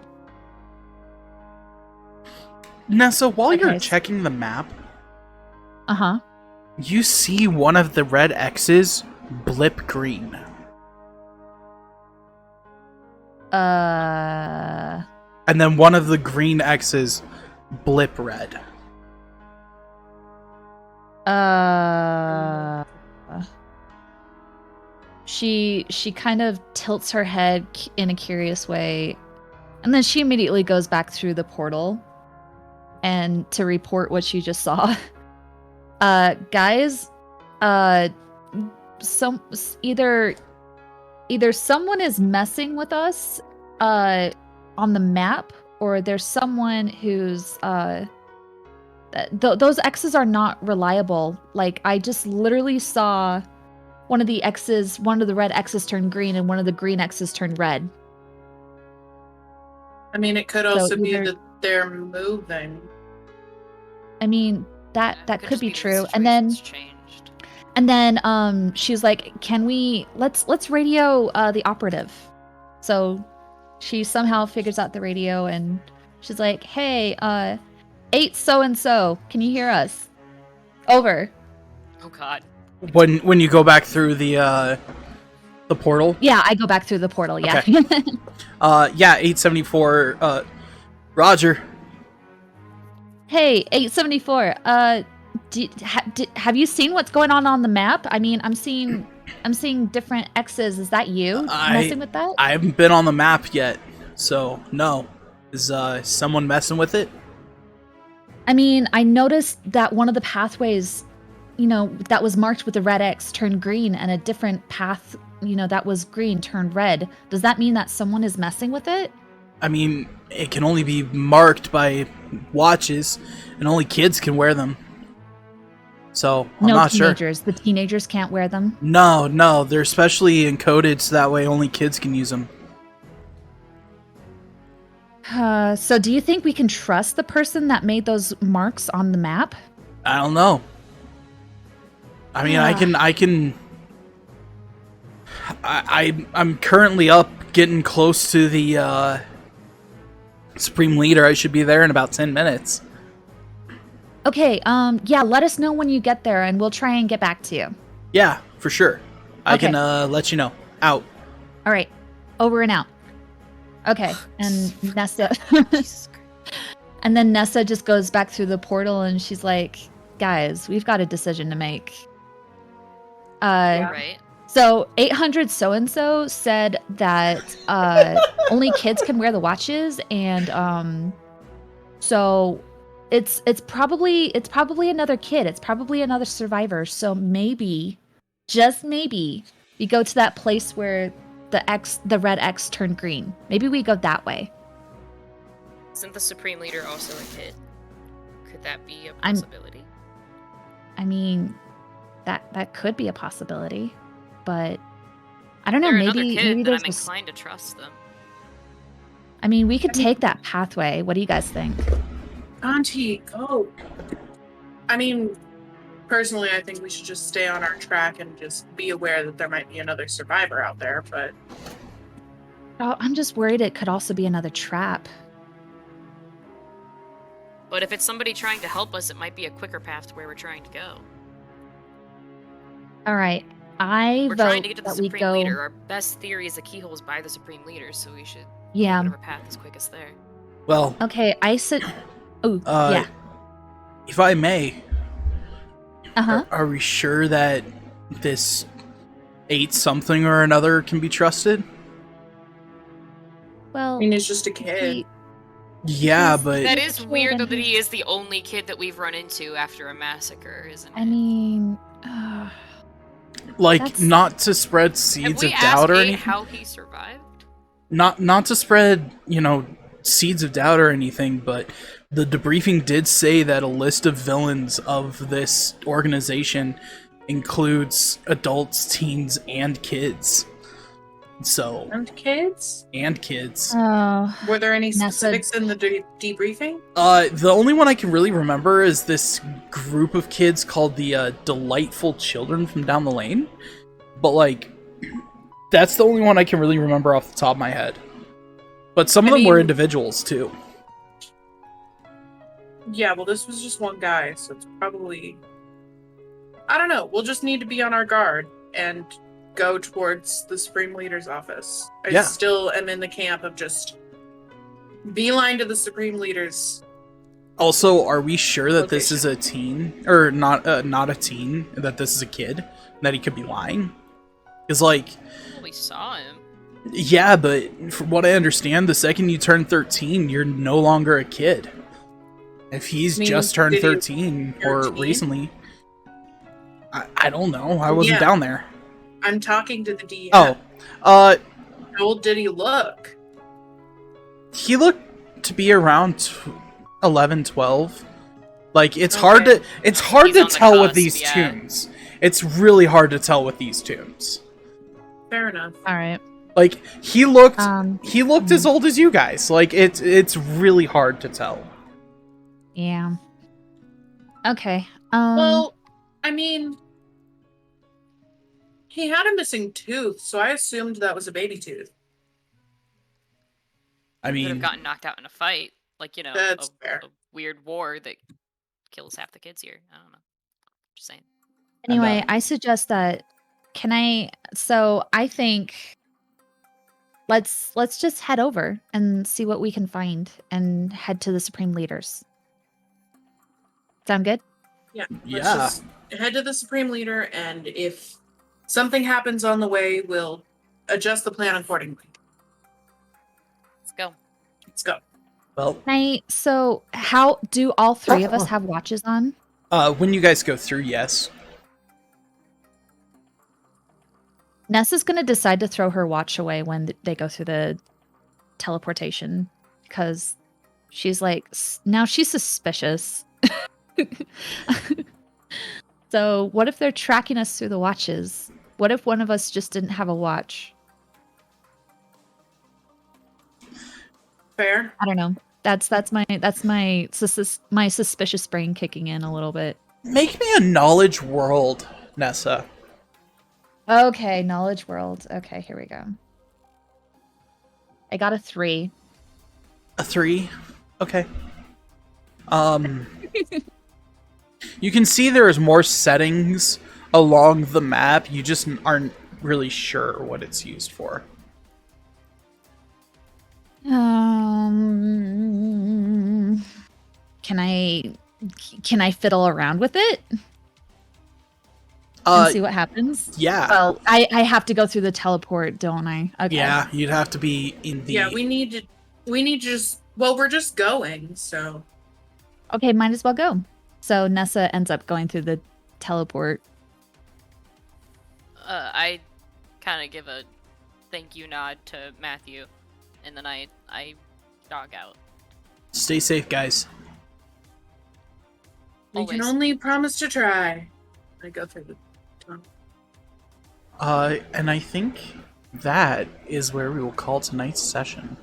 Nessa, while you're Okay. checking the map, Uh-huh. you see one of the red X's blip green. And then one of the green X's blip red. She kind of tilts her head in a curious way, and then she immediately goes back through the portal and to report what she just saw. Guys, either someone is messing with us on the map, or there's someone who's those X's are not reliable. Like, I just literally saw one of the red X's turn green and one of the green X's turn red. I mean, it could So also be either- that they're moving. I mean, that could just be the true. And then situation's changed. she's like, "Can we let's radio the operative?" So she somehow figures out the radio and she's like, "Hey, 8 so and so, can you hear us? Over." Oh God. When you go back through the portal, Yeah, I go back through the portal. Yeah. Okay. 874. Roger. Hey, 874. Have you seen what's going on the map? I mean, I'm seeing different X's. Is that you messing with that? I haven't been on the map yet, so no. Is someone messing with it? I mean, I noticed that one of the pathways, that was marked with the red X turned green, and a different path, that was green turned red. Does that mean that someone is messing with it? I mean, it can only be marked by watches, and only kids can wear them. So, I'm No not sure. teenagers. The teenagers can't wear them. No, they're specially encoded so that way only kids can use them. So do you think we can trust the person that made those marks on the map? I don't know. I mean, I'm currently up, getting close to the Supreme Leader. I should be there in about 10 minutes. Okay, yeah, let us know when you get there and we'll try and get back to you. Yeah, for sure. I Okay. can let you know. Out. All right, over and out. Okay, and Nessa... And then Nessa just goes back through the portal and she's like, guys, we've got a decision to make. Right. So 800 so-and-so said that only kids can wear the watches, and so it's probably another kid. It's probably another survivor. So maybe, just maybe, we go to that place where the red X turned green. Maybe we go that way. Isn't the Supreme Leader also a kid? Could that be a I'm- possibility? I mean, that could be a possibility, but I don't know. They're another Maybe kid, then there's I'm inclined to trust them. I mean, we could take that pathway. What do you guys think? Auntie, go. I mean, personally, I think we should just stay on our track and just be aware that there might be another survivor out there, but Oh, I'm just worried it could also be another trap. But if it's somebody trying to help us, it might be a quicker path to where we're trying to go. All right, I We're vote trying to get to the that we Supreme go. Leader. Our best theory is the keyhole is by the Supreme Leader, so we should Yeah. whatever path is quickest there. Well, Okay, I said. Oh, yeah. if I may, Uh-huh. are we sure that this 8-something or another can be trusted? Well, I mean, it's just a kid. he- Yeah, He's- but That He's is a kid weird, though, and that he's- he is the only kid that we've run into after a massacre, isn't it? I mean, like, that's- not to spread have seeds we of asked doubt or Nate anything. how he survived? Not to spread, seeds of doubt or anything, but the debriefing did say that a list of villains of this organization includes adults, teens, and kids. So, And kids? and kids. oh, Were there any Nessa- specifics in the debriefing? The only one I can really remember is this group of kids called the Delightful Children from down the lane. But, that's the only one I can really remember off the top of my head. But some of I them were mean- individuals, too. Yeah, well, this was just one guy, so it's probably... I don't know. We'll just need to be on our guard and go towards the Supreme Leader's office. I Yeah. still am in the camp of just beeline to the Supreme Leader's. Also, are we sure that this is Location. a teen, or not a teen, that this is a kid, that he could be lying? Because, Well, we saw him. yeah, but from what I understand, the second you turn 13, you're no longer a kid. If he's I mean, just turned did he 13, or 13? recently, I don't know. I wasn't Yeah. down there. I'm talking to the DM. Oh, How old did he look? he looked to be around 11, 12. It's Okay. hard to He's to on the tell with cusp, these yeah. tunes. It's really hard to tell with these tunes. Fair enough. all right. He looked Mm. as old as you guys. It's really hard to tell. Yeah. Okay. Well, I mean, he had a missing tooth, so I assumed that was a baby tooth. I Could have mean, gotten knocked out in a fight. That's a, fair. a weird war that kills half the kids here. I don't know. Just saying. Anyway, I suggest that. So I think let's just head over and see what we can find and head to the Supreme Leaders. Sound good? Yeah. Let's Yeah. just head to the Supreme Leader, and if something happens on the way, we'll adjust the plan accordingly. Let's go. Let's go. well, So how do all three of us have watches on? when you guys go through, yes. Nessa's gonna decide to throw her watch away when they go through the teleportation because she's now she's suspicious. So what if they're tracking us through the watches? What if one of us just didn't have a watch? Fair. I don't know. That's my suspicious brain kicking in a little bit. Make me a knowledge world, Nessa. Okay, knowledge world. Okay, here we go. I got a 3. A 3? Okay. You can see there's more settings along the map. You just aren't really sure what it's used for. Can I fiddle around with it and see what happens? Yeah. Well, I have to go through the teleport, don't I? Okay. Yeah, you'd have to be in the... Yeah, we need to just, well, we're just going, so. Okay, might as well go. So Nessa ends up going through the teleport. I kind of give a thank you nod to Matthew, and then I jog out. Stay safe, guys. We can Always. only promise to try. I go through the tunnel. And I think that is where we will call tonight's session.